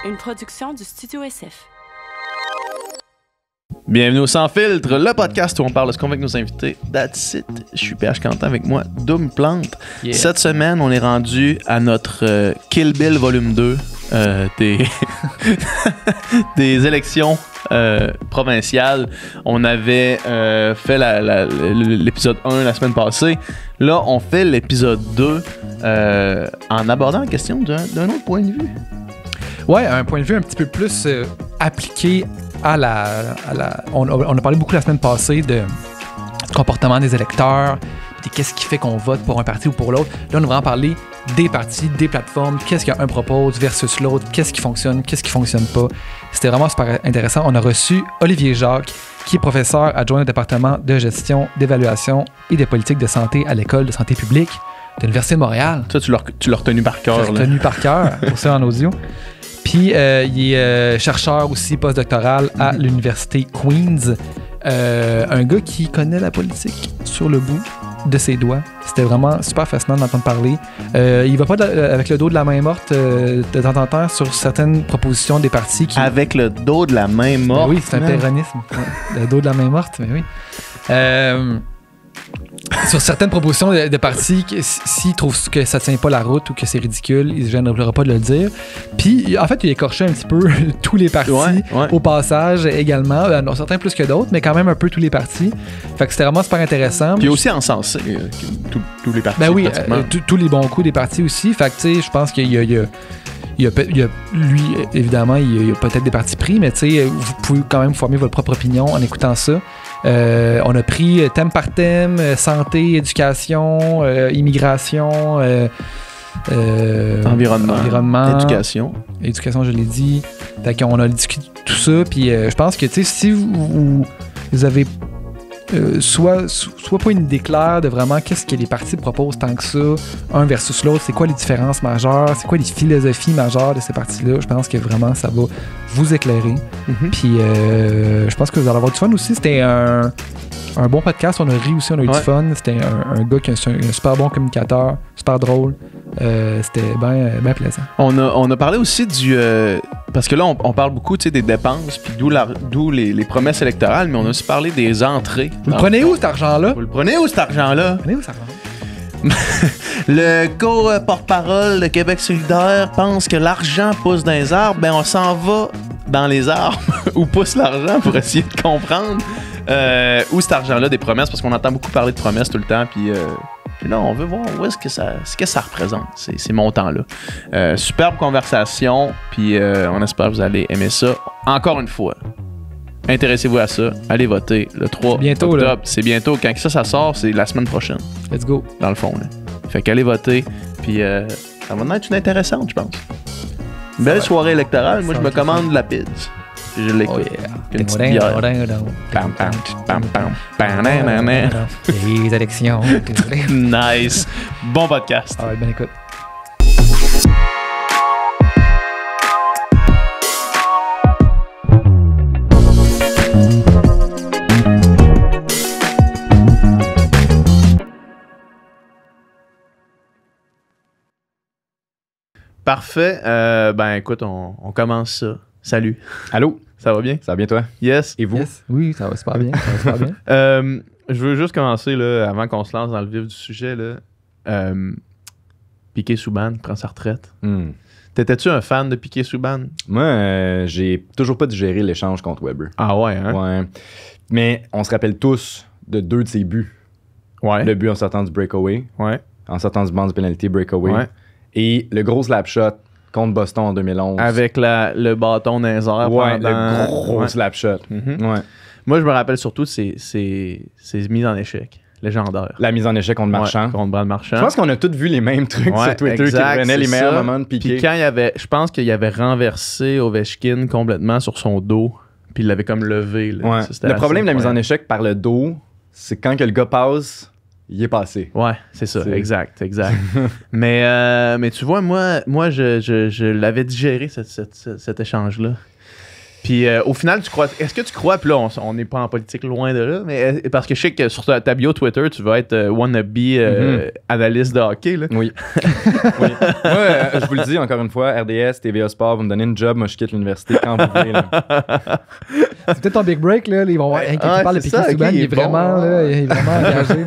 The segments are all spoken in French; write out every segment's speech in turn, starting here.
Une production du Studio SF. Bienvenue au Sans Filtre, le podcast où on parle de ce qu'on veut avec nos invités. That's it. Je suis PH Quentin avec moi, Doom Plante. Yeah. Cette semaine, on est rendu à notre Kill Bill volume 2 des élections provinciales. On avait fait l'épisode 1 la semaine passée. Là, on fait l'épisode 2 en abordant la question d'un autre point de vue. Ouais, un point de vue un petit peu plus appliqué à la... On a parlé beaucoup la semaine passée du comportement des électeurs, de qu'est-ce qui fait qu'on vote pour un parti ou pour l'autre. Là, on a vraiment parlé des partis, des plateformes, qu'est-ce qu'un propose versus l'autre, qu'est-ce qui fonctionne pas. C'était vraiment super intéressant. On a reçu Olivier Jacques, qui est professeur adjoint au département de gestion, d'évaluation et des politiques de santé à l'École de santé publique de l'Université de Montréal. Ça, tu l'as retenu par cœur. J'ai retenu par cœur, pour ça en audio. Puis, il est chercheur aussi postdoctoral à l'Université Queen's. Un gars qui connaît la politique sur le bout de ses doigts. C'était vraiment super fascinant d'entendre parler. Il va pas avec le dos de la main morte de temps en temps sur certaines propositions des partis. Avec le dos de la main morte? Oui, c'est un péronisme. Le dos de la main morte, mais oui. Sur certaines propositions de partis, s'ils trouvent que ça tient pas la route ou que c'est ridicule, ils ne gêneront pas de le dire. Puis, en fait, il écorchait un petit peu tous les partis au passage également. Non, certains plus que d'autres, mais quand même un peu tous les partis. Fait que c'était vraiment super intéressant. Puis aussi encensé tous les partis. Ben oui, tous les bons coups des partis aussi. Fait que, tu sais, je pense qu'il y a lui, évidemment, il y a peut-être des partis pris, mais tu sais, vous pouvez quand même former votre propre opinion en écoutant ça. On a pris thème par thème, santé, éducation, immigration, environnement, éducation, je l'ai dit. Fait qu'on a discuté tout ça, puis je pense que, tu sais, si vous avez soit pas une idée claire de vraiment qu'est-ce que les partis proposent tant que ça, un versus l'autre, c'est quoi les différences majeures, c'est quoi les philosophies majeures de ces partis-là. Je pense que vraiment ça va vous éclairer. Puis je pense que vous allez avoir du fun aussi. C'était un bon podcast, on a ri aussi, on a eu du fun. C'était un gars qui est un super bon communicateur, super drôle. C'était bien plaisant. On a parlé aussi parce que là, on parle beaucoup des dépenses, puis d'où les promesses électorales, mais on a aussi parlé des entrées. Vous le prenez où, cet argent-là? Le co-porte-parole de Québec solidaire pense que l'argent pousse dans les arbres. Ben, on s'en va dans les arbres où pousse l'argent pour essayer de comprendre où cet argent-là des promesses, parce qu'on entend beaucoup parler de promesses tout le temps, puis là, on veut voir ce que ça représente, ces montants-là. Superbe conversation, puis on espère que vous allez aimer ça. Encore une fois, intéressez-vous à ça. Allez voter le 3 octobre. Là. C'est bientôt. Quand ça sort, c'est la semaine prochaine. Let's go. Dans le fond. Là. Fait qu'allez voter, puis ça va être une intéressante, je pense. Une belle soirée électorale. Moi, je me commande de la pizza. Je l'écoute. Oh yeah. Une petite bière. Pam, pam, pam, pam, pam. Les élections. Nice. Bon podcast. Ah ouais, bonne écoute. Parfait. Ben écoute, on commence ça. Salut. Allô? Ça va bien? Ça va bien, toi? Yes. Et vous? Yes. Oui, ça va super bien. Je veux juste commencer, là, avant qu'on se lance dans le vif du sujet. Là. Piquet Souban prend sa retraite. T'étais-tu un fan de Piquet Souban? Moi, j'ai toujours pas digéré l'échange contre Weber. Ah ouais, hein? Ouais. Mais on se rappelle tous de deux de ses buts. Ouais. Le but en sortant du breakaway. Ouais. En sortant du banc de pénalité breakaway. Ouais. Et le gros slap shot contre Boston en 2011. Avec le bâton dans les airs. Ouais, pendant... le gros slap shot. Ouais. Moi, je me rappelle surtout de ces mises en échec légendaires. La mise en échec contre Marchand. Ouais, contre Brad Marchand. Je pense qu'on a tous vu les mêmes trucs sur Twitter qui prenaient les meilleurs moments de Piquet. Puis quand je pense qu'il avait renversé Ovechkin complètement sur son dos, puis il l'avait comme levé. Là. Ouais. Le problème de la mise en échec par le dos, c'est quand que le gars passe, il est passé. Ouais, c'est ça, exact. mais tu vois, moi je l'avais digéré, cet échange-là. Puis au final, est-ce que tu crois, puis là, on n'est pas en politique loin de là, mais parce que je sais que sur ta bio Twitter, tu vas être wannabe analyste de hockey. Là. Oui. Oui. Moi, je vous le dis encore une fois, RDS, TVA Sport, vous me donnez une job, moi je quitte l'université quand vous voulez. Là. C'est peut-être ton big break, là. Ils vont voir, tu parles de Piquet Souban, il est vraiment engagé.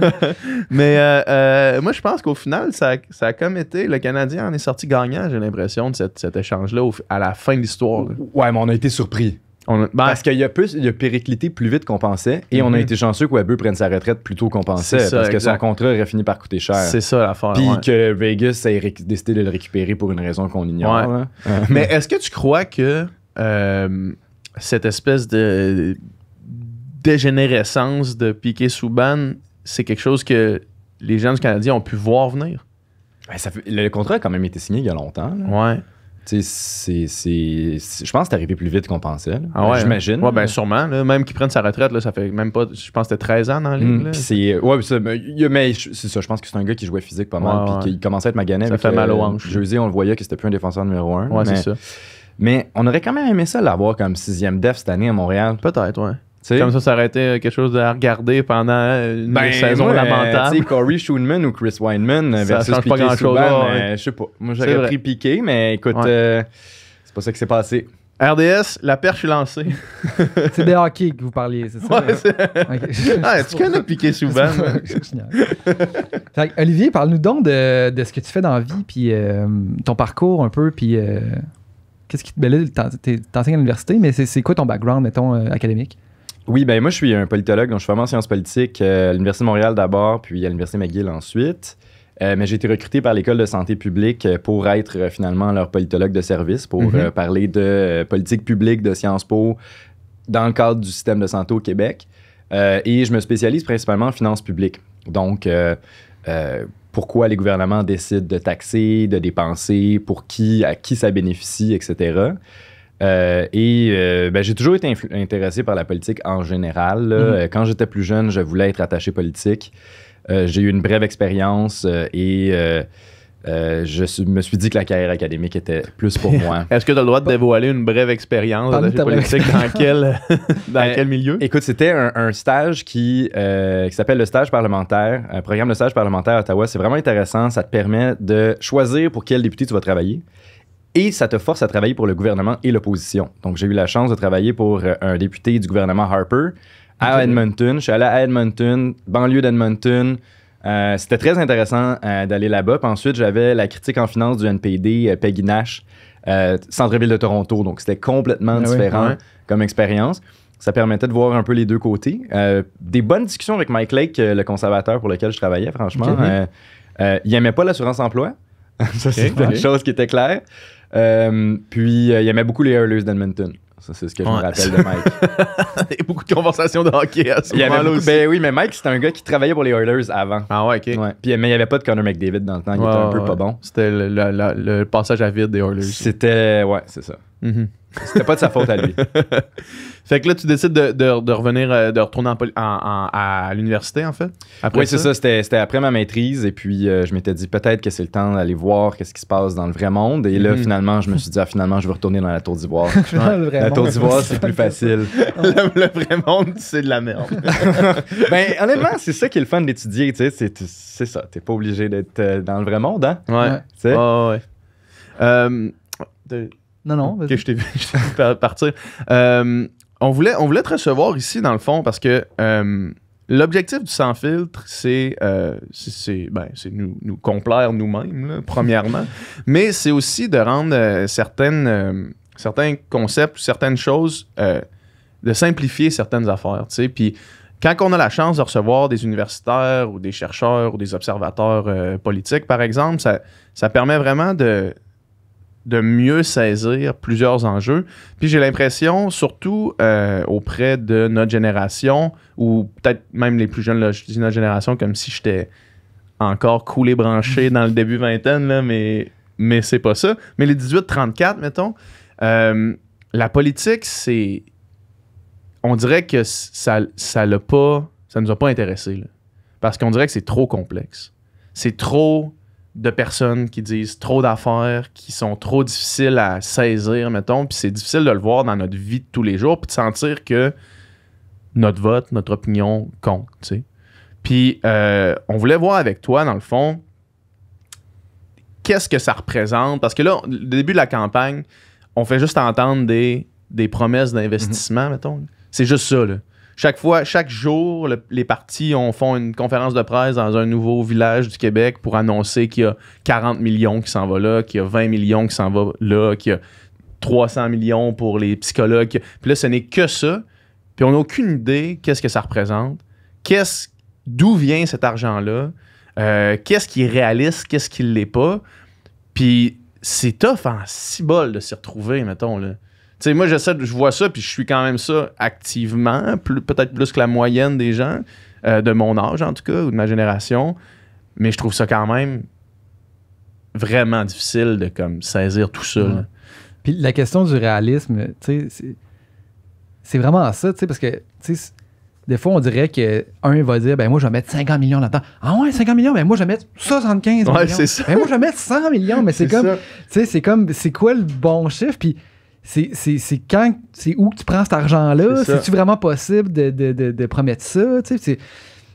Mais moi, je pense qu'au final, ça a comme été, le Canadien en est sorti gagnant, j'ai l'impression, de cet échange-là à la fin de l'histoire. Là. Ouais, mais on a été surpris. Parce qu'il a périclité plus vite qu'on pensait et on a été chanceux que Weber prenne sa retraite plus tôt qu'on pensait ça, parce que son contrat aurait fini par coûter cher. C'est ça l'affaire. Puis que Vegas ait décidé de le récupérer pour une raison qu'on ignore. Ouais. Mais est-ce que tu crois que cette espèce de dégénérescence de Piquet Souban, c'est quelque chose que les gens du Canadien ont pu voir venir? Le contrat a quand même été signé il y a longtemps. Là. Ouais. Je pense que c'est arrivé plus vite qu'on pensait. Ah ouais, j'imagine. Ouais, ben sûrement. Là, même qu'il prenne sa retraite, là, ça fait même pas. Je pense que c'était 13 ans dans la ligue. Puis c'est ça. Je pense que c'est un gars qui jouait physique pas mal. Puis qu'il commençait à être magané. Ça fait mal aux hanches. Jersey, on le voyait que c'était plus un défenseur numéro 1. Ouais, c'est ça. Mais on aurait quand même aimé ça l'avoir comme 6e def cette année à Montréal. Peut-être, ouais. T'sais? Comme ça aurait été quelque chose à regarder pendant une saison lamentable. Corey Schoenman ou Chris Weinman versus change pas Piquet grand-chose. Souban, je sais pas. Moi, j'aurais pris Piquet, mais écoute, c'est pas ça qui s'est passé. RDS, la perche est lancée. C'est des hockey que vous parliez, c'est ça? Ouais, tu connais Piquet Souban. Olivier, parle-nous donc de ce que tu fais dans la vie, puis ton parcours un peu, puis qu'est-ce qui te... Ben là, t'enseignes à l'université, mais c'est quoi ton background, mettons, académique? Oui, ben moi, je suis un politologue, donc je suis formé en sciences politiques à l'Université de Montréal d'abord, puis à l'Université McGill ensuite. Mais j'ai été recruté par l'École de santé publique pour être finalement leur politologue de service, pour parler de politique publique de Sciences Po dans le cadre du système de santé au Québec. Et je me spécialise principalement en finances publiques. Donc, pourquoi les gouvernements décident de taxer, de dépenser, à qui ça bénéficie, etc. J'ai toujours été intéressé par la politique en général. Là. Quand j'étais plus jeune, je voulais être attaché politique. J'ai eu une brève expérience je me suis dit que la carrière académique était plus pour moi. Est-ce que tu as le droit de dévoiler une brève expérience d'attaché politique dans quel milieu? Écoute, c'était un stage qui s'appelle le stage parlementaire, un programme de stage parlementaire à Ottawa. C'est vraiment intéressant. Ça te permet de choisir pour quel député tu vas travailler. Et ça te force à travailler pour le gouvernement et l'opposition. Donc, j'ai eu la chance de travailler pour un député du gouvernement Harper à Edmonton. Je suis allé à Edmonton, banlieue d'Edmonton. C'était très intéressant d'aller là-bas. Puis ensuite, j'avais la critique en finance du NPD, Peggy Nash, centre-ville de Toronto. Donc, c'était complètement différent comme expérience. Ça permettait de voir un peu les deux côtés. Des bonnes discussions avec Mike Lake, le conservateur pour lequel je travaillais, franchement. Il n'aimait pas l'assurance-emploi. Ça, c'est une chose qui était claire. Puis, il aimait beaucoup les Oilers d'Edmonton. Ça, c'est ce que je me rappelle de Mike. Il y a beaucoup de conversations de hockey à ce moment-là aussi. Ben oui, mais Mike, c'était un gars qui travaillait pour les Oilers avant. Ah ouais, OK. Ouais. Puis, mais il n'y avait pas de Connor McDavid dans le temps. Il était un peu pas bon. C'était le passage à vide des Oilers. C'était... Ouais, c'est ça. C'était pas de sa faute à lui. Fait que là, tu décides de revenir, de retourner à l'université, en fait? Oui, c'est ça. C'était après ma maîtrise. Et puis, je m'étais dit peut-être que c'est le temps d'aller voir qu'est-ce qui se passe dans le vrai monde. Et là, finalement, je me suis dit, finalement, je vais retourner dans la Tour d'Ivoire. La Tour d'Ivoire, c'est plus facile. Le vrai monde, c'est de la merde. Ben, honnêtement, c'est ça qui est le fun d'étudier. Tu sais, c'est ça. T'es pas obligé d'être dans le vrai monde, hein? Ouais. Tu sais? Ouais. Non, vas-y. Je t'ai vu partir. On voulait te recevoir ici, dans le fond, parce que l'objectif du Sans Filtre, c'est nous complaire nous-mêmes, là, premièrement, mais c'est aussi de rendre certains concepts, certaines choses, de simplifier certaines affaires, tu sais, puis quand on a la chance de recevoir des universitaires ou des chercheurs ou des observateurs politiques, par exemple, ça permet vraiment de mieux saisir plusieurs enjeux. Puis j'ai l'impression, surtout auprès de notre génération, ou peut-être même les plus jeunes, là, je dis notre génération comme si j'étais encore coulé branché dans le début vingtaine, là, mais c'est pas ça. Mais les 18-34, mettons, la politique, c'est... On dirait que ça nous a pas intéressés. Là. Parce qu'on dirait que c'est trop complexe. C'est trop de personnes qui disent trop d'affaires, qui sont trop difficiles à saisir, mettons, puis c'est difficile de le voir dans notre vie de tous les jours, puis de sentir que notre vote, notre opinion compte, tu sais. Puis on voulait voir avec toi, dans le fond, qu'est-ce que ça représente, parce que là, au début de la campagne, on fait juste entendre des promesses d'investissement, mettons. C'est juste ça, là. Chaque jour, les partis font une conférence de presse dans un nouveau village du Québec pour annoncer qu'il y a 40 millions qui s'en va là, qu'il y a 20 millions qui s'en va là, qu'il y a 300 millions pour les psychologues. Puis là, ce n'est que ça. Puis on n'a aucune idée qu'est-ce que ça représente. D'où vient cet argent-là? Qu'est-ce qui est réaliste? Qu'est-ce qui ne l'est pas? Puis c'est tough en cibole de s'y retrouver, mettons, là. Tu sais, moi, je vois ça, puis je suis quand même ça activement, peut-être plus que la moyenne des gens, de mon âge en tout cas, ou de ma génération. Mais je trouve ça quand même vraiment difficile de comme saisir tout ça. Là. Puis la question du réalisme, tu sais, c'est vraiment ça, tu sais, parce que, tu sais, des fois, on dirait qu'un va dire, ben moi, je vais mettre 50 millions là-dedans. Ah ouais, 50 millions, ben moi, je vais mettre 75 millions. Ouais, c'est ça. Ben moi, je vais mettre 100 millions, mais c'est comme, tu sais, c'est quoi le bon chiffre? Puis c'est où que tu prends cet argent-là? C'est-tu vraiment possible de promettre ça? Tu sais,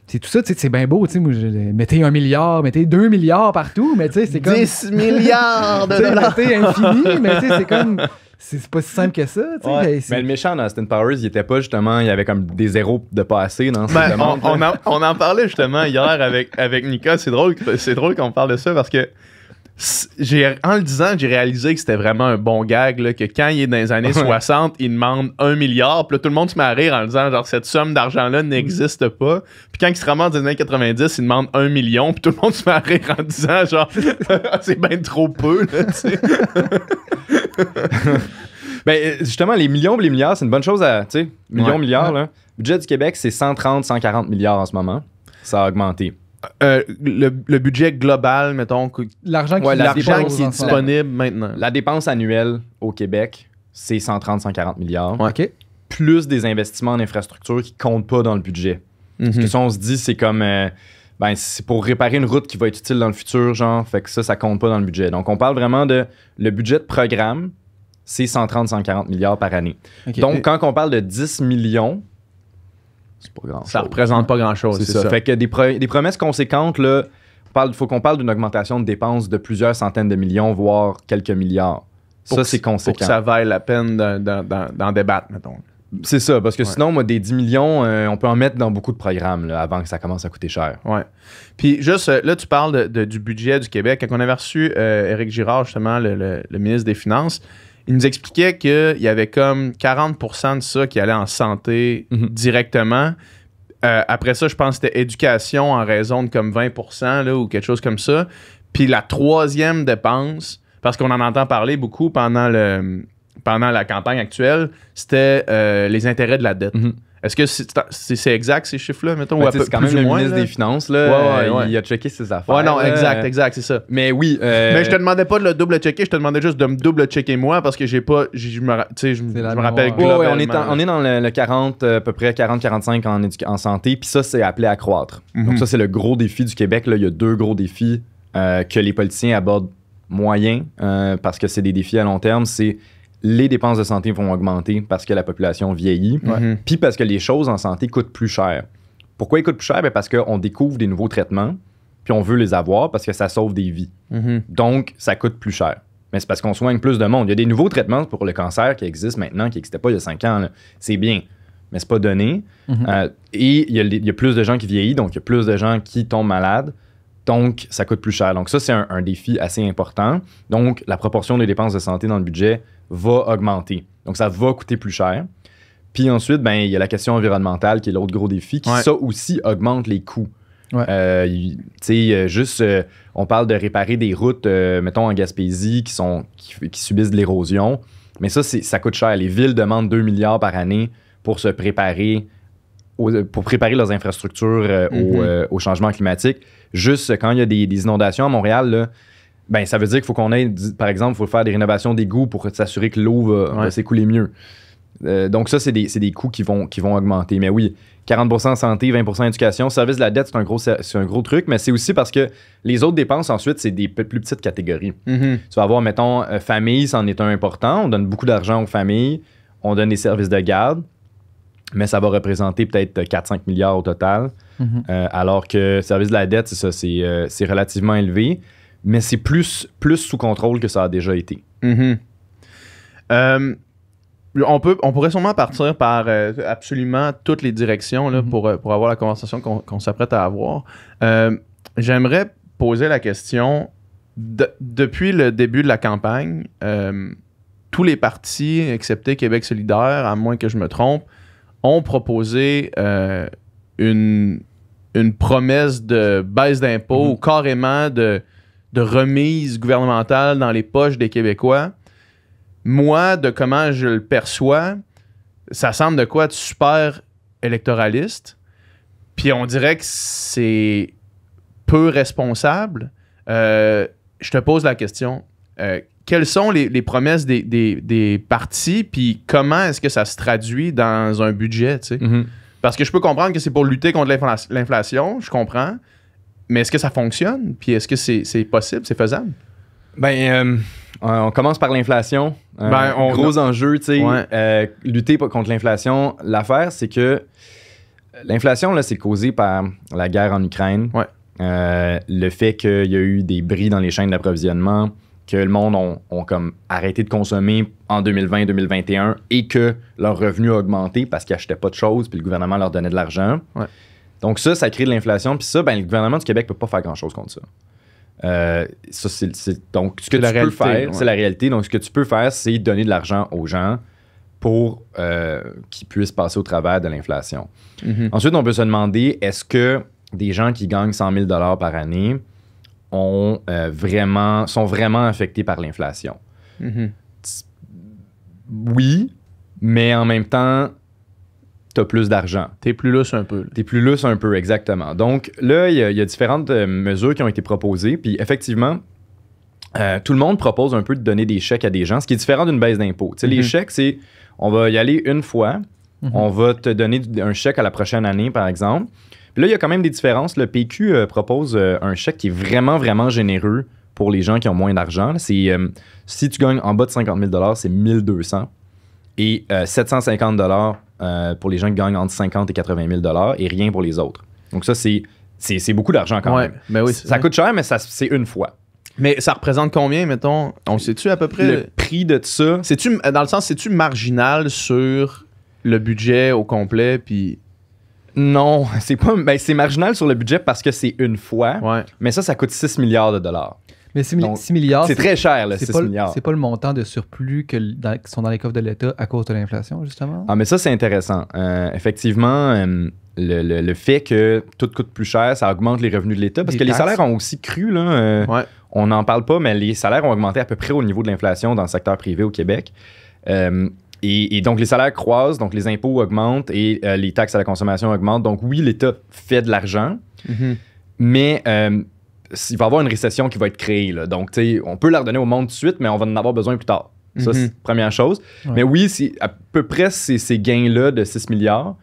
c'est tout ça, tu sais, c'est bien beau, tu sais, mettez 1 milliard, mettez 2 milliards partout, mais tu sais, c'est comme... 10 milliards de dollars! Mettez infini, mais tu sais, c'est comme... C'est pas si simple que ça, tu sais. Ouais. Mais le méchant dans Austin Powers, il était pas justement... Il y avait comme des zéros de pas assez dans ce monde. On en parlait justement hier avec Nika. C'est drôle qu'on parle de ça parce que en le disant, j'ai réalisé que c'était vraiment un bon gag, là, que quand il est dans les années 60, il demande 1 milliard. Puis là, tout le monde se met à rire en disant, genre, cette somme d'argent-là n'existe pas. Puis quand il se ramasse dans les années 90, il demande 1 million. Puis tout le monde se met à rire en disant, genre, c'est bien trop peu, là, tu sais. Ben, justement, les millions et les milliards, c'est une bonne chose à, tu sais, milliards, là. Le budget du Québec, c'est 130-140 milliards en ce moment. Ça a augmenté. Le budget global, mettons. L'argent qui est disponible maintenant. La dépense annuelle au Québec, c'est 130-140 milliards. Ouais. OK. Plus des investissements en infrastructure qui ne comptent pas dans le budget. Parce que ça, on se dit, c'est comme... c'est pour réparer une route qui va être utile dans le futur, genre. Fait que ça compte pas dans le budget. Donc, on parle vraiment de... Le budget de programme, c'est 130-140 milliards par année. Okay. Donc, quand on parle de 10 millions... C'est pas grand-chose. Ça représente pas grand-chose, c'est ça. Fait que des promesses conséquentes, là, il faut qu'on parle d'une augmentation de dépenses de plusieurs centaines de millions, voire quelques milliards. Ça, c'est conséquent. Pour que ça vaille la peine d'en débattre, mettons. C'est ça, parce que sinon, moi, des 10 millions, on peut en mettre dans beaucoup de programmes là, avant que ça commence à coûter cher. Ouais. Puis juste, là, tu parles du budget du Québec. Quand on avait reçu Éric Girard, justement, le ministre des Finances, il nous expliquait qu'il y avait comme 40% de ça qui allait en santé directement. Après ça, je pense que c'était éducation en raison de comme 20% là, ou quelque chose comme ça. Puis la troisième dépense, parce qu'on en entend parler beaucoup pendant la campagne actuelle, c'était les intérêts de la dette. Est-ce que c'est exact, ces chiffres-là, mettons? C'est quand même le ministre des Finances, là. Ouais. Il a checké ses affaires. Ouais, non, exact, c'est ça. Mais oui. Mais je te demandais pas de le double-checker, je te demandais juste de me double-checker moi parce que je me rappelle globalement. On est dans le 40, à peu près 40-45 en santé, puis ça, c'est appelé à croître. Donc ça, c'est le gros défi du Québec. Là. Il y a 2 gros défis que les politiciens abordent moyen parce que c'est des défis à long terme. C'est les dépenses de santé vont augmenter parce que la population vieillit, puis parce que les choses en santé coûtent plus cher. Pourquoi ils coûtent plus cher? Ben parce qu'on découvre des nouveaux traitements, puis on veut les avoir parce que ça sauve des vies. Donc, ça coûte plus cher. Mais c'est parce qu'on soigne plus de monde. Il y a des nouveaux traitements pour le cancer qui existent maintenant, qui n'existaient pas il y a 5 ans. Là. C'est bien, mais c'est pas donné. Et il y a plus de gens qui vieillissent, donc il y a plus de gens qui tombent malades. Donc, ça coûte plus cher. Donc, ça, c'est un défi assez important. Donc, la proportion des dépenses de santé dans le budget va augmenter. Donc, ça va coûter plus cher. Puis ensuite, il y a la question environnementale qui est l'autre gros défi, qui, ça aussi, augmente les coûts. On parle de réparer des routes, mettons en Gaspésie, qui subissent de l'érosion. Mais ça coûte cher. Les villes demandent 2 milliards par année pour se préparer, pour préparer leurs infrastructures au changement climatique. Juste quand il y a des inondations à Montréal, là, ça veut dire qu'il faut qu'on ait, par exemple, il faut faire des rénovations d'égouts pour s'assurer que l'eau va s'écouler mieux. Donc ça, c'est des coûts qui vont augmenter. Mais oui, 40% santé, 20% éducation. Service de la dette, c'est un gros truc, mais c'est aussi parce que les autres dépenses, ensuite, c'est des plus petites catégories. Tu vas avoir, mettons, famille, c'en est un important. On donne beaucoup d'argent aux familles. On donne des services de garde, mais ça va représenter peut-être 4-5 milliards au total. Alors que service de la dette, c'est ça, c'est relativement élevé, mais c'est plus sous contrôle que ça a déjà été. On pourrait sûrement partir par absolument toutes les directions là, pour avoir la conversation qu'on s'apprête à avoir. J'aimerais poser la question, depuis le début de la campagne, tous les partis, excepté Québec solidaire, à moins que je me trompe, ont proposé une promesse de baisse d'impôts ou carrément de remise gouvernementale dans les poches des Québécois. Moi, de comment je le perçois, ça semble de quoi de super électoraliste. Puis on dirait que c'est peu responsable. Je te pose la question. Quelles sont les promesses des partis, puis comment est-ce que ça se traduit dans un budget, tu sais? Parce que je peux comprendre que c'est pour lutter contre l'inflation, je comprends, mais est-ce que ça fonctionne? Puis est-ce que c'est possible, c'est faisable? On commence par l'inflation. Gros enjeu, tu sais. Lutter contre l'inflation. L'affaire, c'est que l'inflation, là, c'est causé par la guerre en Ukraine. Le fait qu'il y a eu des bris dans les chaînes d'approvisionnement, que le monde ont comme arrêté de consommer en 2020-2021 et que leur revenu a augmenté parce qu'ils n'achetaient pas de choses puis le gouvernement leur donnait de l'argent. Donc ça crée de l'inflation. Puis ça, le gouvernement du Québec ne peut pas faire grand-chose contre ça. Donc, ce que tu peux faire, c'est la réalité. Donc, ce que tu peux faire, c'est donner de l'argent aux gens pour qu'ils puissent passer au travers de l'inflation. Ensuite, on peut se demander, est-ce que des gens qui gagnent 100 000 $ par année sont vraiment affectés par l'inflation? Oui, mais en même temps, tu as plus d'argent. T'es plus lousse un peu. T'es plus lousse un peu, exactement. Donc là, il y a différentes mesures qui ont été proposées. Puis effectivement, tout le monde propose un peu de donner des chèques à des gens, ce qui est différent d'une baisse d'impôt. Les chèques, c'est on va y aller une fois, on va te donner un chèque à la prochaine année, par exemple. Puis là, il y a quand même des différences. Le PQ propose un chèque qui est vraiment, vraiment généreux pour les gens qui ont moins d'argent. C'est si tu gagnes en bas de 50 000 $, c'est 1 200 et 750 $ pour les gens qui gagnent entre 50 et 80 000 $ et rien pour les autres. Donc ça, c'est beaucoup d'argent quand même. Ben oui, ça coûte cher, mais c'est une fois. Mais ça représente combien, mettons? On sait-tu à peu près? Le prix de ça... Dans le sens, c'est-tu marginal sur le budget au complet, puis... Non, c'est marginal sur le budget parce que c'est une fois, mais ça coûte 6 milliards de dollars. Mais 6 milliards, c'est très cher, là, 6 milliards. C'est pas le montant de surplus qui sont dans les coffres de l'État à cause de l'inflation, justement? Ah, mais ça, c'est intéressant. Effectivement, le fait que tout coûte plus cher, ça augmente les revenus de l'État parce que les salaires ont aussi cru, là. On n'en parle pas, mais les salaires ont augmenté à peu près au niveau de l'inflation dans le secteur privé au Québec. Et donc, les salaires croissent, donc les impôts augmentent et les taxes à la consommation augmentent. Donc, oui, l'État fait de l'argent, mais il va y avoir une récession qui va être créée. Là. Donc, tu sais, on peut la redonner au monde tout de suite, mais on va en avoir besoin plus tard. Ça, c'est la première chose. Mais oui, c'est à peu près ces gains-là de 6 milliards.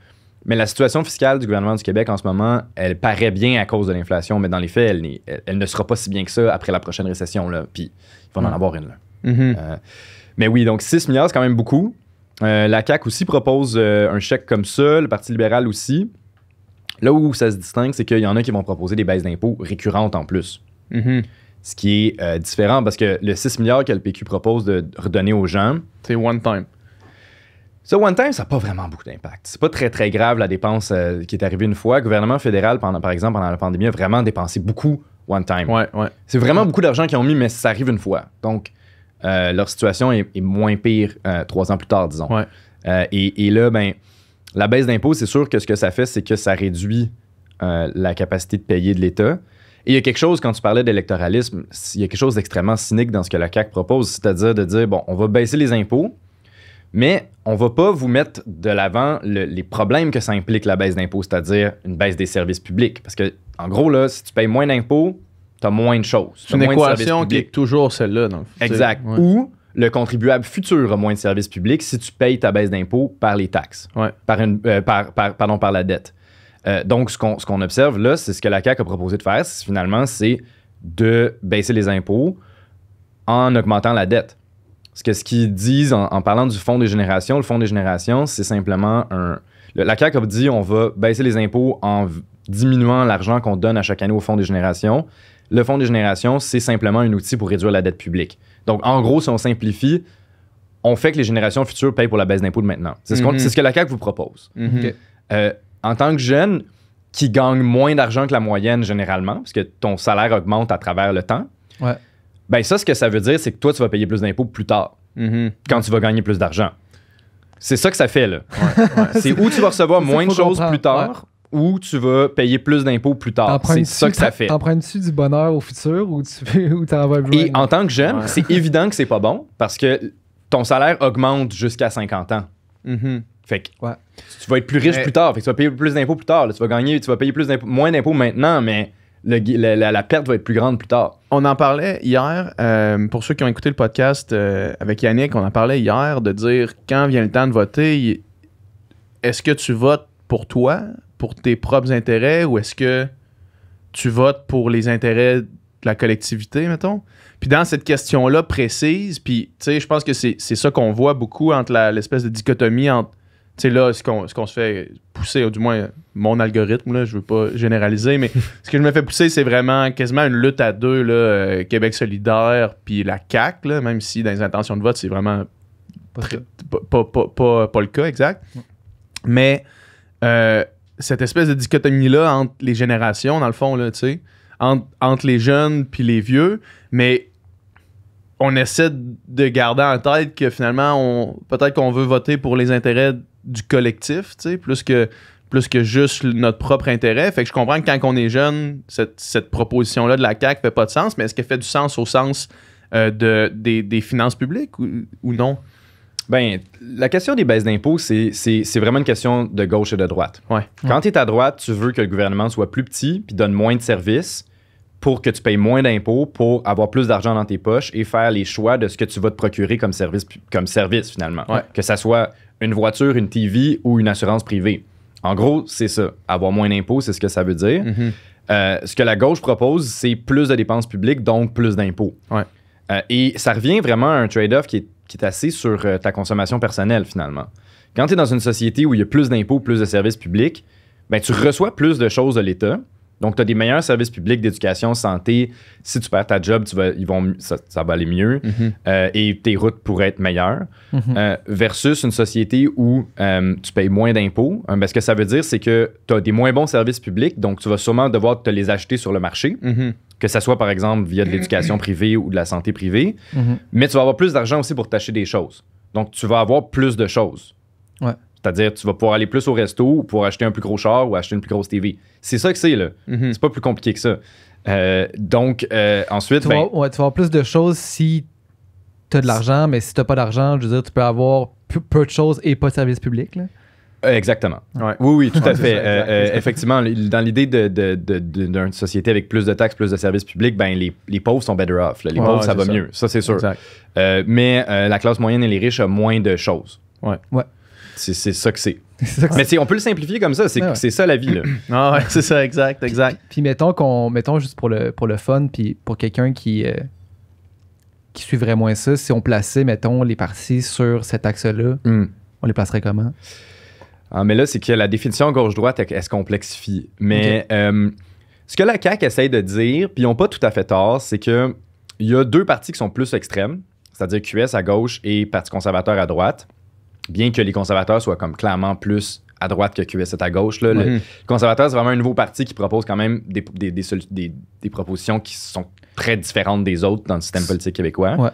Mais la situation fiscale du gouvernement du Québec en ce moment, elle paraît bien à cause de l'inflation, mais dans les faits, elle ne sera pas si bien que ça après la prochaine récession. Là. Puis, il va en avoir une. Là. Mais oui, donc 6 milliards, c'est quand même beaucoup. La CAQ aussi propose un chèque comme ça, le Parti libéral aussi. Là où ça se distingue, c'est qu'il y en a qui vont proposer des baisses d'impôts récurrentes en plus. Ce qui est différent parce que le 6 milliards que le PQ propose de redonner aux gens... C'est one time. Ça, one time, ça n'a pas vraiment beaucoup d'impact. C'est pas très, très grave la dépense qui est arrivée une fois. Le gouvernement fédéral, par exemple, pendant la pandémie, a vraiment dépensé beaucoup one time. C'est vraiment beaucoup d'argent qu'ils ont mis, mais ça arrive une fois. Donc, leur situation est moins pire 3 ans plus tard, disons. Et là, la baisse d'impôts, c'est sûr que ce que ça fait, c'est que ça réduit la capacité de payer de l'État. Et il y a quelque chose, quand tu parlais d'électoralisme, il y a quelque chose d'extrêmement cynique dans ce que la CAQ propose, c'est-à-dire de dire, bon, on va baisser les impôts, mais on va pas vous mettre de l'avant les problèmes que ça implique la baisse d'impôts, c'est-à-dire une baisse des services publics. Parce que, en gros, là, si tu payes moins d'impôts, tu as moins de choses. C'est une équation qui est toujours celle-là. Donc, exact. Ouais. Ou le contribuable futur a moins de services publics si tu payes ta baisse d'impôts par les taxes, par la dette. Donc, ce qu'on observe là, c'est ce que la CAQ a proposé de faire, finalement, c'est de baisser les impôts en augmentant la dette. Parce ce qu'ils disent en parlant du Fonds des générations, le Fonds des générations, c'est simplement la CAQ a dit on va baisser les impôts en diminuant l'argent qu'on donne à chaque année au Fonds des générations. Le Fonds des générations, c'est simplement un outil pour réduire la dette publique. Donc, en gros, si on simplifie, on fait que les générations futures payent pour la baisse d'impôts de maintenant. C'est ce que la CAQ vous propose. Mm-hmm. En tant que jeune qui gagne moins d'argent que la moyenne généralement, parce que ton salaire augmente à travers le temps, ben ça, ce que ça veut dire, c'est que toi, tu vas payer plus d'impôts plus tard, quand tu vas gagner plus d'argent. C'est ça que ça fait, là. C'est où tu vas recevoir moins de choses plus tard, ou tu vas payer plus d'impôts plus tard. C'est ça que ça fait. T'empruntes-tu du bonheur au futur ou t'en vas loin? Et en tant que jeune, c'est évident que c'est pas bon, parce que ton salaire augmente jusqu'à 50 ans. Fait que tu vas être plus riche plus tard. Fait que tu vas payer plus d'impôts plus tard. Là. Tu vas payer moins d'impôts maintenant, mais la perte va être plus grande plus tard. On en parlait hier, pour ceux qui ont écouté le podcast avec Yannick, on en parlait hier de dire quand vient le temps de voter, est-ce que tu votes pour toi, pour tes propres intérêts, ou est-ce que tu votes pour les intérêts de la collectivité, mettons? Puis dans cette question-là précise, puis tu sais, je pense que c'est ça qu'on voit beaucoup entre l'espèce de dichotomie entre, tu sais, là, ce qu'on se fait pousser, ou du moins mon algorithme, là, je veux pas généraliser, mais ce que je me fais pousser, c'est vraiment quasiment une lutte à deux, là, Québec solidaire puis la CAQ, là, même si dans les intentions de vote, c'est vraiment pas le cas exact. Mais cette espèce de dichotomie-là entre les générations, dans le fond, là, tu sais, entre les jeunes puis les vieux, mais on essaie de garder en tête que finalement, peut-être qu'on veut voter pour les intérêts du collectif, tu sais, plus que juste notre propre intérêt. Fait que je comprends que quand on est jeune, cette proposition-là de la CAQ fait pas de sens, mais est-ce qu'elle fait du sens au sens des finances publiques ou non? Ben, la question des baisses d'impôts, c'est vraiment une question de gauche et de droite. Quand tu es à droite, tu veux que le gouvernement soit plus petit puis donne moins de services pour que tu payes moins d'impôts pour avoir plus d'argent dans tes poches et faire les choix de ce que tu vas te procurer comme service finalement. Que ça soit une voiture, une TV ou une assurance privée. En gros, c'est ça. Avoir moins d'impôts, c'est ce que ça veut dire. Ce que la gauche propose, c'est plus de dépenses publiques, donc plus d'impôts. Et ça revient vraiment à un trade-off qui est assez sur ta consommation personnelle, finalement. Quand tu es dans une société où il y a plus d'impôts, plus de services publics, ben, tu reçois plus de choses de l'État. Donc, tu as des meilleurs services publics d'éducation, santé. Si tu perds ta job, ça va aller mieux et tes routes pourraient être meilleures. Versus une société où tu payes moins d'impôts. Ben, ce que ça veut dire, c'est que tu as des moins bons services publics, donc tu vas sûrement devoir te les acheter sur le marché. Que ça soit, par exemple, via de l'éducation privée ou de la santé privée. Mais tu vas avoir plus d'argent aussi pour t'acheter des choses. Donc, tu vas avoir plus de choses. C'est-à-dire, tu vas pouvoir aller plus au resto ou pouvoir acheter un plus gros char ou acheter une plus grosse TV. C'est ça que c'est, là. C'est pas plus compliqué que ça. Donc, ensuite... Tu vas avoir plus de choses si tu as de l'argent, mais si tu n'as pas d'argent, je veux dire, tu peux avoir peu de choses et pas de service public, là. Exactement. Oui, tout à fait. Effectivement, dans l'idée d'une société avec plus de taxes, plus de services publics, ben les pauvres sont better off. Là. Les pauvres, ça va mieux. Ça, c'est sûr. Mais la classe moyenne et les riches ont moins de choses. C'est ça que c'est. Mais on peut le simplifier comme ça. C'est ça la vie. Là. C'est ça, exact. Puis mettons juste pour le fun, puis pour quelqu'un qui suivrait moins ça, si on plaçait, mettons, les partis sur cet axe-là, on les placerait comment? Mais là, c'est que la définition gauche-droite, elle se complexifie. Mais ce que la CAQ essaye de dire, puis ils n'ont pas tout à fait tort, c'est qu'il y a deux partis qui sont plus extrêmes, c'est-à-dire QS à gauche et Parti conservateur à droite, bien que les conservateurs soient comme clairement plus à droite que QS est à gauche. Là. Le conservateur, c'est vraiment un nouveau parti qui propose quand même des propositions qui sont très différentes des autres dans le système politique québécois.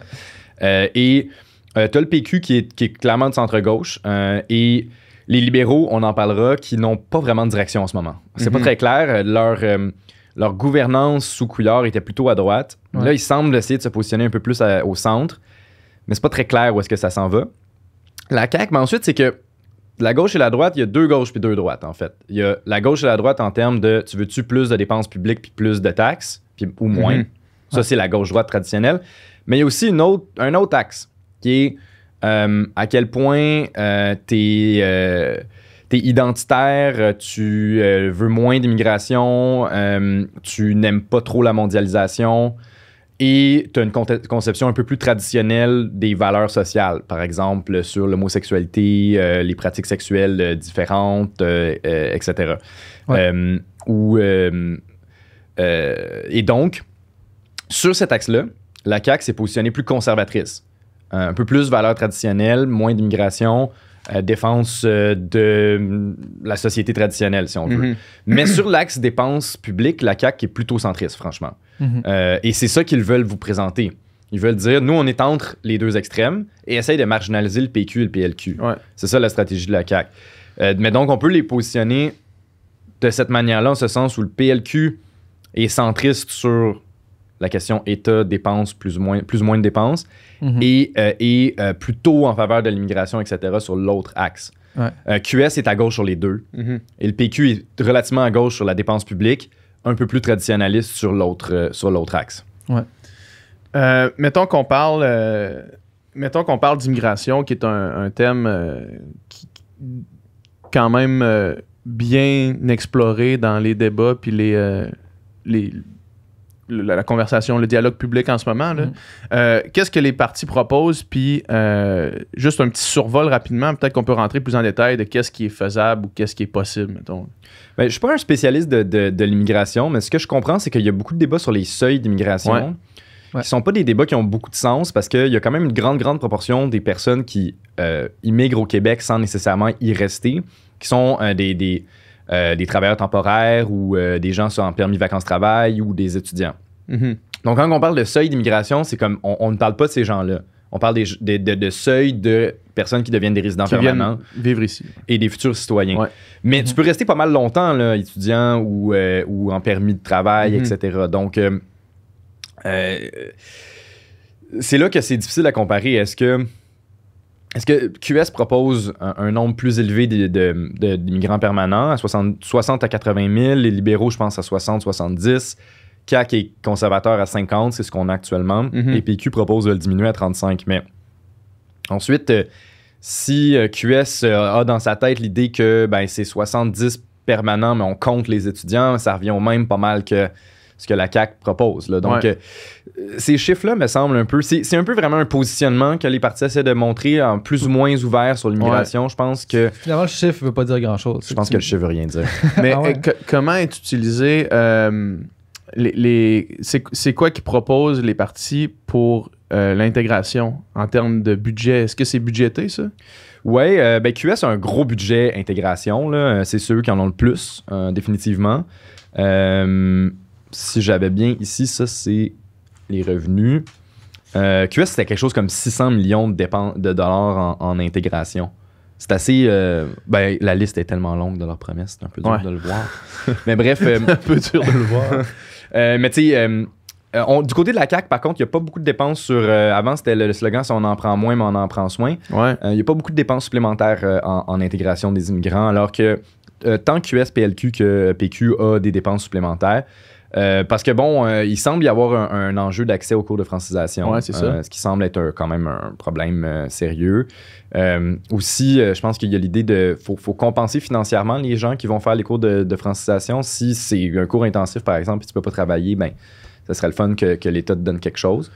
Et tu as le PQ qui est clairement de centre-gauche et les libéraux, on en parlera, qui n'ont pas vraiment de direction en ce moment. C'est pas très clair. Leur gouvernance sous Couillard était plutôt à droite. Là, ils semblent essayer de se positionner un peu plus au centre, mais c'est pas très clair où est-ce que ça s'en va. La CAQ, mais ensuite, c'est que la gauche et la droite, il y a deux gauches puis deux droites, en fait. Il y a la gauche et la droite en termes de tu veux-tu plus de dépenses publiques puis plus de taxes ou moins. Ça, c'est la gauche-droite traditionnelle. Mais il y a aussi un autre axe qui est à quel point t'es identitaire, tu veux moins d'immigration, tu n'aimes pas trop la mondialisation et tu as une conception un peu plus traditionnelle des valeurs sociales, par exemple sur l'homosexualité, les pratiques sexuelles différentes, etc. Ouais. Et donc, sur cet axe-là, la CAQ s'est positionnée plus conservatrice. Un peu plus valeurs traditionnelles, moins d'immigration, défense de la société traditionnelle, si on veut. Mais sur l'axe dépenses publiques, la CAQ est plutôt centriste, franchement. Et c'est ça qu'ils veulent vous présenter. Ils veulent dire, nous, on est entre les deux extrêmes et essayent de marginaliser le PQ et le PLQ. Ouais. C'est ça la stratégie de la CAQ. Mais donc, on peut les positionner de cette manière-là, en ce sens où le PLQ est centriste sur la question État, dépenses, plus ou moins de dépenses, et plutôt en faveur de l'immigration, etc., sur l'autre axe. Ouais. QS est à gauche sur les deux, et le PQ est relativement à gauche sur la dépense publique, un peu plus traditionnaliste sur l'autre axe. Ouais. Mettons qu'on parle d'immigration, qui est un thème qui quand même bien exploré dans les débats puis la conversation, le dialogue public en ce moment. Là. Qu'est-ce que les partis proposent? Puis juste un petit survol rapidement, peut-être qu'on peut rentrer plus en détail de qu'est-ce qui est faisable ou qu'est-ce qui est possible, mettons. Ben, je suis pas un spécialiste de l'immigration, mais ce que je comprends, c'est qu'il y a beaucoup de débats sur les seuils d'immigration. Ouais. Qui sont pas des débats qui ont beaucoup de sens parce qu'il y a quand même une grande proportion des personnes qui immigrent au Québec sans nécessairement y rester, qui sont des travailleurs temporaires ou des gens en permis vacances-travail ou des étudiants. Donc, quand on parle de seuil d'immigration, c'est comme on ne parle pas de ces gens-là. On parle de seuil de personnes qui deviennent des résidents permanents. Vivre ici. Et des futurs citoyens. Ouais. Mais tu peux rester pas mal longtemps, là, étudiant ou en permis de travail, etc. Donc, c'est là que c'est difficile à comparer. Est-ce que QS propose un nombre plus élevé d'immigrants permanents, à 60 à 80 000, les libéraux, je pense, à 60, 70, CAQ est conservateur à 50, c'est ce qu'on a actuellement, et PQ propose de le diminuer à 35. Mais ensuite, si QS a dans sa tête l'idée que c'est 70 permanents, mais on compte les étudiants, ça revient au même pas mal que ce que la CAQ propose. Là. Donc, ces chiffres-là me semblent un peu... C'est un peu vraiment un positionnement que les partis essaient de montrer en plus ou moins ouvert sur l'immigration. Je pense que... Finalement, le chiffre ne veut pas dire grand-chose. Je pense que le chiffre veut rien dire. Mais comment est utilisé... c'est quoi qu'ils proposent les partis pour l'intégration en termes de budget? Est-ce que c'est budgété, ça? Oui, QS a un gros budget intégration. Là. C'est ceux qui en ont le plus, définitivement. Si j'avais bien ici, ça, c'est les revenus. QS, c'était quelque chose comme 600 millions de dollars en intégration. C'est assez... la liste est tellement longue de leurs promesses, c'est un peu dur de le voir. Mais bref... un peu dur de le voir. Mais tu sais, du côté de la CAQ, par contre, il n'y a pas beaucoup de dépenses sur... avant, c'était le slogan « Si on en prend moins, mais on en prend soin ». Il n'y a pas beaucoup de dépenses supplémentaires en intégration des immigrants, alors que tant QS, PLQ que PQ a des dépenses supplémentaires. Parce que il semble y avoir un enjeu d'accès aux cours de francisation. Ouais, c'est ça. Ce qui semble être quand même un problème sérieux. Aussi, je pense qu'il y a l'idée de... Faut compenser financièrement les gens qui vont faire les cours de francisation. Si c'est un cours intensif, par exemple, et tu peux pas travailler, ça serait le fun que l'État te donne quelque chose.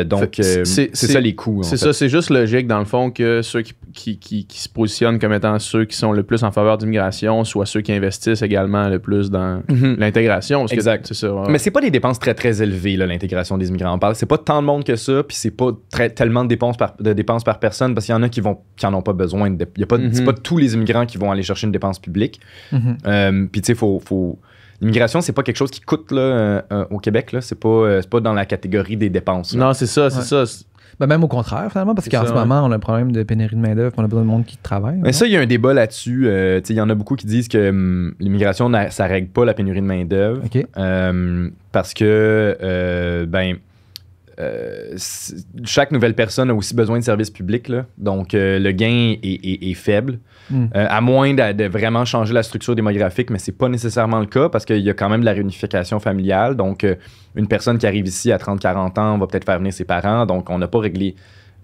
Donc, c'est ça les coûts. C'est ça, c'est juste logique, dans le fond, que ceux qui se positionnent comme étant ceux qui sont le plus en faveur d'immigration soient ceux qui investissent également le plus dans l'intégration. Exact. C'est ça, Mais c'est pas des dépenses très, très élevées, là, l'intégration des immigrants. On parle, c'est pas tant de monde que ça, puis c'est pas tellement de dépenses par personne, parce qu'il y en a qui en ont pas besoin. C'est pas tous les immigrants qui vont aller chercher une dépense publique. Puis tu sais, faut l'immigration, c'est pas quelque chose qui coûte là, au Québec. Là. C'est pas dans la catégorie des dépenses. Là. Non, c'est ça, c'est ça. Même au contraire, finalement, parce qu'en ce moment, on a un problème de pénurie de main-d'œuvre, on a besoin de monde qui travaille. Mais ça, il y a un débat là-dessus. Il y en a beaucoup qui disent que l'immigration, ça règle pas la pénurie de main-d'œuvre. Okay. Parce que, chaque nouvelle personne a aussi besoin de services publics. Là. Donc, le gain est faible. À moins de vraiment changer la structure démographique, mais c'est pas nécessairement le cas parce qu'il y a quand même de la réunification familiale. Donc, une personne qui arrive ici à 30-40 ans va peut-être faire venir ses parents. Donc, on n'a pas réglé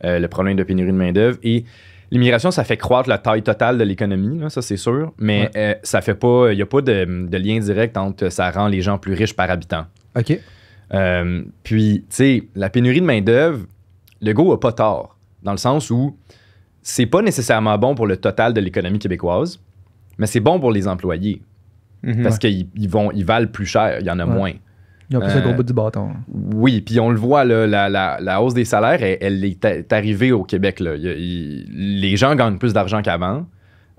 le problème de pénurie de main-d'œuvre. Et l'immigration, ça fait croître la taille totale de l'économie, là, ça c'est sûr, mais ça fait pas, il n'y a pas de lien direct entre ça rend les gens plus riches par habitant. OK. Puis, tu sais, la pénurie de main-d'œuvre, Legault a pas tort, dans le sens où c'est pas nécessairement bon pour le total de l'économie québécoise, mais c'est bon pour les employés. Parce qu'ils valent plus cher, il y en a moins. Ils ont plus le gros bout du bâton. Oui, puis on le voit, là, la hausse des salaires, elle est arrivée au Québec. Là. Les gens gagnent plus d'argent qu'avant.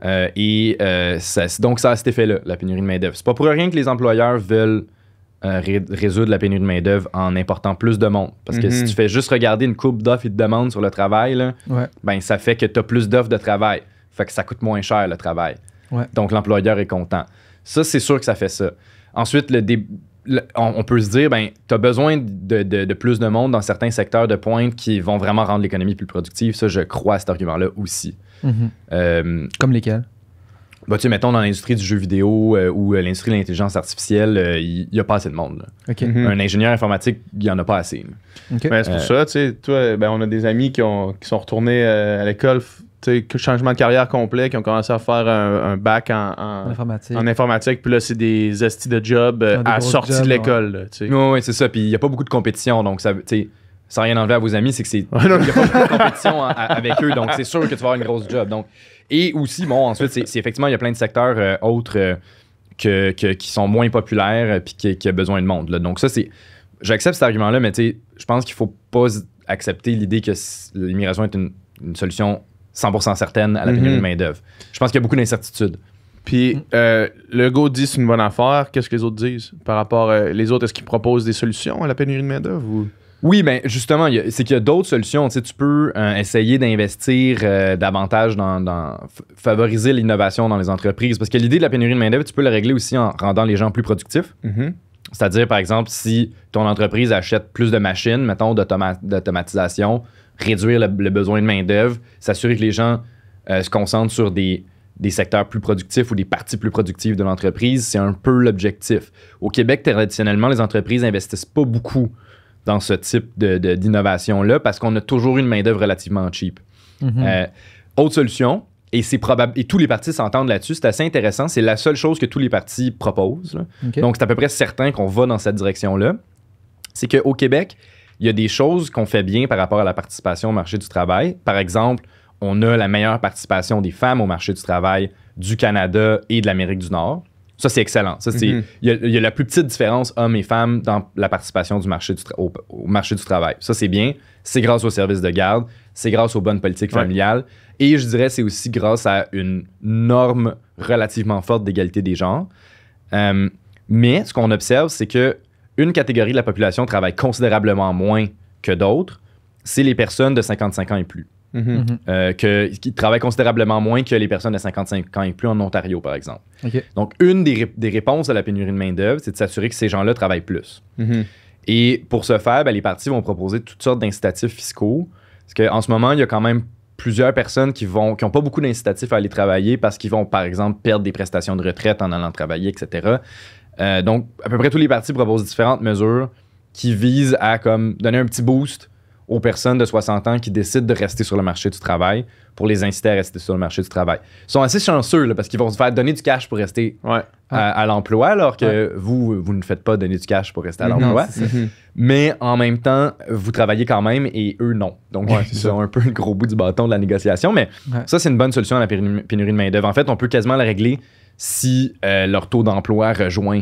Donc, ça a cet effet-là, la pénurie de main-d'œuvre. C'est pas pour rien que les employeurs veulent résoudre la pénurie de main-d'œuvre en important plus de monde. Parce que si tu fais juste regarder une courbe d'offres et de demandes sur le travail, là, ben, ça fait que tu as plus d'offres de travail. Fait que ça coûte moins cher le travail. Ouais. Donc, l'employeur est content. Ça, c'est sûr que ça fait ça. Ensuite, on peut se dire, ben, tu as besoin de plus de monde dans certains secteurs de pointe qui vont vraiment rendre l'économie plus productive. Ça, je crois à cet argument-là aussi. Comme lesquels? Bah, tu sais, mettons dans l'industrie du jeu vidéo ou l'industrie de l'intelligence artificielle, il n'y a pas assez de monde. Là. Okay. Un ingénieur informatique, il n'y en a pas assez. Okay. Ben, c'est pour ça, tu sais, toi, ben, on a des amis qui sont retournés à l'école, tu sais, changement de carrière complet, qui ont commencé à faire un bac en informatique. Puis là, c'est des estis de job à la sortie de l'école. Oui, c'est ça. Puis il n'y a pas beaucoup de compétition. Donc, ça, sans rien enlever à vos amis, c'est que il n'y a pas beaucoup de compétition avec eux. Donc, c'est sûr que tu vas avoir une grosse job. Donc, et aussi, bon, ensuite, c'est effectivement, il y a plein de secteurs autres qui sont moins populaires puis qui ont besoin de monde. Là. Donc, ça, j'accepte cet argument-là, mais je pense qu'il ne faut pas accepter l'idée que l'immigration est une solution 100% certaine à la pénurie de main-d'œuvre. Je pense qu'il y a beaucoup d'incertitudes. Puis, Legault dit c'est une bonne affaire. Qu'est-ce que les autres disent par rapport les autres? Est-ce qu'ils proposent des solutions à la pénurie de main-d'œuvre? Ou... Oui, bien, justement, c'est qu'il y a d'autres solutions. Tu sais, tu peux essayer d'investir davantage dans favoriser l'innovation dans les entreprises. Parce que l'idée de la pénurie de main-d'œuvre, tu peux la régler aussi en rendant les gens plus productifs. C'est-à-dire, par exemple, si ton entreprise achète plus de machines, mettons, d'automatisation, réduire le besoin de main-d'œuvre, s'assurer que les gens se concentrent sur des secteurs plus productifs ou des parties plus productives de l'entreprise, c'est un peu l'objectif. Au Québec, traditionnellement, les entreprises n'investissent pas beaucoup dans ce type d'innovation-là parce qu'on a toujours une main-d'œuvre relativement cheap. Autre solution, et c'est probable, et tous les partis s'entendent là-dessus, c'est assez intéressant, c'est la seule chose que tous les partis proposent. Okay. Donc, c'est à peu près certain qu'on va dans cette direction-là. C'est qu'au Québec, il y a des choses qu'on fait bien par rapport à la participation au marché du travail. Par exemple, on a la meilleure participation des femmes au marché du travail du Canada et de l'Amérique du Nord. Ça, c'est excellent. Ça, il y a la plus petite différence hommes et femmes dans la participation du marché au marché du travail. Ça, c'est bien. C'est grâce aux services de garde. C'est grâce aux bonnes politiques familiales. Et je dirais c'est aussi grâce à une norme relativement forte d'égalité des genres. Mais ce qu'on observe, c'est que une catégorie de la population travaille considérablement moins que d'autres. C'est les personnes de 55 ans et plus. Qui travaillent considérablement moins que les personnes de 55 ans et plus en Ontario, par exemple. Okay. Donc, une des réponses à la pénurie de main-d'œuvre, c'est de s'assurer que ces gens-là travaillent plus. Et pour ce faire, les partis vont proposer toutes sortes d'incitatifs fiscaux. Parce qu'en ce moment, il y a quand même plusieurs personnes qui n'ont pas beaucoup d'incitatifs à aller travailler parce qu'ils vont, par exemple, perdre des prestations de retraite en allant travailler, etc. Donc, à peu près tous les partis proposent différentes mesures qui visent à donner un petit boost aux personnes de 60 ans qui décident de rester sur le marché du travail pour les inciter à rester sur le marché du travail. Ils sont assez chanceux là, parce qu'ils vont se faire donner du cash pour rester à l'emploi, alors que vous ne faites pas donner du cash pour rester à l'emploi. Mais en même temps, vous travaillez quand même et eux, non. Donc, ils ont un peu le gros bout du bâton de la négociation. Mais ça, c'est une bonne solution à la pénurie de main-d'œuvre. En fait, on peut quasiment la régler si leur taux d'emploi rejoint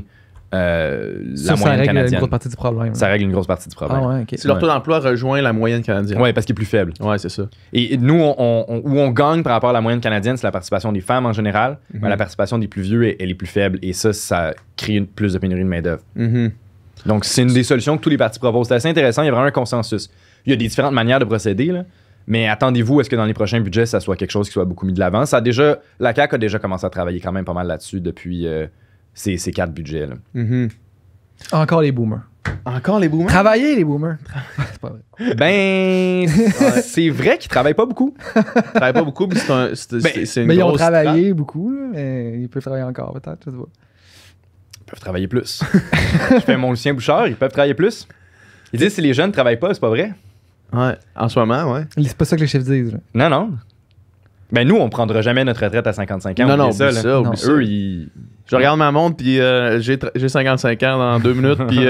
la moyenne canadienne. Ça règle une grosse partie du problème. Ça règle une grosse partie du problème. Okay. Si leur taux d'emploi rejoint la moyenne canadienne. Oui, parce qu'il est plus faible. Oui, c'est ça. Et nous, où on gagne par rapport à la moyenne canadienne, c'est la participation des femmes en général. Mais la participation des plus vieux, elle est plus faible. Et ça crée plus de pénurie de main-d'œuvre. Donc, c'est une des solutions que tous les partis proposent. C'est assez intéressant. Il y a vraiment un consensus. Il y a des différentes manières de procéder, là. Mais attendez-vous à ce que dans les prochains budgets, ça soit quelque chose qui soit beaucoup mis de l'avant. La CAQ a déjà commencé à travailler quand même pas mal là-dessus depuis... ces 4 budgets. Là. Encore les boomers. Encore les boomers? Travailler les boomers. C'est pas vrai. C'est vrai qu'ils travaillent pas beaucoup. Ils travaillent pas beaucoup, mais c'est une mais grosse ils ont travaillé beaucoup, là, mais ils peuvent travailler encore, peut-être, je sais pas. Ils peuvent travailler plus. Je fais mon Lucien Bouchard, ils peuvent travailler plus. Ils disent si les jeunes travaillent pas, c'est pas vrai. Ouais, en ce moment, ouais. C'est pas ça que les chiffres disent. Là. Non, non. Ben nous, on prendra jamais notre retraite à 55 ans. Non, non, oublie oublie là. ça, oublie Non. ça. Eux, ils... Je regarde ma montre, puis j'ai 55 ans dans 2 minutes, puis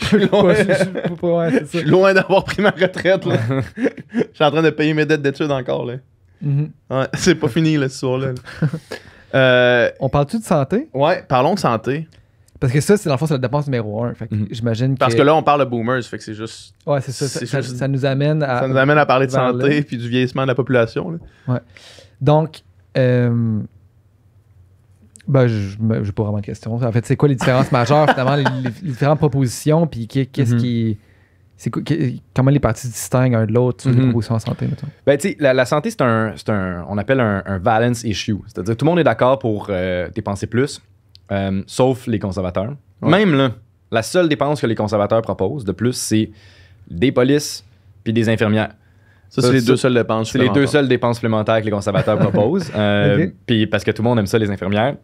je suis loin, Ouais, c'est je ça. suis loin d'avoir pris ma retraite, là. Je suis en train de payer mes dettes d'études encore, là. Mhm. Ouais, c'est pas fini, là, ce soir-là. là. On parle-tu de santé? Ouais, parlons de santé. Parce que ça, c'est dans le fond, c'est la dépense numéro 1. Fait que j'imagine Parce que là, on parle de boomers, fait que c'est juste... Ouais, c'est ça. c'est Ça, juste- ça nous amène à... Ça nous amène à parler de vers santé là. puis du vieillissement de la population, là. Donc, ben, je n'ai pas vraiment de questions. En fait, c'est quoi les différences majeures, finalement, les différentes propositions, puis qu'est-ce qui... C'est quoi, comment les partis se distinguent un de l'autre sur les propositions en santé, mettons? Ben, tu sais, la santé, c'est un, on appelle un balance issue. C'est-à-dire, tout le monde est d'accord pour dépenser plus, sauf les conservateurs. Ouais. Même là, la seule dépense que les conservateurs proposent de plus, c'est des polices puis des infirmières. Ça, c'est les deux seules dépenses. C'est les deux seules dépenses supplémentaires que les conservateurs proposent. Ok. Puis parce que tout le monde aime ça, les infirmières.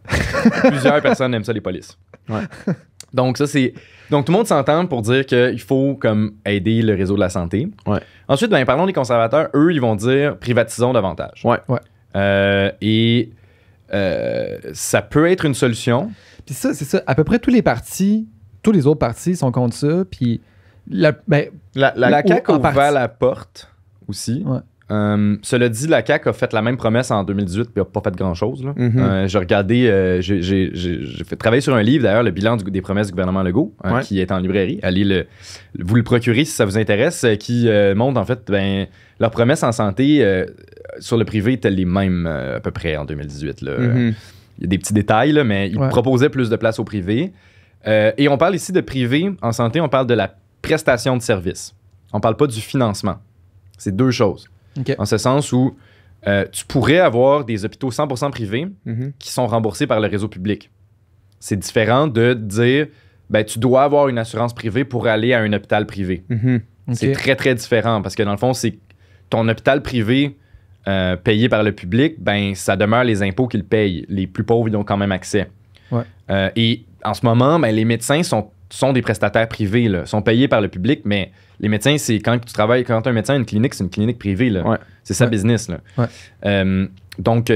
Plusieurs personnes aiment ça, les polices. Ouais. Donc, ça, c'est. Donc, tout le monde s'entend pour dire qu'il faut comme aider le réseau de la santé. Ouais. Ensuite, ben, parlons des conservateurs. Eux, ils vont dire privatisons davantage. Ouais. Et ça peut être une solution. Puis ça, c'est ça. À peu près tous les autres partis sont contre ça. Puis, La CAQ a en ouvert partie. la porte aussi. Ouais. Cela dit, la CAQ a fait la même promesse en 2018 puis n'a pas fait grand-chose. Là. Mhm. J'ai regardé, j'ai fait travailler sur un livre d'ailleurs, le bilan des promesses du gouvernement Legault, Ouais. qui est en librairie. Allez vous le procurer si ça vous intéresse, qui montre en fait leurs promesses en santé sur le privé étaient les mêmes à peu près en 2018. Là. Mhm. Il y a des petits détails, là, mais ils Ouais. proposaient plus de place au privé. Et on parle ici de privé en santé, on parle de la prestation de service. On parle pas du financement. C'est deux choses. OK. En ce sens où tu pourrais avoir des hôpitaux 100% privés Mhm. qui sont remboursés par le réseau public. C'est différent de dire, ben, tu dois avoir une assurance privée pour aller à un hôpital privé. Mhm. OK. C'est très, très différent parce que dans le fond, c'est ton hôpital privé payé par le public, ben, ça demeure les impôts qu'ils payent. Les plus pauvres, ils ont quand même accès. Ouais. Et en ce moment, ben, les médecins sont des prestataires privés, là, sont payés par le public, mais les médecins, c'est quand tu travailles, quand un médecin a une clinique, c'est une clinique privée. Là. Ouais. C'est sa Ouais. business. Là. Ouais. Donc,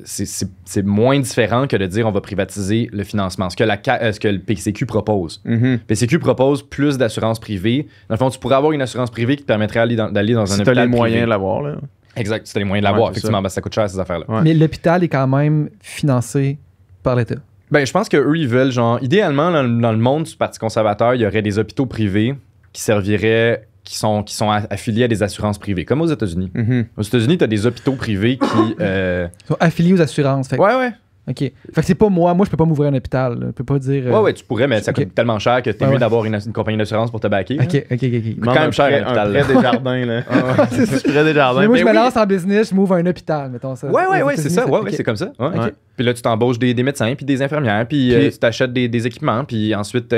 c'est moins différent que de dire on va privatiser le financement. Ce que le PCQ propose. Mhm. PCQ propose plus d'assurance privée. Dans le fond, tu pourrais avoir une assurance privée qui te permettrait d'aller dans un Si t'as hôpital les privé. moyens de l'avoir, là. Exact, si t'as les moyens de l'avoir, Ouais, c'est effectivement, ça coûte cher ces affaires-là. Ouais. Mais l'hôpital est quand même financé par l'État. Ben, je pense qu'eux, ils veulent, genre, idéalement, dans le monde du Parti conservateur, il y aurait des hôpitaux privés qui serviraient, qui sont affiliés à des assurances privées, comme aux États-Unis. Mhm. Aux États-Unis, tu as des hôpitaux privés qui. Ils sont affiliés aux assurances. Fait que- Ouais. OK. Fait que c'est pas moi. Moi, je peux pas m'ouvrir un hôpital. là. Je peux pas dire... Ouais, tu pourrais, mais ça ok. coûte tellement cher que t'es Ouais, mieux ouais. d'avoir une compagnie d'assurance pour te baquer. OK. là. Demande quand même cher, un hôpital, un là. prêt des jardins, là. Prêt des jardins. Mais moi, je Ben me oui. lance en business, je m'ouvre un hôpital, mettons ça. Ouais, Aux c'est États-Unis, ça. Ouais, OK. c'est comme ça. Ouais. Ok. Puis là, tu t'embauches des médecins, puis des infirmières, puis Puis- tu t'achètes des équipements, puis ensuite,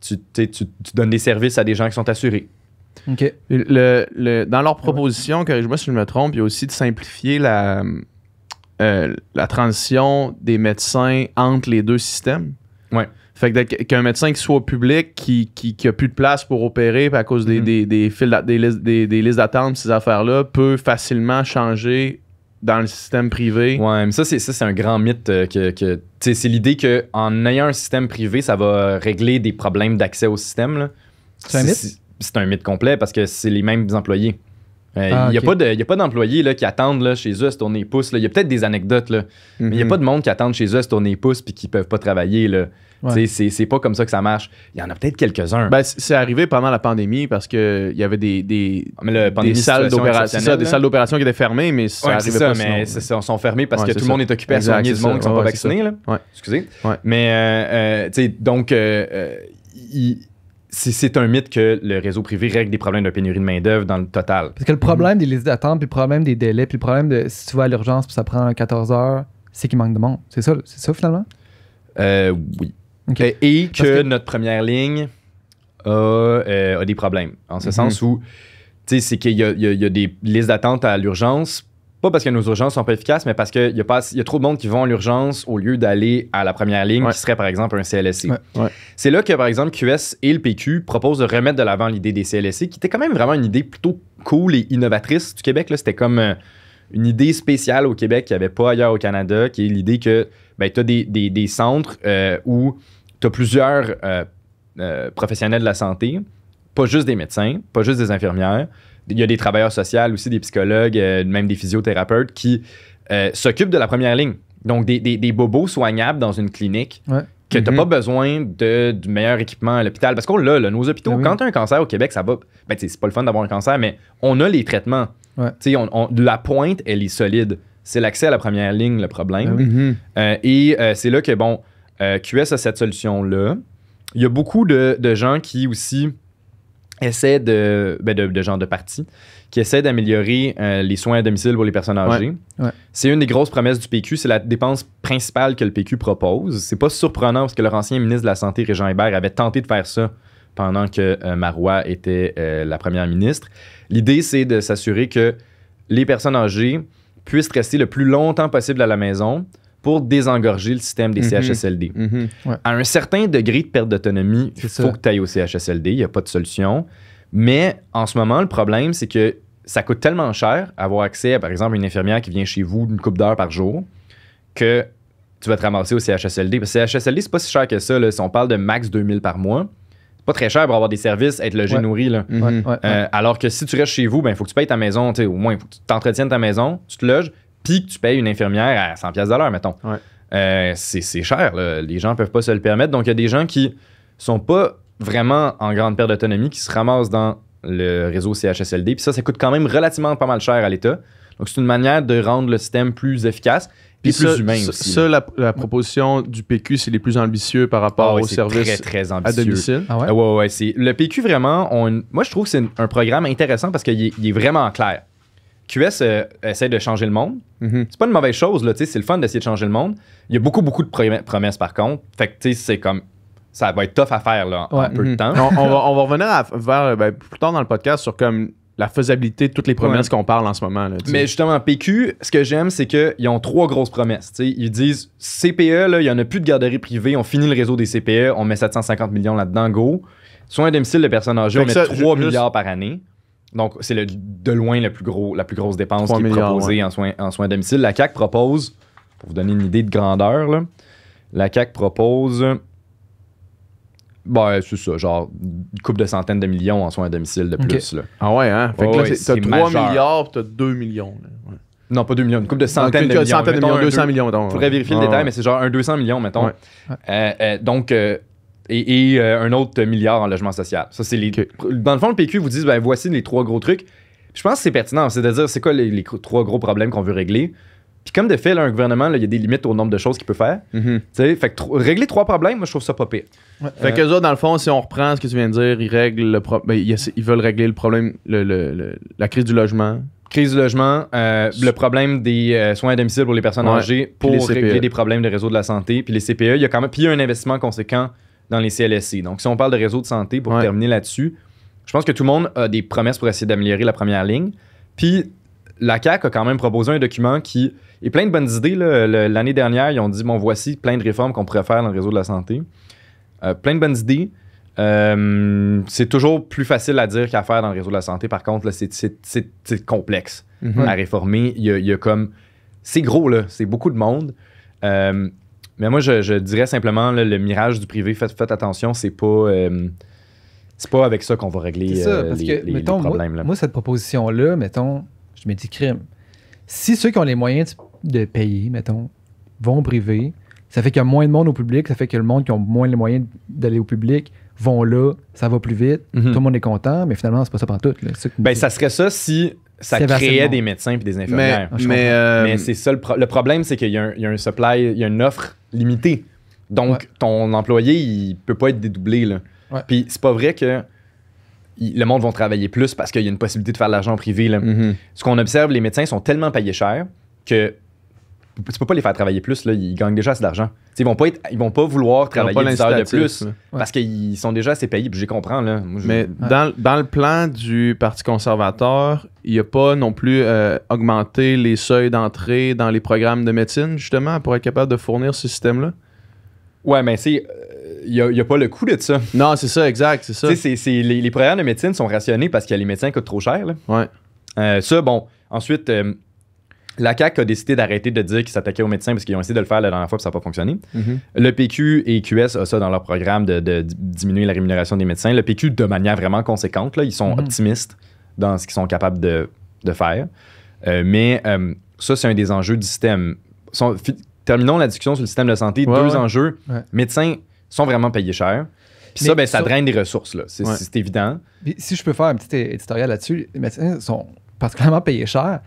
tu donnes des services à des gens qui sont assurés. OK. Dans leur proposition, corrige-moi si je me trompe, il y a aussi de simplifier la transition des médecins entre les deux systèmes. Ouais. Fait que qu'un médecin qui soit au public, qui a plus de place pour opérer puis à cause des listes d'attente, ces affaires-là, peut facilement changer dans le système privé. Ouais, mais ça, c'est un grand mythe tu sais, c'est l'idée qu'en ayant un système privé, ça va régler des problèmes d'accès au système. Là. C'est un mythe? C'est un mythe complet parce que c'est les mêmes employés. Il Ah, n'y ok. a pas d'employés là, qui attendent là, chez eux à se tourner les pouces. là. Il y a peut-être des anecdotes, là, mais il n'y a pas de monde qui attend chez eux à se tourner les pouces puis qui ne peuvent pas travailler. Là. Ouais. Tu sais, c'est pas comme ça que ça marche. Il y en a peut-être quelques-uns. Ben, c'est arrivé pendant la pandémie parce qu'il y avait des mais la pandémie, des salles situation d'opération. C'est ça, exceptionnelle, des là. salles d'opération qui étaient fermées, mais ça Ouais, arrivait c'est ça, pas mais sinon. ils sont fermés parce Ouais, que c'est tout le ça. monde est occupé à Exact, soigner c'est du monde ça. qui sont Ouais, pas ouais, vaccinés. Là. Ouais. Excusez. Ouais. Mais, tu sais, donc, c'est un mythe que le réseau privé règle des problèmes de pénurie de main-d'œuvre dans le total. Parce que le problème des listes d'attente, puis le problème des délais, puis le problème de si tu vas à l'urgence puis ça prend 14 heures, c'est qu'il manque de monde. C'est ça finalement? Oui. OK. Et Parce que que- notre première ligne a des problèmes. En ce sens où, tu sais, c'est qu'il y a des listes d'attente à l'urgence Pas parce que nos urgences sont pas efficaces, mais parce qu'il y a trop de monde qui vont à l'urgence au lieu d'aller à la première ligne, qui serait par exemple un CLSC. Ouais. C'est là que, par exemple, QS et le PQ proposent de remettre de l'avant l'idée des CLSC, qui était quand même vraiment une idée plutôt cool et innovatrice du Québec. Là. C'était comme une idée spéciale au Québec qu'il n'y avait pas ailleurs au Canada, qui est l'idée que tu as des centres où tu as plusieurs professionnels de la santé, pas juste des médecins, pas juste des infirmières. Il y a des travailleurs sociaux aussi, des psychologues, même des physiothérapeutes qui s'occupent de la première ligne. Donc, des bobos soignables dans une clinique que tu n'as pas besoin du meilleur équipement à l'hôpital. Parce qu'on l'a, nos hôpitaux, quand tu as un cancer au Québec, ça va. C'est pas le fun d'avoir un cancer, mais on a les traitements. La pointe, elle est solide. C'est l'accès à la première ligne le problème. C'est là que, QS a cette solution-là. Il y a beaucoup de gens qui aussi essaient de gens de partis qui essaient d'améliorer les soins à domicile pour les personnes âgées. C'est une des grosses promesses du PQ, c'est la dépense principale que le PQ propose. C'est pas surprenant parce que leur ancien ministre de la Santé, Régent Hébert, avait tenté de faire ça pendant que Marois était la première ministre. L'idée, c'est de s'assurer que les personnes âgées puissent rester le plus longtemps possible à la maison pour désengorger le système des CHSLD. À un certain degré de perte d'autonomie, il faut que tu ailles au CHSLD, il n'y a pas de solution. Mais en ce moment, le problème, c'est que ça coûte tellement cher avoir accès à, par exemple, une infirmière qui vient chez vous une couple d'heures par jour que tu vas te ramasser au CHSLD. Parce que CHSLD, c'est pas si cher que ça. Là. Si on parle de max 2000 par mois, c'est pas très cher pour avoir des services, être logé, nourri. Là. Alors que si tu restes chez vous, il faut que tu payes ta maison. Au moins, il faut que tu t'entretiennes ta maison, tu te loges, puis que tu payes une infirmière à 100$ de l'heure, mettons. C'est cher, là. Les gens peuvent pas se le permettre. Donc, il y a des gens qui sont pas vraiment en grande perte d'autonomie, qui se ramassent dans le réseau CHSLD. Puis ça coûte quand même relativement pas mal cher à l'État. Donc, c'est une manière de rendre le système plus efficace et plus humain aussi. Ça, la proposition du PQ, c'est les plus ambitieux par rapport aux services très à domicile. Le PQ, vraiment, moi, je trouve que c'est un programme intéressant parce qu'il est vraiment clair. QS essaie de changer le monde. C'est pas une mauvaise chose, là, c'est le fun d'essayer de changer le monde. Il y a beaucoup de promesses, par contre. Fait que, c'est comme... Ça va être tough à faire là, en peu de temps. on va revenir vers plus tard dans le podcast sur comme la faisabilité de toutes les promesses qu'on parle en ce moment. Là, mais justement, PQ, ce que j'aime, c'est qu'ils ont 3 grosses promesses. T'sais. Ils disent CPE, il n'y en a plus de garderies privées, on finit le réseau des CPE, on met 750 millions là-dedans, go. Soins à domicile de personnes âgées, on met 3 milliards par année. Donc, c'est de loin la plus grosse dépense qui est proposée en soins à domicile. La CAQ propose, pour vous donner une idée de grandeur, là, la CAQ propose... c'est ça, genre une couple de centaines de millions en soins à domicile de plus. Là. Ah ouais, hein? Fait que là, t'as 3 milliards pis t'as 2 millions. Là. Non, pas 2 millions, une couple de centaines de millions. Centaines de millions, 200 millions. Je pourrais vérifier le détail, mais c'est genre un 200 millions, mettons. Donc, un autre milliard en logement social. Ça, c'est Dans le fond, le PQ vous dit, voici les 3 gros trucs. Puis je pense que c'est pertinent, c'est-à-dire, c'est quoi les 3 gros problèmes qu'on veut régler? Puis comme de fait, là, un gouvernement, il y a des limites au nombre de choses qu'il peut faire. Fait que régler 3 problèmes, moi, je trouve ça pas pire. Fait que autres, dans le fond, si on reprend ce que tu viens de dire, ils règlent ils veulent régler le problème, la crise du logement. Crise du logement, le problème des soins à domicile pour les personnes âgées pour régler des problèmes de réseau de la santé. Puis les CPE, il y a quand même un investissement conséquent dans les CLSC. Donc, si on parle de réseau de santé, pour terminer là-dessus, je pense que tout le monde a des promesses pour essayer d'améliorer la première ligne. Puis la CAQ a quand même proposé un document qui est plein de bonnes idées. Là. L'année dernière, ils ont dit, voici plein de réformes qu'on pourrait faire dans le réseau de la santé. Plein de bonnes idées. C'est toujours plus facile à dire qu'à faire dans le réseau de la santé. Par contre, là, c'est complexe à réformer. Il y a comme... C'est gros, là. C'est beaucoup de monde. Mais moi, je dirais simplement, là, le mirage du privé, faites attention, c'est pas avec ça qu'on va régler les problèmes. Moi, cette proposition-là, mettons, je me dis crime. Si ceux qui ont les moyens de payer, mettons, vont au privé, ça fait qu'il y a moins de monde au public, ça fait que le monde qui a moins les moyens d'aller au public vont là, ça va plus vite, tout le monde est content, mais finalement, c'est pas ça pantoute. Là. Ça serait ça si ça créait des médecins et des infirmières. Mais c'est ça, le problème, c'est qu'il y a un supply, il y a une offre limitée. Donc, ton employé, il peut pas être dédoublé. Là. Puis c'est pas vrai que le monde va travailler plus parce qu'il y a une possibilité de faire de l'argent privé. Là. Ce qu'on observe, les médecins sont tellement payés cher que peux pas les faire travailler plus, là, ils gagnent déjà assez d'argent. T'sais, ils vont pas vouloir travailler 10 heures de plus parce qu'ils sont déjà assez payés, puis je les comprends. Là. Moi, mais dans le plan du Parti conservateur, il n'y a pas non plus augmenté les seuils d'entrée dans les programmes de médecine, justement, pour être capable de fournir ce système-là? Ouais, mais il n'y a pas le coût de ça. Non, c'est ça, exact, c'est ça. Les programmes de médecine sont rationnés parce que les médecins coûtent trop cher. Là. Ouais. Ça, bon, ensuite, la CAQ a décidé d'arrêter de dire qu'ils s'attaquaient aux médecins parce qu'ils ont essayé de le faire la dernière fois et ça n'a pas fonctionné. Mm-hmm. Le PQ et QS ont ça dans leur programme de diminuer la rémunération des médecins. Le PQ, de manière vraiment conséquente, là, ils sont optimistes dans ce qu'ils sont capables de faire. Mais ça, c'est un des enjeux du système. Terminons la discussion sur le système de santé. Deux enjeux. Ouais. Médecins sont vraiment payés cher. Puis ça, ça draine des ressources. Là. C'est évident. Si je peux faire un petit éditorial là-dessus, les médecins sont particulièrement payés cher,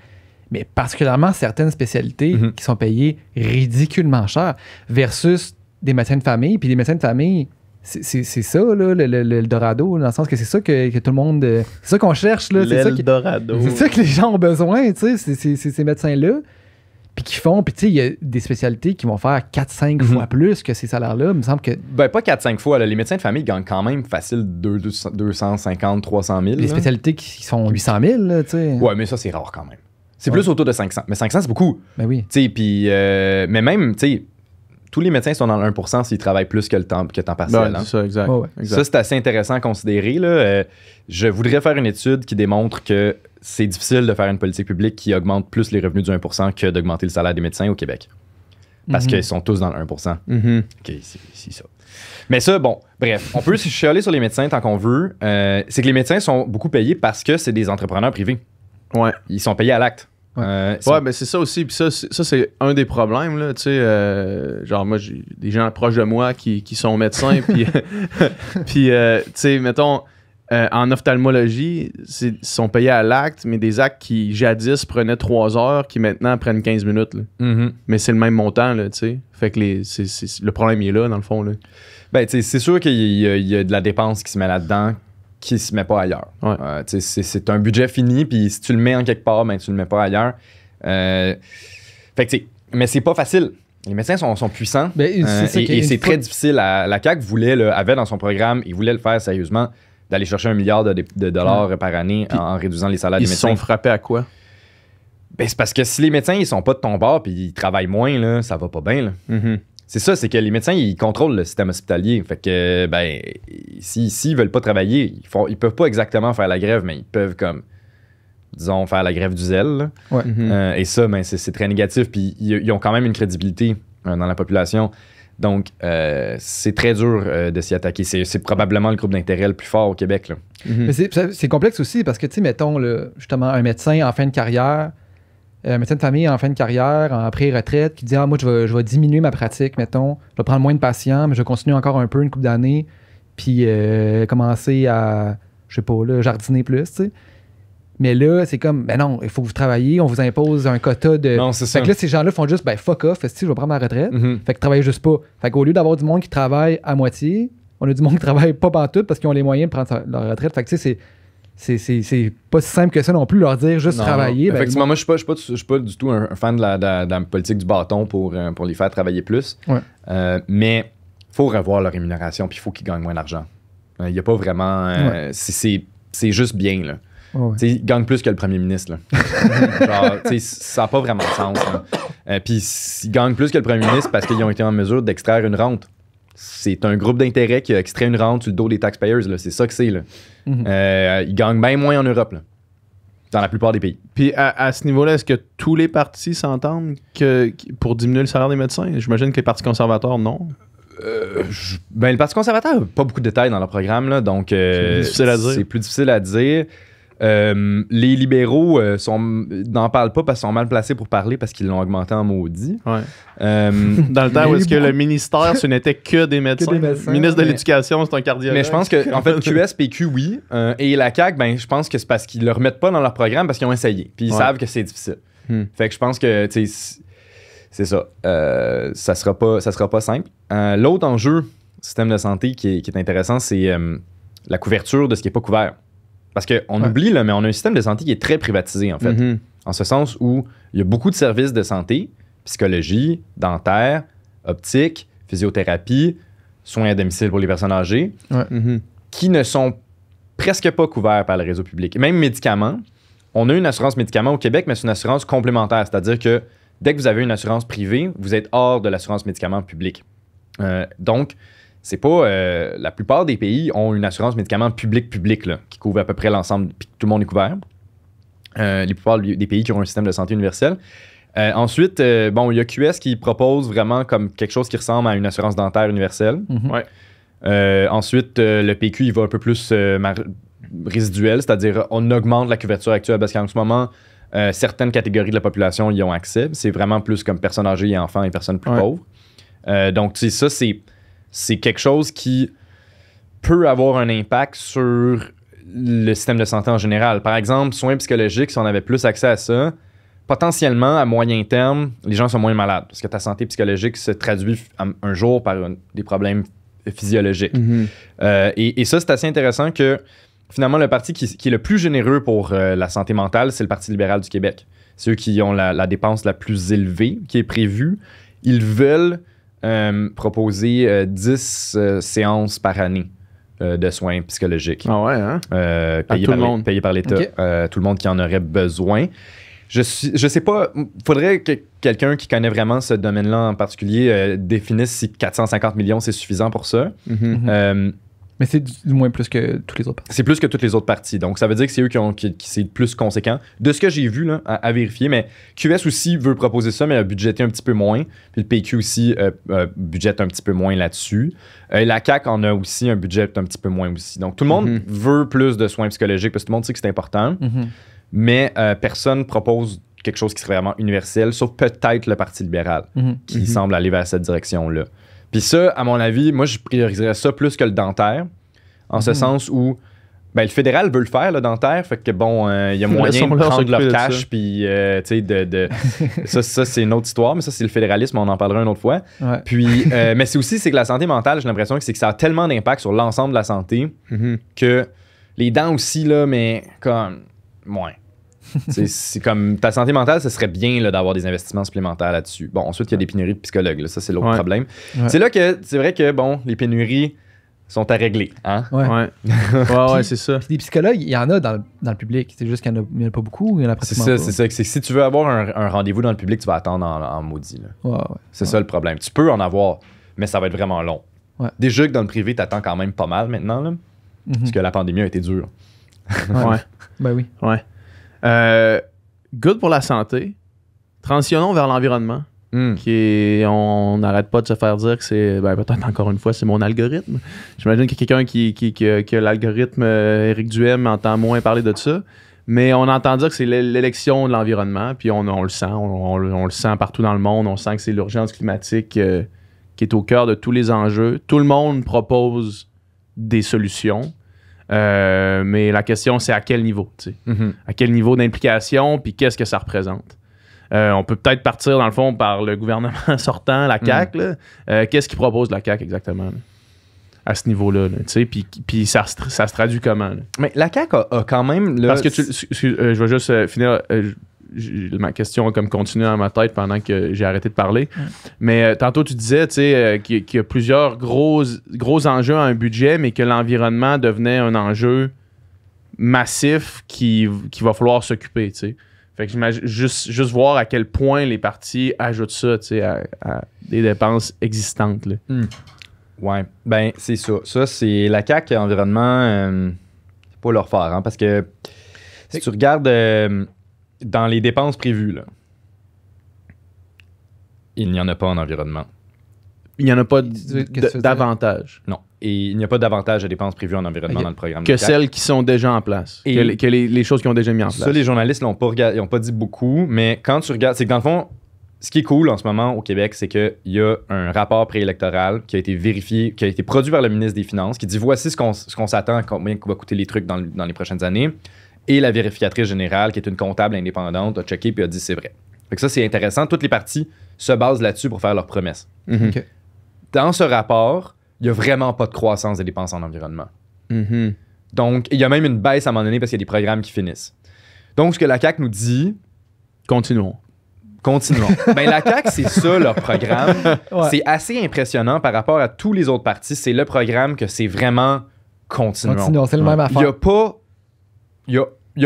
mais particulièrement certaines spécialités qui sont payées ridiculement cher versus des médecins de famille. Puis les médecins de famille, c'est ça, là, le Dorado, dans le sens que c'est ça que tout le monde... c'est ça qu'on cherche. Là, c'est ça que les gens ont besoin, tu sais, c'est ces médecins-là. Puis qui font, puis tu sais, il y a des spécialités qui vont faire 4-5 fois plus que ces salaires-là. Il me semble que... Ben, pas 4-5 fois. Là. Les médecins de famille gagnent quand même facile 250, 300 000. Les spécialités qui sont 800 000, là, tu sais. Ouais, mais ça, c'est rare quand même. C'est plus autour de 500. Mais 500, c'est beaucoup. Ben oui. Tu sais, puis... mais même, tu sais, tous les médecins sont dans le 1% s'ils travaillent plus que temps partiel. Ben, c'est ça, exact. exact. Ça, c'est assez intéressant à considérer. Là. Je voudrais faire une étude qui démontre que c'est difficile de faire une politique publique qui augmente plus les revenus du 1% que d'augmenter le salaire des médecins au Québec. Parce qu'ils sont tous dans le 1%. OK, c'est ça. Mais ça, bon, bref, on peut chialer sur les médecins tant qu'on veut. C'est que les médecins sont beaucoup payés parce que c'est des entrepreneurs privés. Ouais. Ils sont payés à l'acte. Ouais, ben c'est ça aussi. Puis ça, c'est un des problèmes, là. Tu sais, genre, moi, j'ai des gens proches de moi qui sont médecins. Puis, tu sais, mettons... en ophtalmologie, ils sont payés à l'acte, mais des actes qui jadis prenaient 3 heures, qui maintenant prennent 15 minutes. Là. Mais c'est le même montant, là, tu sais. Fait que le problème il est là, dans le fond. Là. Ben, tu sais, c'est sûr qu'il y a de la dépense qui se met là-dedans, qui se met pas ailleurs. Ouais. C'est un budget fini, puis si tu le mets en quelque part, ben, tu le mets pas ailleurs. Fait que, tu sais, mais c'est pas facile. Les médecins sont puissants, et c'est très difficile. La CAQ avait dans son programme, il voulait le faire sérieusement, d'aller chercher 1 milliard de dollars par année en réduisant les salaires des médecins. Ils se sont frappés à quoi? Ben, c'est parce que si les médecins ils sont pas de ton bord puis ils travaillent moins, là, ça va pas bien. Là. C'est ça, c'est que les médecins, ils contrôlent le système hospitalier. Fait que, ben, s'ils veulent pas travailler, ils peuvent pas exactement faire la grève, mais ils peuvent, comme, disons, faire la grève du zèle. Ouais. Et ça, ben, c'est très négatif. Puis ils ont quand même une crédibilité dans la population. Donc, c'est très dur de s'y attaquer. C'est probablement le groupe d'intérêt le plus fort au Québec. Là. Mais c'est complexe aussi parce que, tu sais, mettons, justement, un médecin en fin de carrière, un médecin de famille en fin de carrière, en pré-retraite, qui dit « Ah, moi, je vais diminuer ma pratique, mettons. Je vais prendre moins de patients, mais je vais continuer encore un peu, une couple d'années, puis commencer à, je sais pas, là, jardiner plus, tu sais. » Mais là, c'est comme, ben non, il faut que vous travaillez, on vous impose un quota de... Non, c'est ça. Fait que là, ces gens-là font juste, ben fuck off, je vais prendre ma retraite. Fait que travaillez juste pas. Fait qu'au lieu d'avoir du monde qui travaille à moitié, on a du monde qui travaille pas pantoute parce qu'ils ont les moyens de prendre leur retraite. Fait que tu sais, c'est pas si simple que ça non plus, leur dire juste travailler. Ben, effectivement, moi, je suis pas du tout un fan de la politique du bâton pour les faire travailler plus. Ouais. Mais il faut revoir leur rémunération, puis il faut qu'ils gagnent moins d'argent. Il n'y a pas vraiment... c'est juste bien, là. Oh ouais. Il gagne plus que le premier ministre. Là. Genre, ça n'a pas vraiment de sens. Puis ils gagnent plus que le premier ministre parce qu'ils ont été en mesure d'extraire une rente. C'est un groupe d'intérêt qui a extrait une rente sur le dos des taxpayers. Là. C'est ça que c'est. Là. Ils gagnent bien moins en Europe. Là. Dans la plupart des pays. Puis à ce niveau-là, est-ce que tous les partis s'entendent pour diminuer le salaire des médecins? J'imagine que les partis conservateurs, non. Le Parti conservateur n'a pas beaucoup de détails dans leur programme. Là, donc, c'est plus difficile à dire. Les libéraux n'en parlent pas parce qu'ils sont mal placés pour parler parce qu'ils l'ont augmenté en maudit. Ouais. Dans le temps où est-ce que le ministère, ce n'était que des médecins. Ministre de l'Éducation, c'est un cardiologue. Mais je pense que, en fait, QS, PQ, oui. Et la CAQ, ben, je pense que c'est parce qu'ils ne le remettent pas dans leur programme parce qu'ils ont essayé. Puis ils savent que c'est difficile. Fait que je pense que, tu sais, c'est ça. Ça sera pas simple. L'autre enjeu, système de santé, qui est intéressant, c'est la couverture de ce qui n'est pas couvert. Parce qu'on oublie, là, mais on a un système de santé qui est très privatisé, en fait. En ce sens où il y a beaucoup de services de santé psychologie, dentaire, optique, physiothérapie, soins à domicile pour les personnes âgées, qui ne sont presque pas couverts par le réseau public. Même médicaments, on a une assurance médicaments au Québec, mais c'est une assurance complémentaire, c'est-à-dire que dès que vous avez une assurance privée, vous êtes hors de l'assurance médicaments publique. Donc, c'est pas... la plupart des pays ont une assurance médicaments publique là, qui couvre à peu près l'ensemble, puis tout le monde est couvert. La plupart des pays qui ont un système de santé universel. Ensuite, il y a QS qui propose vraiment comme quelque chose qui ressemble à une assurance dentaire universelle. Ensuite, le PQ, il va un peu plus résiduel, c'est-à-dire on augmente la couverture actuelle parce qu'en ce moment, certaines catégories de la population y ont accès. C'est vraiment plus comme personnes âgées et enfants et personnes plus pauvres. Donc, tu sais, ça, c'est quelque chose qui peut avoir un impact sur le système de santé en général. Par exemple, soins psychologiques, si on avait plus accès à ça, potentiellement, à moyen terme, les gens sont moins malades parce que ta santé psychologique se traduit un jour par des problèmes physiologiques. Et ça, c'est assez intéressant que finalement, le parti qui est le plus généreux pour la santé mentale, c'est le Parti libéral du Québec. C'est eux qui ont la dépense la plus élevée qui est prévue. Ils veulent proposer 10 séances par année de soins psychologiques. Ah ouais, hein? Payés par l'État. Okay. Tout le monde qui en aurait besoin. Je sais pas, faudrait que quelqu'un qui connaît vraiment ce domaine-là en particulier définisse si 450 millions, c'est suffisant pour ça. Mais c'est du moins plus que tous les autres partis. C'est plus que toutes les autres partis. Donc, ça veut dire que c'est eux qui c'est le plus conséquent. De ce que j'ai vu, là, à vérifier, mais QS aussi veut proposer ça, mais a budgété un petit peu moins. Puis le PQ aussi budgète un petit peu moins là-dessus. La CAQ en a aussi un budget un petit peu moins aussi. Donc, tout le monde veut plus de soins psychologiques parce que tout le monde sait que c'est important. Mais personne propose quelque chose qui serait vraiment universel, sauf peut-être le Parti libéral, qui semble aller vers cette direction-là. Puis ça, à mon avis, moi, je prioriserais ça plus que le dentaire, en ce sens où le fédéral veut le faire, le dentaire, fait que bon, il y a moyen de prendre leur cash, puis tu sais, ça, c'est une autre histoire, mais ça, c'est le fédéralisme, on en parlera une autre fois. Puis, mais c'est aussi, c'est que la santé mentale, j'ai l'impression que ça a tellement d'impact sur l'ensemble de la santé que les dents aussi, là, mais comme, moins. C'est comme ta santé mentale, ce serait bien là, d'avoir des investissements supplémentaires là-dessus. Bon, ensuite, il y a des pénuries de psychologues. Là, ça, c'est l'autre problème. C'est là que c'est vrai que bon, les pénuries sont à régler. Hein? Ouais, c'est ça. Puis des psychologues, il y en a dans le public. C'est juste qu'il n'y en a pas beaucoup. Il y en a pratiquement pas. C'est ça. C'est si tu veux avoir un rendez-vous dans le public, tu vas attendre en maudit. Là. C'est ça le problème. Tu peux en avoir, mais ça va être vraiment long. Déjà que dans le privé, tu attends quand même pas mal maintenant. Là, parce que la pandémie a été dure. Ben oui. Good pour la santé. Transitionnons vers l'environnement. On n'arrête pas de se faire dire que c'est... peut-être encore une fois, c'est mon algorithme. J'imagine qu'il y a quelqu'un qui a l'algorithme Éric Duhem entend moins parler de ça. Mais on entend dire que c'est l'élection de l'environnement. Puis on le sent. On le sent partout dans le monde. On sent que c'est l'urgence climatique qui est au cœur de tous les enjeux. Tout le monde propose des solutions. Mais la question, c'est à quel niveau, tu sais. À quel niveau d'implication, puis qu'est-ce que ça représente. On peut peut-être partir, dans le fond, par le gouvernement sortant, la CAQ. Là. Qu'est-ce qu'il propose la CAQ exactement, là, à ce niveau-là, tu sais, puis ça se traduit comment? Là? Mais la CAQ a quand même... Là, parce que je vais juste finir... ma question a comme continué dans ma tête pendant que j'ai arrêté de parler. Mais tantôt, tu disais qu'il y a plusieurs gros enjeux à un budget, mais que l'environnement devenait un enjeu massif qu'il va falloir s'occuper. T'sais. Fait que j'imagine juste voir à quel point les partis ajoutent ça à des dépenses existantes. Là. Ouais, ben c'est ça. Ça, c'est la CAQ environnement, c'est pas leur fort, hein, parce que si tu regardes... dans les dépenses prévues, là, il n'y en a pas en environnement. Il n'y en a pas d'avantage. Non. Et il n'y a pas d'avantage à dépenses prévues en environnement dans le programme. Que celles qui sont déjà en place. Et que les choses qui ont déjà mis en place. Ça, les journalistes n'ont pas dit beaucoup, mais quand tu regardes, c'est que dans le fond, ce qui est cool en ce moment au Québec, c'est qu'il y a un rapport préélectoral qui a été vérifié, qui a été produit par le ministre des Finances, qui dit voici ce qu'on s'attend, combien va coûter les trucs dans les prochaines années. Et la vérificatrice générale, qui est une comptable indépendante, a checké et a dit c'est vrai. Fait que ça, c'est intéressant. Toutes les parties se basent là-dessus pour faire leurs promesses. Okay. Dans ce rapport, il n'y a vraiment pas de croissance des dépenses en environnement. Donc, il y a même une baisse à un moment donné parce qu'il y a des programmes qui finissent. Donc, ce que la CAQ nous dit... Continuons. Continuons. Ben, la CAQ, c'est ça, leur programme. Ouais. C'est assez impressionnant par rapport à tous les autres partis. C'est le programme que c'est vraiment continuons. Continuons, c'est le même Il n'y affaire.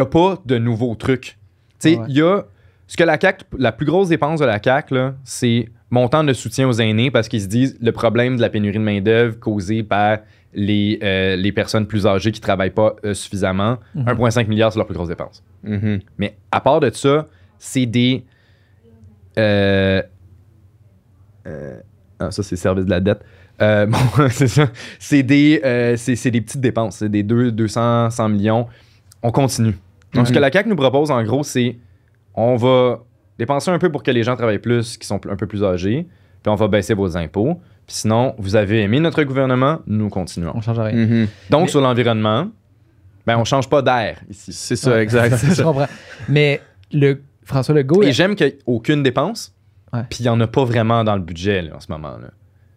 a pas de nouveaux trucs. Tu sais, Ouais. il y a... Ce que la CAQ, la plus grosse dépense de la CAQ, là, c'est montant de soutien aux aînés parce qu'ils se disent le problème de la pénurie de main-d'œuvre causé par les personnes plus âgées qui ne travaillent pas suffisamment. 1,5 milliard, c'est leur plus grosse dépense. Mhm. Mais à part de ça, c'est des... ça, c'est le service de la dette. Bon, c'est ça. C'est des petites dépenses. C'est des 200, 100 millions. On continue. Donc, ce que la CAQ nous propose, en gros, c'est on va dépenser un peu pour que les gens travaillent plus, qui sont un peu plus âgés, puis on va baisser vos impôts. Puis sinon, vous avez aimé notre gouvernement, nous continuons. On change rien. Mhm. Donc, sur l'environnement, ben, on change pas d'air ici. C'est ça, exact. c'est Je ça. comprends. Mais François Legault... Et j'aime qu'il n'y ait aucune dépense, Ouais. puis il n'y en a pas vraiment dans le budget là, en ce moment. Là.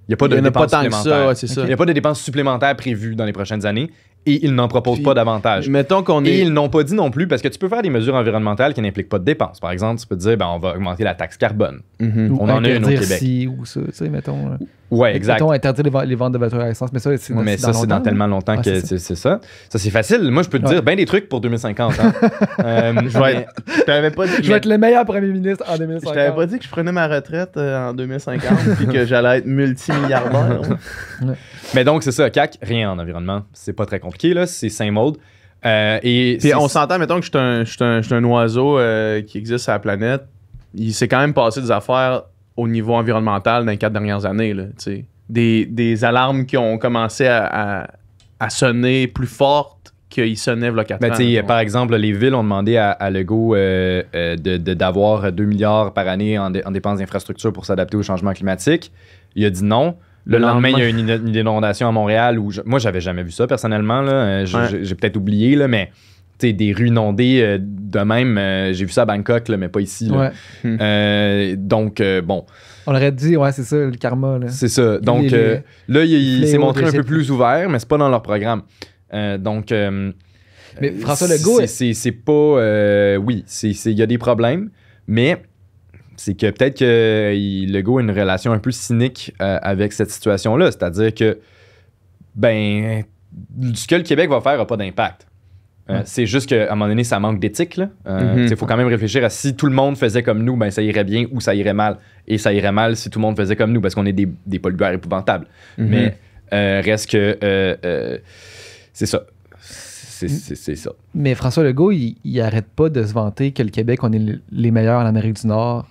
Il n'y a pas Il de y en a pas dépenses tant que supplémentaires. ça, ouais, c'est ça. Il n'y a pas de dépenses supplémentaires prévues dans les prochaines années et ils n'en proposent Puis, pas davantage. Mettons qu'on Et est. ils n'ont pas dit non plus, parce que tu peux faire des mesures environnementales qui n'impliquent pas de dépenses. Par exemple, tu peux te dire, ben, on va augmenter la taxe carbone. Mhm. Ou on en a une au interdire Québec. ci ou ça, tu sais, mettons. Ouais, exact. Mettons, interdire les ventes de voitures à essence, mais ça, c'est Mais ça, c'est dans tellement longtemps Ouais, que c'est c'est ça. Ça, c'est facile. Moi, je peux te dire bien des trucs pour 2050. Hein. Je t'avais pas dit que Je vais être le meilleur premier ministre en je 2050. t'avais pas dit que je prenais ma retraite en 2050 puis que j'allais être multimilliardaire. Mais donc, c'est ça. CAC, rien en environnement. C'est pas très compliqué, là. C'est Saint-Maude. Et Puis c'est- on s'entend, mettons que je suis un oiseau qui existe sur la planète. Il s'est quand même passé des affaires au niveau environnemental dans les 4 dernières années. Là, tu sais. Des alarmes qui ont commencé à sonner plus fortes qu'ils sonnaient il y a 4 Ben, ans. tu sais, par exemple, les villes ont demandé à Legault d'avoir 2 milliards par année en dépenses d'infrastructure pour s'adapter au changement climatique. Il a dit non. Le lendemain, il y a une inondation à Montréal où moi, j'avais jamais vu ça personnellement. Là. J'ai peut-être oublié, là, mais tu sais, des rues inondées de même. J'ai vu ça à Bangkok, là, mais pas ici. Là. Ouais. Donc, bon, On aurait dit, ouais, c'est ça, le karma. Là. c'est ça. Donc, Les- là, il s'est fléaux montré un peu d'Égypte. plus ouvert, mais c'est pas dans leur programme. Donc, Mais François Legault, c'est pas. Oui, il y a des problèmes, mais c'est que peut-être que Legault a une relation un peu cynique avec cette situation-là. C'est-à-dire que, ben, ce que le Québec va faire n'a pas d'impact. C'est juste qu'à un moment donné, ça manque d'éthique. Il faut quand même réfléchir à si tout le monde faisait comme nous, ben, ça irait bien ou ça irait mal. Et ça irait mal si tout le monde faisait comme nous, parce qu'on est des pollueurs épouvantables. Mais reste que c'est ça. C'est ça. mais François Legault, il arrête pas de se vanter que le Québec, on est les meilleurs en Amérique du Nord.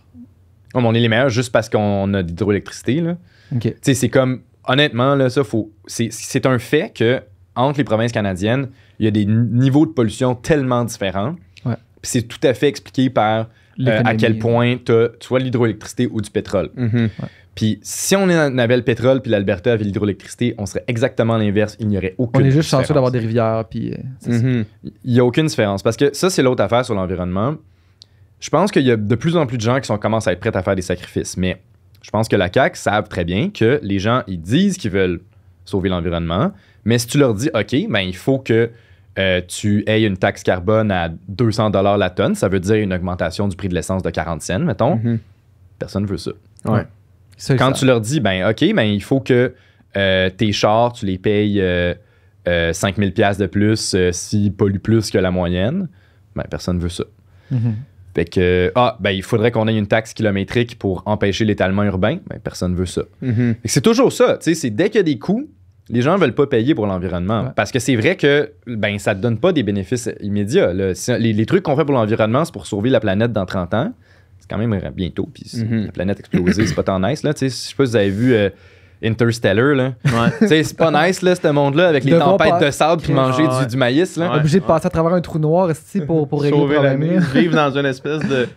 Oh, mais on est les meilleurs juste parce qu'on a de l'hydroélectricité. Là. OK. Tu sais, c'est comme, honnêtement, là, ça, c'est un fait que entre les provinces canadiennes, il y a des niveaux de pollution tellement différents. Ouais. Puis c'est tout à fait expliqué par à quel point tu as soit de l'hydroélectricité ou du pétrole. Puis si on avait le pétrole puis l'Alberta avait l'hydroélectricité, on serait exactement l'inverse. Il n'y aurait aucune On est juste différence. chanceux d'avoir des rivières. Puis, c'est ça. Il n'y a aucune différence. Parce que ça, c'est l'autre affaire sur l'environnement. Je pense qu'il y a de plus en plus de gens qui commencent à être prêts à faire des sacrifices. Mais je pense que la CAQ savent très bien que les gens, ils disent qu'ils veulent sauver l'environnement. Mais si tu leur dis, OK, ben, il faut que tu aies une taxe carbone à 200 $ la tonne, ça veut dire une augmentation du prix de l'essence de 40 cents, mettons. Personne ne veut ça. Ouais. Ça, Quand ça. tu leur dis, ben OK, ben il faut que tes chars, tu les payes 5 000 $ de plus s'ils polluent plus que la moyenne, ben personne ne veut ça. Mhm. Fait que, ben il faudrait qu'on ait une taxe kilométrique pour empêcher l'étalement urbain, ben personne ne veut ça. Fait que c'est toujours ça, tu sais, c'est dès qu'il y a des coûts, les gens ne veulent pas payer pour l'environnement. Ouais. Parce que c'est vrai que ben, ça ne te donne pas des bénéfices immédiats. Là. Les trucs qu'on fait pour l'environnement, c'est pour sauver la planète dans 30 ans. C'est quand même bientôt. Puis la planète explosée, c'est pas tant nice. Là. Je sais pas si vous avez vu Interstellar. Là. Ouais. C'est pas nice, là, ce monde-là, avec les Devons tempêtes pas- de sable puis manger Ouais. du maïs. Là. Ouais. Obligé de passer à travers un trou noir esti, pour régler le Sauver la problème. mise, vivre dans une espèce de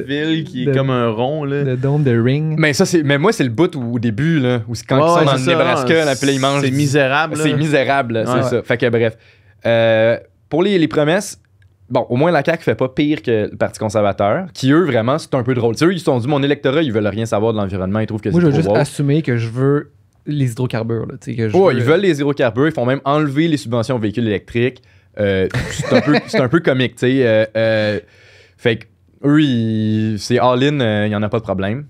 ville qui de- est comme un rond. Là. Le dôme de Ring. Mais moi, c'est le bout au début, là, où quand Ouais, ils sont ouais, dans le c'est ça, Nebraska, là, puis là, ils mangent. C'est misérable. là. C'est misérable, là, c'est Ouais. ça. Fait que bref. Pour les promesses, bon, au moins la CAQ fait pas pire que le Parti conservateur, qui eux, vraiment, c'est un peu drôle. Tu sais, eux, ils se sont dit, mon électorat, ils veulent rien savoir de l'environnement, ils trouvent que Moi, c'est je veux trop juste woke. assumer que je veux les hydrocarbures. Là, tu sais, que je Ouais, veux- ils veulent les hydrocarbures, ils font même enlever les subventions aux véhicules électriques. C'est un peu comique, tu sais. Fait que eux, c'est all-in, il n'y en a pas de problème.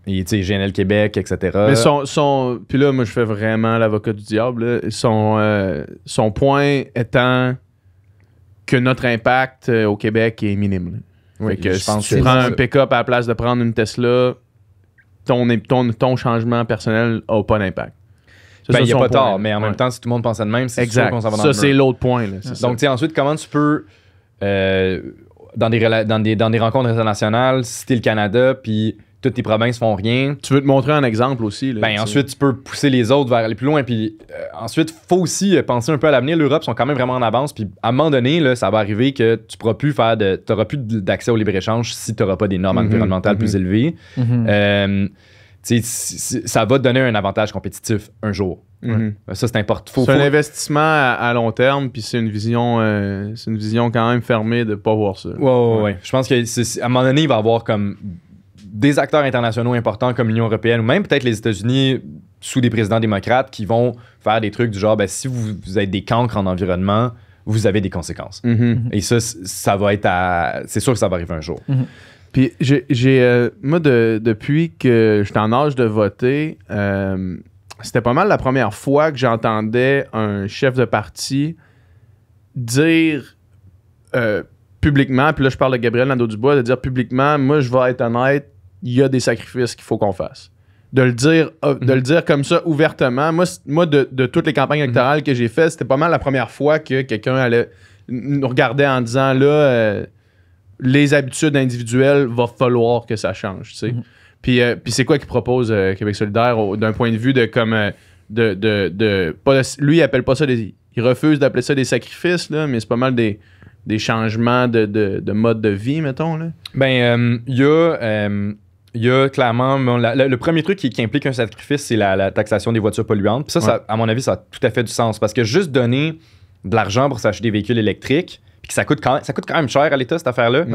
Et tu sais, GNL Québec, etc. Mais puis là, moi, je fais vraiment l'avocat du diable. Là. Son point étant que notre impact au Québec est minime. Là. Oui, fait que je pense si tu prends un pick-up à la place de prendre une Tesla, ton changement personnel n'a pas d'impact. Il n'y a pas tort, mais en même temps, si tout le monde pense de même, c'est sûr qu'on s'en va dans le mur. Ça, c'est l'autre point. Là, donc, tu sais, ensuite, comment tu peux, dans des rencontres internationales, si t'es le Canada, puis toutes tes provinces font rien. Tu veux te montrer un exemple aussi. Là, ensuite, tu peux pousser les autres vers aller plus loin. Puis ensuite, il faut aussi penser un peu à l'avenir. L'Europe sont quand même vraiment en avance. Puis à un moment donné, là, ça va arriver que tu pourras plus t'auras plus d'accès au libre-échange si tu n'auras pas des normes environnementales plus élevées. Ça va te donner un avantage compétitif un jour. Ça, c'est important. C'est un investissement à long terme, puis c'est une vision quand même fermée de ne pas voir ça. Ouais. Je pense qu'à un moment donné, il va y avoir comme des acteurs internationaux importants comme l'Union européenne ou même peut-être les États-Unis sous des présidents démocrates qui vont faire des trucs du genre, si vous êtes des cancres en environnement, vous avez des conséquences. Et ça va être c'est sûr que ça va arriver un jour. Puis moi, depuis que j'étais en âge de voter, c'était pas mal la première fois que j'entendais un chef de parti dire publiquement, puis là je parle de Gabriel Nadeau-Dubois, de dire publiquement, moi je vais être honnête, il y a des sacrifices qu'il faut qu'on fasse. De le dire comme ça ouvertement. Moi de toutes les campagnes électorales que j'ai faites, c'était pas mal la première fois que quelqu'un nous regardait en disant là, les habitudes individuelles, va falloir que ça change. Tu sais. Puis c'est quoi qu'il propose Québec solidaire d'un point de vue de comme lui il appelle pas ça il refuse d'appeler ça des sacrifices là, mais c'est pas mal des changements de mode de vie, mettons là. Il y a clairement le premier truc qui implique un sacrifice, c'est la taxation des voitures polluantes. Puis ça, à mon avis, ça a tout à fait du sens parce que juste donner de l'argent pour s'acheter des véhicules électriques, puis que ça coûte quand même cher à l'État cette affaire-là.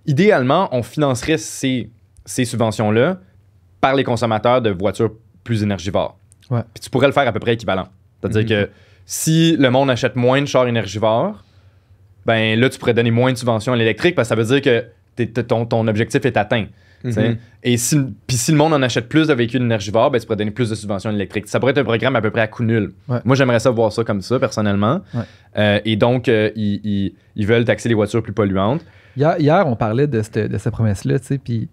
Idéalement, on financerait ces subventions-là par les consommateurs de voitures plus énergivores. Puis tu pourrais le faire à peu près équivalent. C'est-à-dire que si le monde achète moins de chars énergivores, ben là, tu pourrais donner moins de subventions à l'électrique parce que ça veut dire que ton objectif est atteint. Et si le monde en achète plus de véhicules énergivores, ben, tu pourrais donner plus de subventions à l'électrique. Ça pourrait être un programme à peu près à coût nul. Moi, j'aimerais ça voir ça comme ça, personnellement. Et donc, ils veulent taxer les voitures plus polluantes. Hier, on parlait de cette promesse-là, tu sais, puis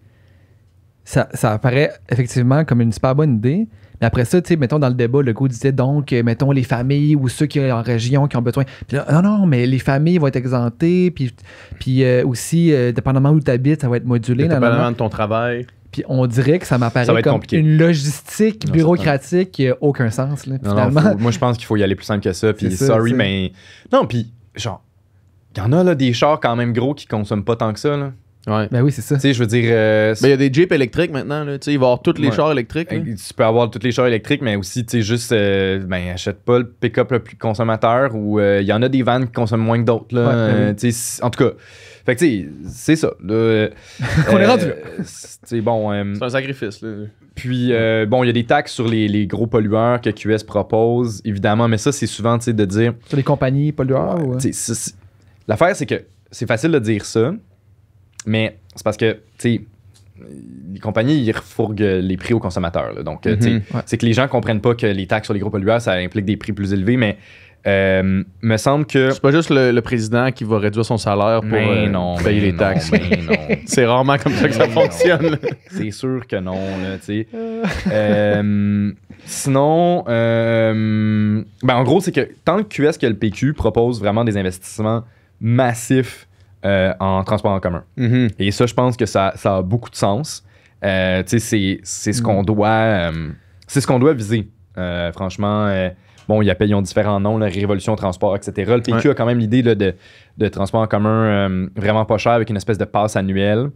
ça apparaît effectivement comme une super bonne idée. Mais après ça, tu sais, mettons, dans le débat, le gars disait donc, mettons, les familles ou ceux qui sont en région qui ont besoin. Puis là, non, mais les familles vont être exemptées. Puis aussi, dépendamment où tu habites, ça va être modulé. Dépendamment de ton travail. Puis on dirait que ça m'apparaît comme une logistique bureaucratique qui n'a aucun sens, là, finalement. Non, moi, je pense qu'il faut y aller plus simple que ça. Puis mais... Non, puis genre, il y en a là, des chars quand même gros qui consomment pas tant que ça, là. Ben oui, c'est ça. Tu sais, je veux dire... il y a des Jeeps électriques maintenant, là. Tu sais, il va y avoir tous les chars électriques. Tu peux avoir tous les chars électriques, mais aussi, tu sais, juste... achète pas le pick-up le plus consommateur ou il y en a des vannes qui consomment moins que d'autres, là. Tu sais, en tout cas... Fait que, tu sais, c'est ça. Là, on est rendu là. C'est un sacrifice, là. Puis, il y a des taxes sur les gros pollueurs que QS propose, évidemment, mais ça, c'est souvent, tu sais, de dire... Sur les compagnies pollueurs? L'affaire, c'est que c'est facile de dire ça, mais c'est parce que, tu sais, les compagnies, ils refourguent les prix aux consommateurs. Là. Donc, tu sais, c'est que les gens comprennent pas que les taxes sur les gros pollueurs, ça implique des prix plus élevés, mais me semble que... C'est pas juste le président qui va réduire son salaire pour payer les taxes. C'est rarement comme ça que ça fonctionne. Là. C'est sûr que non, là, tu sais. Sinon, en gros, c'est que tant que QS que le PQ propose vraiment des investissements massifs en transport en commun. Et ça, je pense que ça a beaucoup de sens. Tu sais, c'est ce qu'on doit... c'est ce qu'on doit viser. Franchement, ils ont différents noms, là, Révolution Transport, etc. Le PQ a quand même l'idée là, de transport en commun vraiment pas cher avec une espèce de passe annuelle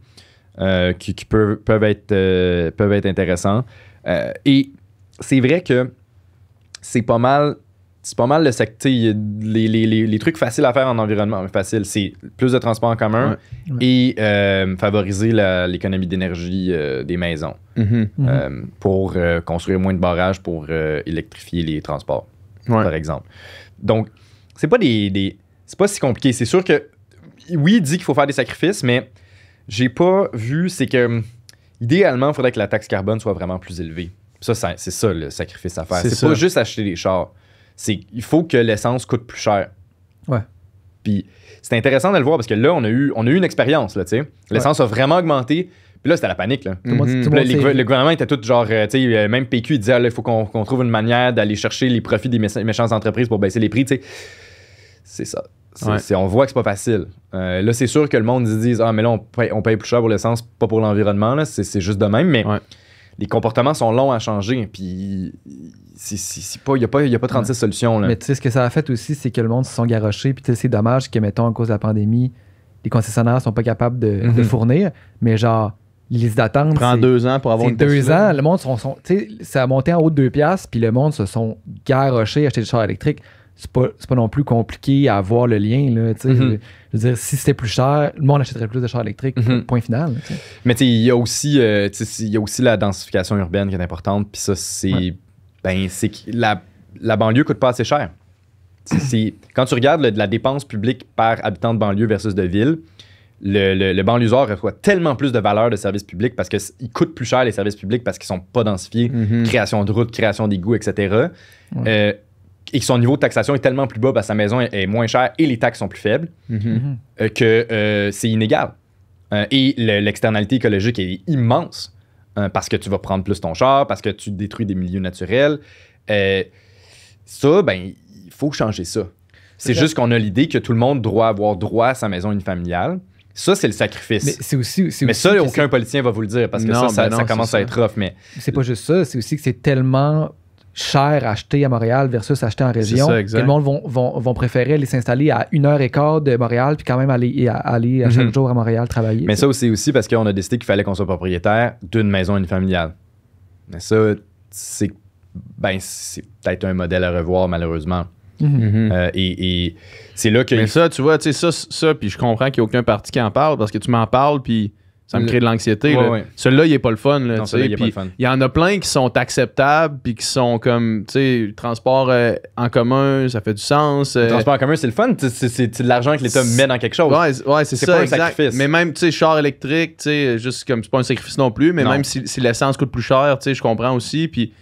qui peuvent être intéressants. Et c'est vrai que c'est pas mal le secteur. Les trucs faciles à faire en environnement, facile, c'est plus de transport en commun et favoriser l'économie d'énergie des maisons pour construire moins de barrages pour électrifier les transports, par exemple. Donc, c'est pas c'est pas si compliqué. C'est sûr que, oui, il dit qu'il faut faire des sacrifices, mais j'ai pas vu, c'est que idéalement, il faudrait que la taxe carbone soit vraiment plus élevée. Ça, c'est ça le sacrifice à faire. C'est pas juste acheter des chars. Il faut que l'essence coûte plus cher. Ouais. Puis c'est intéressant de le voir parce que là, on a eu une expérience, là, tu sais. L'essence a vraiment augmenté. Puis là, c'était la panique, là. Le gouvernement était tout genre, tu sais, même PQ, il disait, il faut qu'on trouve une manière d'aller chercher les profits des méchantes entreprises pour baisser les prix, tu sais. C'est ça. On voit que c'est pas facile. Là, c'est sûr que le monde se dit, mais là, on paye plus cher pour l'essence, pas pour l'environnement, là. C'est juste de même, mais les comportements sont longs à changer. Puis il n'y a pas 36 solutions, là. Mais tu sais, ce que ça a fait aussi, c'est que le monde se sont garochés. Puis c'est dommage que, mettons, à cause de la pandémie, les concessionnaires sont pas capables de fournir. Mais genre, les listes d'attente. Ça prend 2 ans pour avoir une 2 ans. Le monde, tu sais, ça a monté en haut de 2$, puis le monde se sont garochés à acheter des chars électriques. C'est pas non plus compliqué à voir le lien, là, tu sais. Je veux dire, si c'était plus cher, le monde achèterait plus de chars électriques. Point final. T'sais. Mais tu sais, il y a aussi la densification urbaine qui est importante. Puis ça, c'est que la banlieue coûte pas assez cher. Quand tu regardes la dépense publique par habitant de banlieue versus de ville, le banlieusard reçoit tellement plus de valeur de services publics parce qu'ils coûtent plus cher les services publics parce qu'ils sont pas densifiés, création de routes, création d'égouts, etc. Et que son niveau de taxation est tellement plus bas parce que sa maison est moins chère et les taxes sont plus faibles que c'est inégal. Et l'externalité écologique est immense parce que tu vas prendre plus ton char, parce que tu détruis des milieux naturels. Ça, il faut changer ça. C'est juste qu'on a l'idée que tout le monde doit avoir droit à sa maison unifamiliale. Ça, c'est le sacrifice. Mais c'est aussi ça, aucun politicien va vous le dire parce que ça commence à être rough. Mais c'est pas juste ça, c'est aussi que c'est tellement cher acheter à Montréal versus acheter en région. Ça, que le monde vont préférer aller s'installer à 1h15 de Montréal puis quand même aller à chaque jour à Montréal travailler. Mais ça aussi parce qu'on a décidé qu'il fallait qu'on soit propriétaire d'une maison unifamiliale. Mais ça, c'est peut-être un modèle à revoir malheureusement. Et c'est là que... Mais ça, tu vois, tu sais, ça puis je comprends qu'il n'y a aucun parti qui en parle parce que tu m'en parles puis ça me crée de l'anxiété. Celui-là, il est pas le fun. Là, il y en a plein qui sont acceptables puis qui sont comme, tu sais, le transport en commun, ça fait du sens. Le transport en commun, c'est le fun. C'est de l'argent que l'État met dans quelque chose. Ouais, c'est ça, pas un exact. sacrifice. Mais même, tu sais, char électrique, tu sais, juste comme, c'est pas un sacrifice non plus, mais même si l'essence coûte plus cher, tu sais, je comprends aussi. Puis...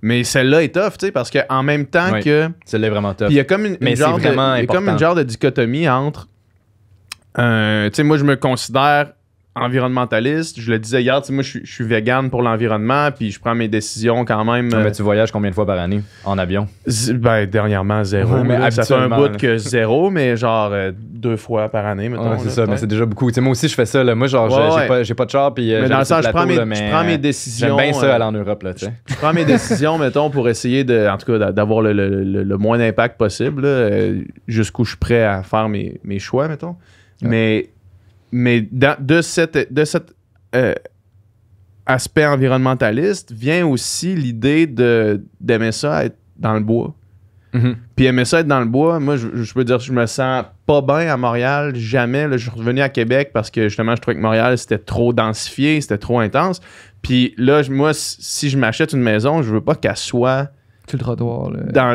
Mais celle-là est tough, tu sais, parce qu'en même temps que... Celle-là est vraiment tough. Il y a comme une genre de dichotomie entre... tu sais, moi, je me considère environnementaliste. Je le disais hier, tu sais, moi, je suis vegan pour l'environnement, puis je prends mes décisions quand même... Mais tu voyages combien de fois par année en avion? Dernièrement, 0. Mais ça fait un bout que 0, mais genre 2 fois par année, mettons. C'est ça, mais c'est déjà beaucoup. Tu sais, moi aussi, je fais ça. Là. Moi, genre, j'ai pas de char, puis mais dans le sens, je prends mes décisions. J'aime bien ça aller en Europe, là, tu sais. Je prends mes décisions, mettons, pour essayer en tout cas, d'avoir le moins d'impact possible, jusqu'où je suis prêt à faire mes choix, mettons. Mais de cet aspect environnementaliste vient aussi l'idée d'aimer ça être dans le bois. Puis aimer ça être dans le bois, moi, je peux dire, je me sens pas bien à Montréal, jamais. Là, je suis revenu à Québec parce que justement, je trouvais que Montréal, c'était trop densifié, c'était trop intense. Puis là, moi, si je m'achète une maison, je veux pas qu'elle soit... Sur le trottoir.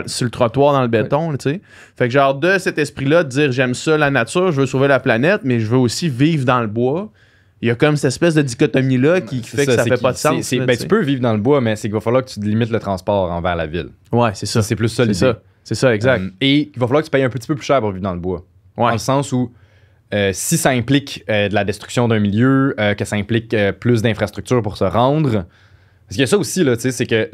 Sur le trottoir, dans le béton, tu sais. Fait que genre, de cet esprit-là, de dire j'aime ça, la nature, je veux sauver la planète, mais je veux aussi vivre dans le bois. Il y a comme cette espèce de dichotomie-là qui fait que ça fait pas de sens. Tu peux vivre dans le bois, mais c'est qu'il va falloir que tu limites le transport envers la ville. Ouais, c'est ça. C'est plus ça l'idée. C'est ça, exact. Et il va falloir que tu payes un petit peu plus cher pour vivre dans le bois. Ouais. Dans le sens où si ça implique de la destruction d'un milieu, que ça implique plus d'infrastructures pour se rendre. Parce qu'il y a ça aussi, là, tu sais, c'est que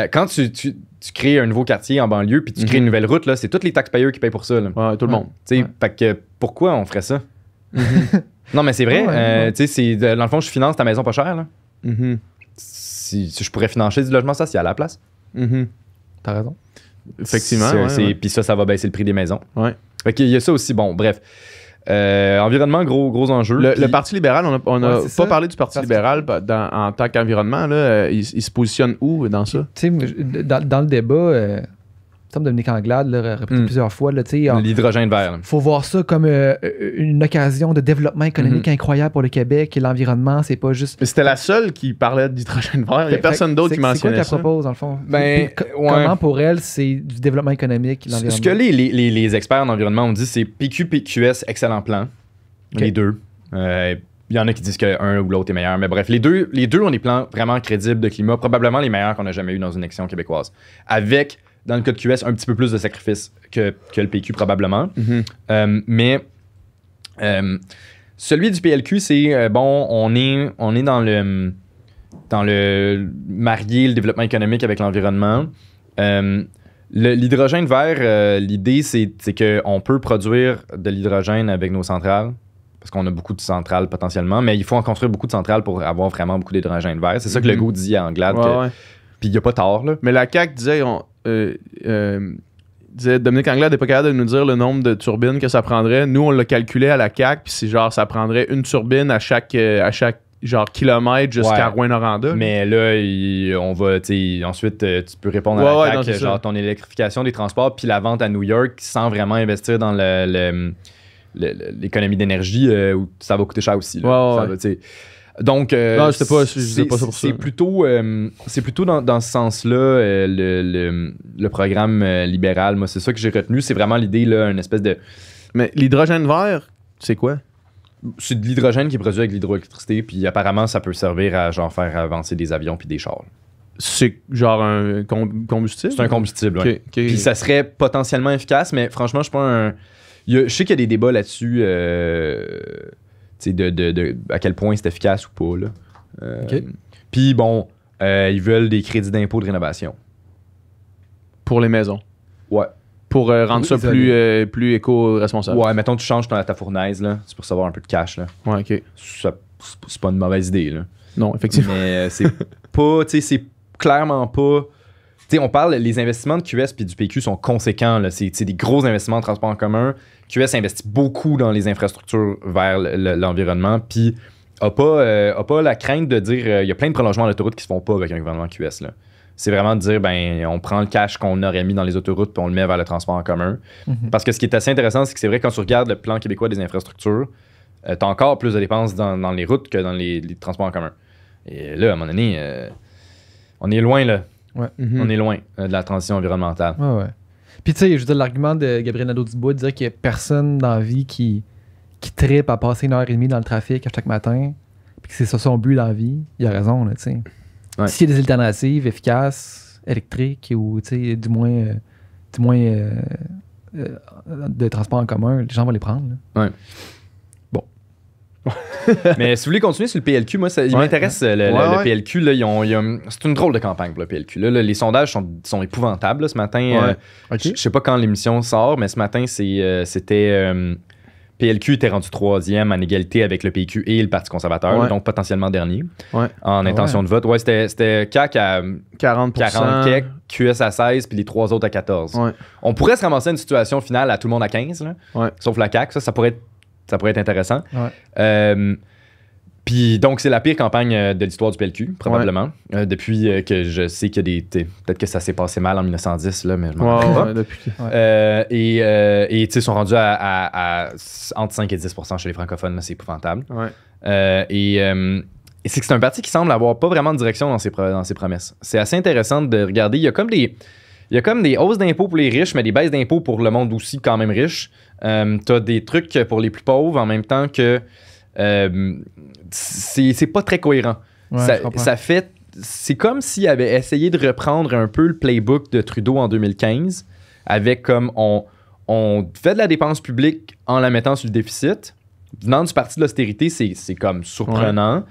quand tu crées un nouveau quartier en banlieue puis tu crées une nouvelle route, là, c'est tous les taxpayeurs qui payent pour ça. Là. Ouais, tout le monde. Fait que pourquoi on ferait ça? Non, mais c'est vrai. Dans le fond, je finance ta maison pas chère. Là. Si je pourrais financer du logement social à la place. T'as raison. Effectivement. Puis ça va baisser le prix des maisons. Ouais. Fait qu'il y a ça aussi. Bon, bref. Environnement, gros enjeu. Le Parti libéral, on n'a pas parlé du Parti libéral en tant qu'environnement. Il se positionne où dans ça? Tu sais, dans le débat, Dominique Anglade l'a répété plusieurs fois. L'hydrogène vert. Il faut voir ça comme une occasion de développement économique incroyable pour le Québec et l'environnement. C'est pas juste... Mais c'était la seule qui parlait d'hydrogène vert. Il n'y a personne d'autre qui mentionnait ça. C'est quoi qu'elle propose, dans le fond? Comment pour elle, c'est du développement économique, l'environnement? Ce que les experts en environnement ont dit, c'est PQ-PQS, excellent plan. Les deux. Il y en a qui disent qu'un ou l'autre est meilleur. Mais bref, les deux ont des plans vraiment crédibles de climat, probablement les meilleurs qu'on a jamais eu dans une élection québécoise. Avec, dans le cas de QS, un petit peu plus de sacrifices que le PQ, probablement. Mais celui du PLQ, c'est, on est dans le marier le développement économique avec l'environnement. L'hydrogène vert, l'idée, c'est qu'on peut produire de l'hydrogène avec nos centrales. Parce qu'on a beaucoup de centrales potentiellement, mais il faut en construire beaucoup de centrales pour avoir vraiment beaucoup d'hydrogène vert. C'est ça que Legault dit à Anglade. Puis il n'y a pas tard. Là. Mais la CAQ disait, Dominique Anglade n'est pas capable de nous dire le nombre de turbines que ça prendrait. Nous, on l'a calculé à la CAQ, puis c'est genre, ça prendrait une turbine à chaque genre kilomètre jusqu'à Rouyn-Noranda. Mais là, on va, ensuite, tu peux répondre à la CAQ, genre ton électrification des transports, puis la vente à New York sans vraiment investir dans l'économie d'énergie où ça va coûter cher aussi. Là. Donc, c'est plutôt dans ce sens-là le programme libéral. Moi, c'est ça que j'ai retenu. C'est vraiment l'idée, là, une espèce de... Mais l'hydrogène vert, c'est quoi? C'est de l'hydrogène qui est produit avec l'hydroélectricité, puis apparemment, ça peut servir à genre faire avancer des avions puis des chars. C'est genre un combustible? C'est un combustible, oui. Okay. Puis ça serait potentiellement efficace, mais franchement, je suis pas un... je sais qu'il y a des débats là-dessus, à quel point c'est efficace ou pas. Là. Puis bon, ils veulent des crédits d'impôt de rénovation. Pour les maisons? Ouais. Pour rendre ça plus éco-responsable? Ouais, mettons, tu changes ta fournaise, là, c'est pour recevoir un peu de cash. Là. Ouais, OK. C'est pas une mauvaise idée. Là. Non, effectivement. Mais c'est pas, c'est clairement pas... on parle, les investissements de QS et du PQ sont conséquents. Là. C'est des gros investissements en transport en commun. QS investit beaucoup dans les infrastructures vers l'environnement, puis n'a pas la crainte de dire il y a plein de prolongements d'autoroutes qui se font pas avec un gouvernement QS. Là. C'est vraiment de dire on prend le cash qu'on aurait mis dans les autoroutes puis on le met vers le transport en commun. Parce que ce qui est assez intéressant, c'est que c'est vrai quand tu regardes le plan québécois des infrastructures, tu as encore plus de dépenses dans les routes que dans les transports en commun. Et là, à un moment donné, on est loin là. Ouais. On est loin de la transition environnementale. Ouais. Puis tu sais, je veux dire, l'argument de Gabriel Nadeau-Dubois de dire qu'il n'y a personne dans la vie qui trippe à passer 1h30 dans le trafic à chaque matin, puis que c'est ça son but dans la vie, il a raison, là, tu sais. Ouais. S'il y a des alternatives efficaces, électriques, ou tu sais, du moins de transport en commun, les gens vont les prendre. Là. Ouais. Bon. Mais si vous voulez continuer sur le PLQ, moi, il m'intéresse le PLQ. Là, c'est une drôle de campagne pour le PLQ. Là, les sondages sont épouvantables. Là, ce matin, je sais pas quand l'émission sort, mais ce matin, c'était... PLQ était rendu 3e en égalité avec le PQ et le Parti conservateur, donc potentiellement dernier en intention de vote. Ouais, c'était CAQ à 40 QS à 16 puis les trois autres à 14. Ouais. On pourrait se ramasser une situation finale à tout le monde à 15, là, sauf la CAQ. Ça pourrait être intéressant. Ouais. Puis donc, c'est la pire campagne de l'histoire du PLQ, probablement. Depuis que je sais qu'il y a des... Peut-être que ça s'est passé mal en 1910, là, mais je m'en rappelle pas. Et tu sais, ils sont rendus à entre 5 et 10% chez les francophones. Là, c'est épouvantable. Ouais. Et c'est que c'est un parti qui semble avoir pas vraiment de direction dans ses promesses. C'est assez intéressant de regarder. Il y a comme des hausses d'impôts pour les riches, mais des baisses d'impôts pour le monde aussi quand même riche. T'as des trucs pour les plus pauvres en même temps que... c'est pas très cohérent. Ça fait... C'est comme s'il avait essayé de reprendre un peu le playbook de Trudeau en 2015, avec comme on fait de la dépense publique en la mettant sur le déficit. Venant du parti de l'austérité, c'est comme surprenant.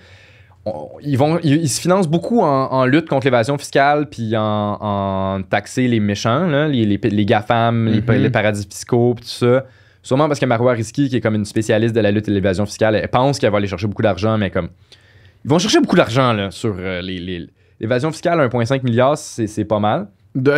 Ils se financent beaucoup en lutte contre l'évasion fiscale puis en taxer les méchants, là, les GAFAM, les paradis fiscaux, puis tout ça. Sûrement parce que Marois Risky, qui est comme une spécialiste de la lutte et de l'évasion fiscale, elle pense qu'elle va aller chercher beaucoup d'argent, mais comme... Ils vont chercher beaucoup d'argent là, sur l'évasion fiscale, 1,5 milliard, c'est pas mal.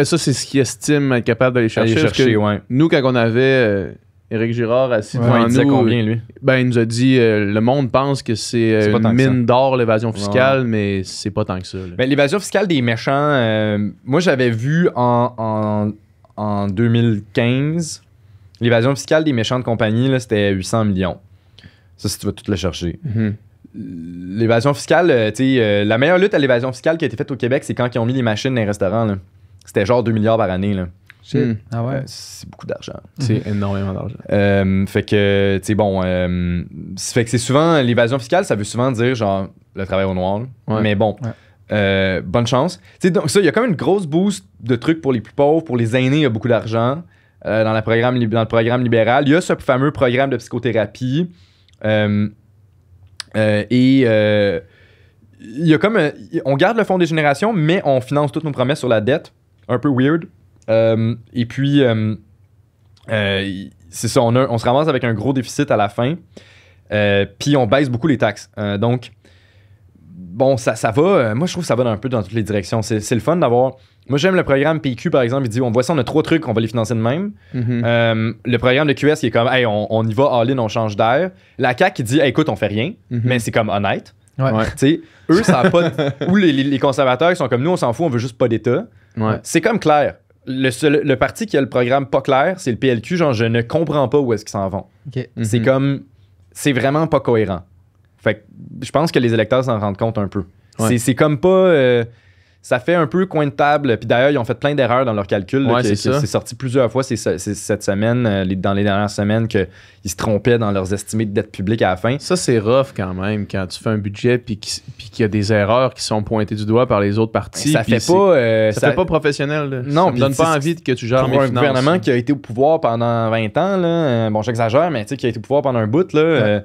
Ça, c'est ce qu'ils estiment être capable d'aller chercher. Nous, quand on avait Éric Girard assis devant nous... Il disait combien, lui? Ben, il nous a dit, le monde pense que c'est une mine d'or, l'évasion fiscale, mais c'est pas tant que ça. Ben, l'évasion fiscale des méchants, moi, j'avais vu en 2015... L'évasion fiscale des méchantes compagnies, là, c'était 800 millions. Ça, si tu vas tout le chercher. L'évasion fiscale, la meilleure lutte à l'évasion fiscale qui a été faite au Québec, c'est quand ils ont mis les machines dans les restaurants. Là. C'était genre 2 milliards par année. Là. Shit. Ah ouais. C'est beaucoup d'argent. C'est énormément d'argent. Fait que, tu sais, bon, fait que c'est souvent, l'évasion fiscale, ça veut souvent dire, genre, le travail au noir. Ouais. Mais bon, bonne chance. Tu sais, donc ça, il y a quand même une grosse boost de trucs pour les plus pauvres. Pour les aînés, il y a beaucoup d'argent. Dans le programme libéral, il y a ce fameux programme de psychothérapie. Il y a comme... on garde le fonds des générations, mais on finance toutes nos promesses sur la dette. Un peu weird. Et puis, c'est ça, on se ramasse avec un gros déficit à la fin. Puis on baisse beaucoup les taxes. Donc, bon, ça va. Moi, je trouve que ça va un peu dans toutes les directions. C'est le fun d'avoir... Moi, j'aime le programme PQ, par exemple. Il dit, on voit ça, on a 3 trucs, on va les financer de même. Le programme de QS, il est comme, hey, on y va all-in, on change d'air. La CAQ, qui dit, hey, écoute, on fait rien. Mais c'est comme honnête. Ouais. Ouais. Tu sais, eux, ça a pas... Ou les conservateurs, ils sont comme nous, on s'en fout, on veut juste pas d'État. Ouais. C'est comme clair. Le parti qui a le programme pas clair, c'est le PLQ. Genre, je ne comprends pas où est-ce qu'ils s'en vont. OK. C'est comme... C'est vraiment pas cohérent. Fait que je pense que les électeurs s'en rendent compte un peu. Ouais. C'est comme pas... ça fait un peu coin de table. Puis d'ailleurs, ils ont fait plein d'erreurs dans leurs calculs. Là, Ouais, c'est ça. C'est sorti plusieurs fois cette semaine, dans les dernières semaines, qu'ils se trompaient dans leurs estimés de dette publique à la fin. Ça, c'est rough quand même, quand tu fais un budget puis qu'il y a des erreurs qui sont pointées du doigt par les autres partis. Ça puis fait pas... ça fait pas professionnel. Là. Non, ça me puis donne pas c'est- envie que tu gères Pour mes un finances. gouvernement qui a été au pouvoir pendant 20 ans, là, bon, j'exagère, mais tu sais, qui a été au pouvoir pendant un bout, là,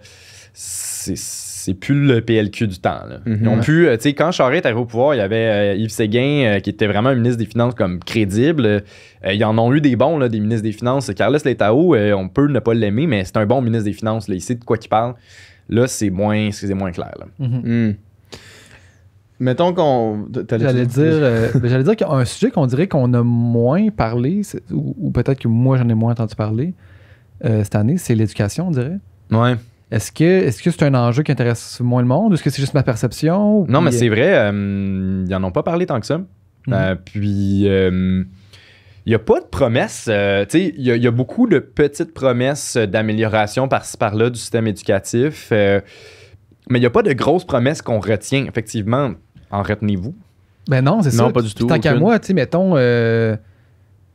c'est plus le PLQ du temps. Là. Ils ont pu, tu sais, quand Charest est arrivé au pouvoir, il y avait Yves Séguin qui était vraiment un ministre des Finances comme crédible. Ils en ont eu des bons, là, des ministres des Finances. Carlos Letao, on peut ne pas l'aimer, mais c'est un bon ministre des Finances. Là. Il sait de quoi il parle. Là, c'est moins clair. Là. Mettons qu'on... J'allais dire qu'il y a un sujet qu'on dirait qu'on a moins parlé, ou peut-être que moi j'en ai moins entendu parler cette année, c'est l'éducation, on dirait. Ouais. Est-ce que c'est un enjeu qui intéresse moins le monde ou est-ce que c'est juste ma perception? Non, mais c'est vrai, ils n'en ont pas parlé tant que ça. Puis, il n'y a pas de promesses. Tu sais, il y a beaucoup de petites promesses d'amélioration par-ci par-là du système éducatif. Mais il n'y a pas de grosses promesses qu'on retient. Effectivement, en retenez-vous? Ben non, c'est ça. Non, pas du tout. Tant qu'à moi, tu sais, mettons... tu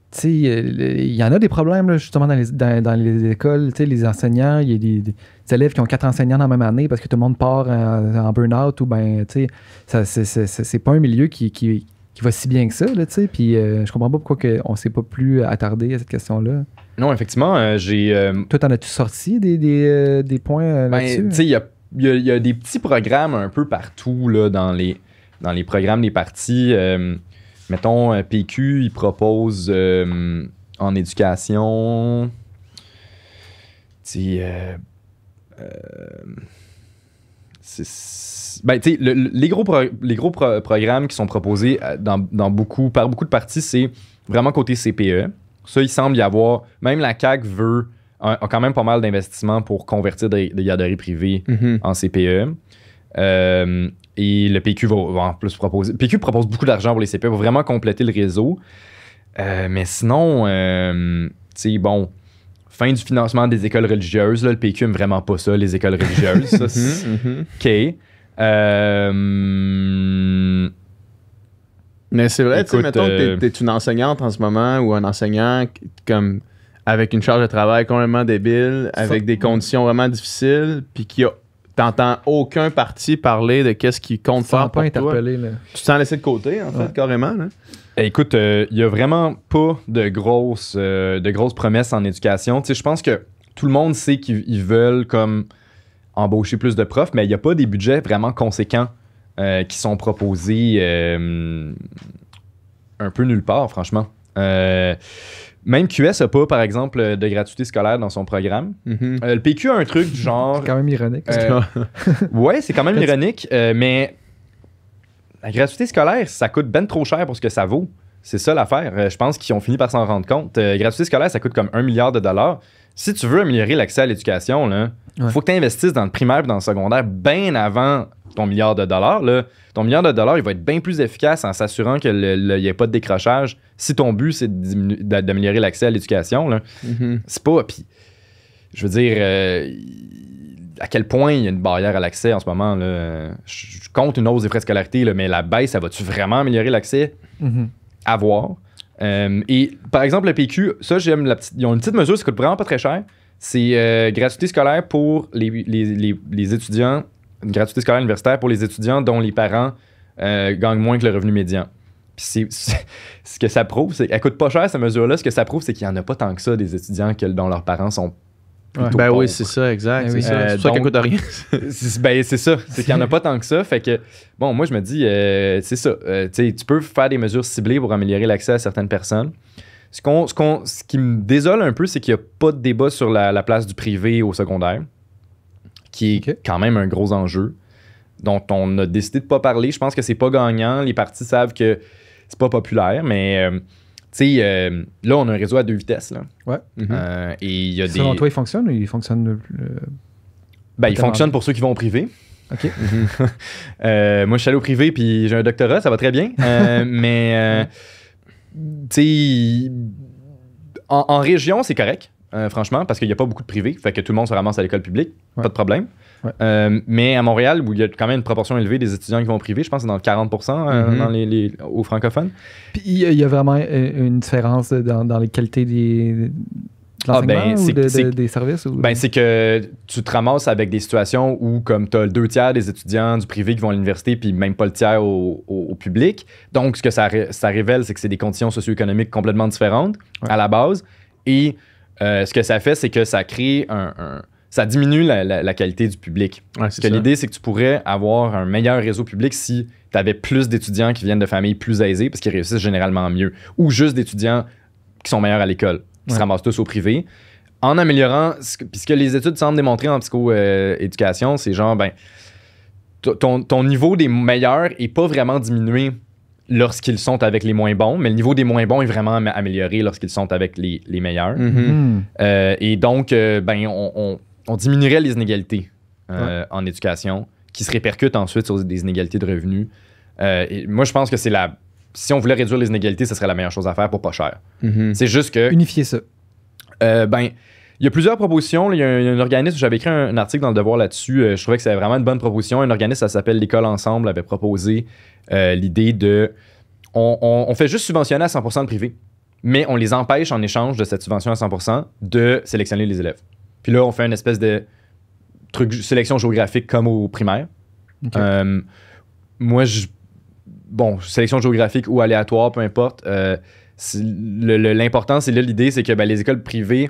sais, il y en a des problèmes là, justement dans les écoles, tu sais, les enseignants, il y a des élèves qui ont 4 enseignants dans la même année parce que tout le monde part en burn-out ou ben, tu sais, c'est pas un milieu qui va si bien que ça, là, tu sais, puis je comprends pas pourquoi on s'est pas plus attardé à cette question-là. Non, effectivement, j'ai... Toi, t'en as-tu sorti des points là-dessus? tu sais, il y a des petits programmes un peu partout là, dans les programmes des partis. Mettons, PQ, il propose en éducation... Tu sais... ben, tu sais, les gros programmes qui sont proposés par beaucoup de partis, c'est vraiment côté CPE. Ça, il semble y avoir... Même la CAQ a quand même pas mal d'investissements pour convertir des garderies privées en CPE. Et le PQ va en plus proposer... Le PQ propose beaucoup d'argent pour les CPE, va vraiment compléter le réseau. Mais sinon, tu sais, bon... Fin du financement des écoles religieuses. Là, le PQ aime vraiment pas ça, les écoles religieuses. Ça, OK. Mais c'est vrai, tu sais, Écoute, mettons que t'es une enseignante en ce moment ou un enseignant comme avec une charge de travail complètement débile, avec des conditions vraiment difficiles, puis t'entends aucun parti parler de qu'est-ce qui compte Ça m'a faire pas pour toi. interpellé, là. Tu t'en laissé de côté, en fait, carrément. Là. Écoute, il y a vraiment pas de grosses promesses en éducation. Tu sais, je pense que tout le monde sait qu'ils veulent comme embaucher plus de profs, mais il n'y a pas des budgets vraiment conséquents qui sont proposés un peu nulle part, franchement. Même QS n'a pas, par exemple, de gratuité scolaire dans son programme. Le PQ a un truc du genre... C'est quand même ironique. Ouais, c'est quand même ironique, mais la gratuité scolaire, ça coûte ben trop cher pour ce que ça vaut. C'est ça l'affaire. Je pense qu'ils ont fini par s'en rendre compte. Gratuité scolaire, ça coûte comme 1 milliard de dollars. Si tu veux améliorer l'accès à l'éducation, il faut que tu investisses dans le primaire et dans le secondaire bien avant ton milliard de dollars. Là. Ton milliard de dollars, il va être bien plus efficace en s'assurant qu'il n'y ait pas de décrochage si ton but, c'est d'améliorer l'accès à l'éducation. Là. C'est pas... Puis, je veux dire... à quel point il y a une barrière à l'accès en ce moment. Là. Je compte une hausse des frais de scolarité, là, mais la baisse, ça va-tu vraiment améliorer l'accès? À voir. Et par exemple, le PQ, ça, j'aime ils ont une petite mesure, ça coûte vraiment pas très cher. C'est gratuité scolaire pour les étudiants, une gratuité scolaire universitaire pour les étudiants dont les parents gagnent moins que le revenu médian. Puis ce que ça prouve, c'est qu'elle coûte pas cher, cette mesure-là. Ce que ça prouve, c'est qu'il y en a pas tant que ça des étudiants dont leurs parents sont plutôt pauvres. Oui, c'est ça, exact. Oui. C'est ça qu'elle coûte rien. c'est ça. C'est qu'il y en a pas tant que ça. Fait que, bon, moi, je me dis, c'est ça. Tu peux faire des mesures ciblées pour améliorer l'accès à certaines personnes. Ce qui me désole un peu, c'est qu'il n'y a pas de débat sur la place du privé au secondaire, qui est quand même un gros enjeu, dont on a décidé de ne pas parler. Je pense que c'est pas gagnant. Les partis savent que c'est pas populaire, mais là, on a un réseau à 2 vitesses. Là. Ouais. Et il y a Selon toi, il fonctionne ou il fonctionne il fonctionne pour ceux qui vont au privé. OK. Moi, je suis allé au privé puis j'ai un doctorat, ça va très bien. Mais, tu sais, en région, c'est correct, franchement, parce qu'il n'y a pas beaucoup de privés. Fait que tout le monde se ramasse à l'école publique, pas de problème. Ouais. Mais à Montréal, où il y a quand même une proportion élevée des étudiants qui vont au privé, je pense que c'est dans le 40% aux francophones. Puis il y a vraiment une différence dans les qualités de l'enseignement ou des services? Ou... c'est que tu te ramasses avec des situations où, comme tu as le 2 tiers des étudiants du privé qui vont à l'université, puis même pas le tiers au public. Donc, ce que ça révèle, c'est que c'est des conditions socio-économiques complètement différentes à la base. Et ce que ça fait, c'est que ça crée ça diminue la qualité du public. Ouais, Parce que l'idée, c'est que tu pourrais avoir un meilleur réseau public si tu avais plus d'étudiants qui viennent de familles plus aisées, parce qu'ils réussissent généralement mieux. Ou juste d'étudiants qui sont meilleurs à l'école, qui se ramassent tous au privé. En améliorant, puisque les études semblent démontrer en psycho-éducation, c'est genre, ton niveau des meilleurs n'est pas vraiment diminué lorsqu'ils sont avec les moins bons, mais le niveau des moins bons est vraiment amélioré lorsqu'ils sont avec les meilleurs. Et donc, on diminuerait les inégalités en éducation qui se répercutent ensuite sur des inégalités de revenus. Et moi, je pense que si on voulait réduire les inégalités, ce serait la meilleure chose à faire pour pas cher. C'est juste que... Unifier ça. Il y a plusieurs propositions. Il y a un organisme, j'avais écrit un article dans Le Devoir là-dessus. Je trouvais que c'était vraiment une bonne proposition. Un organisme, ça s'appelle l'École Ensemble, avait proposé l'idée de... On fait juste subventionner à 100% le privé, mais on les empêche en échange de cette subvention à 100% de sélectionner les élèves. Puis là, on fait une espèce de truc sélection géographique comme au primaire. Okay. Moi, sélection géographique ou aléatoire, peu importe. L'important, c'est là, l'idée, c'est que les écoles privées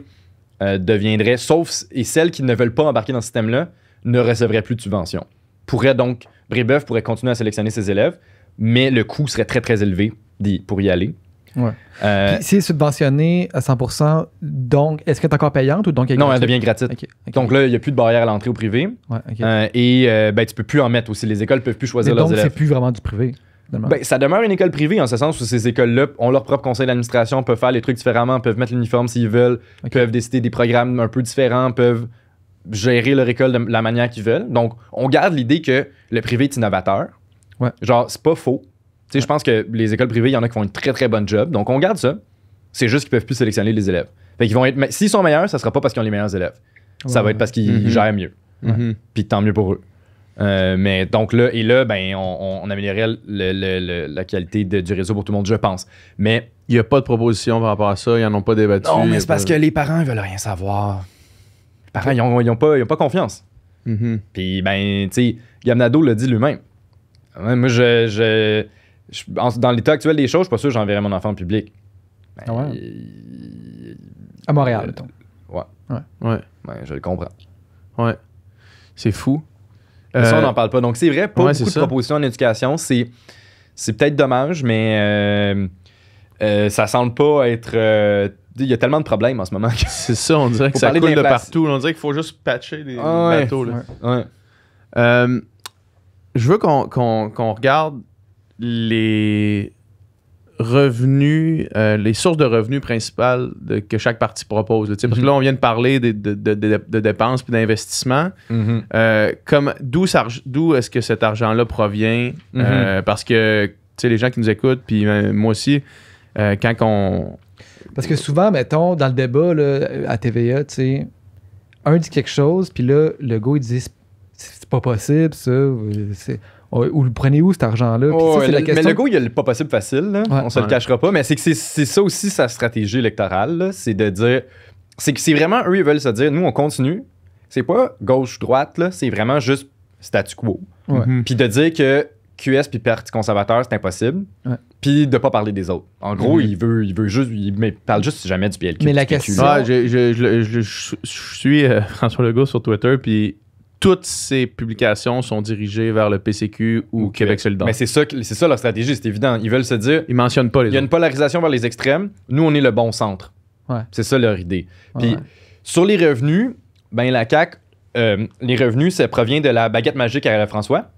deviendraient, sauf et celles qui ne veulent pas embarquer dans ce système-là, ne recevraient plus de subventions. Brébeuf pourrait continuer à sélectionner ses élèves, mais le coût serait très, très élevé pour y aller. Ouais. Puis c'est subventionné à 100%, donc est-ce qu'elle est encore payante ou donc elle est Non, gratuite? elle devient gratuite. Okay. Donc là, il n'y a plus de barrière à l'entrée au privé. Ouais, okay. Tu peux plus en mettre aussi. Les écoles ne peuvent plus choisir leurs élèves. Donc c'est plus vraiment du privé. Ça demeure une école privée en ce sens où ces écoles-là ont leur propre conseil d'administration, peuvent faire les trucs différemment, peuvent mettre l'uniforme s'ils veulent, peuvent décider des programmes un peu différents, peuvent gérer leur école de la manière qu'ils veulent. Donc, on garde l'idée que le privé est innovateur. Ouais. Genre, c'est pas faux. Je pense que les écoles privées, il y en a qui font une très très bonne job. Donc, on garde ça. C'est juste qu'ils peuvent plus sélectionner les élèves. Fait qu'ils vont être... S'ils sont meilleurs, ça sera pas parce qu'ils ont les meilleurs élèves. Ça va être parce qu'ils gèrent mieux. Puis tant mieux pour eux. Mais donc là, on améliorerait la qualité du réseau pour tout le monde, je pense. Mais il n'y a pas de proposition par rapport à ça, ils n'en ont pas débattu. Non, mais c'est parce que les parents, ils veulent rien savoir. Les parents, ils n'ont pas confiance. Puis, tu sais, Gab Nadeau l'a dit lui-même. Moi, dans l'état actuel des choses, je suis pas sûr que j'enverrais mon enfant en public. À Montréal, mettons. Ouais, je le comprends. Ouais. C'est fou. Ça, on n'en parle pas. Donc, c'est vrai, pas beaucoup de propositions en éducation. C'est peut-être dommage, mais ça semble pas être... Il y a tellement de problèmes en ce moment. C'est ça, on dirait que ça coule de partout. On dirait qu'il faut juste patcher des bateaux. Là. Je veux qu'on regarde les revenus, les sources de revenus principales que chaque parti propose. Parce que là, on vient de parler de dépenses puis d'investissements. D'où est-ce que cet argent-là provient? Parce que les gens qui nous écoutent, puis moi aussi, quand on... Parce que souvent, mettons, dans le débat là, à TVA, un dit quelque chose, puis là, le gars, il dit c'est pas possible, ça. Ou le prenez où cet argent-là? Puis ça, c'est la question. Mais Legault, il a le pas possible facile, là. Ouais. On se le cachera pas. Mais c'est que c'est ça aussi sa stratégie électorale, là. C'est de dire. C'est que c'est vraiment eux, ils veulent se dire, nous, on continue. C'est pas gauche-droite, là. C'est vraiment juste statu quo. Ouais. Puis de dire que QS puis Parti conservateur, c'est impossible. Ouais. Puis de pas parler des autres. En gros, il veut juste. Il parle juste jamais du PLQ. Mais la du PQ. question- Ouais, je suis François Legault sur Twitter, puis toutes ses publications sont dirigées vers le PCQ ou Québec solidaire. Mais c'est ça leur stratégie, c'est évident. Ils veulent se dire, Ils mentionnent pas les il y a autres. une polarisation vers les extrêmes. Nous, on est le bon centre. Ouais. C'est ça leur idée. Puis Ouais. sur les revenus, ben la CAQ, les revenus, ça provient de la baguette magique à François.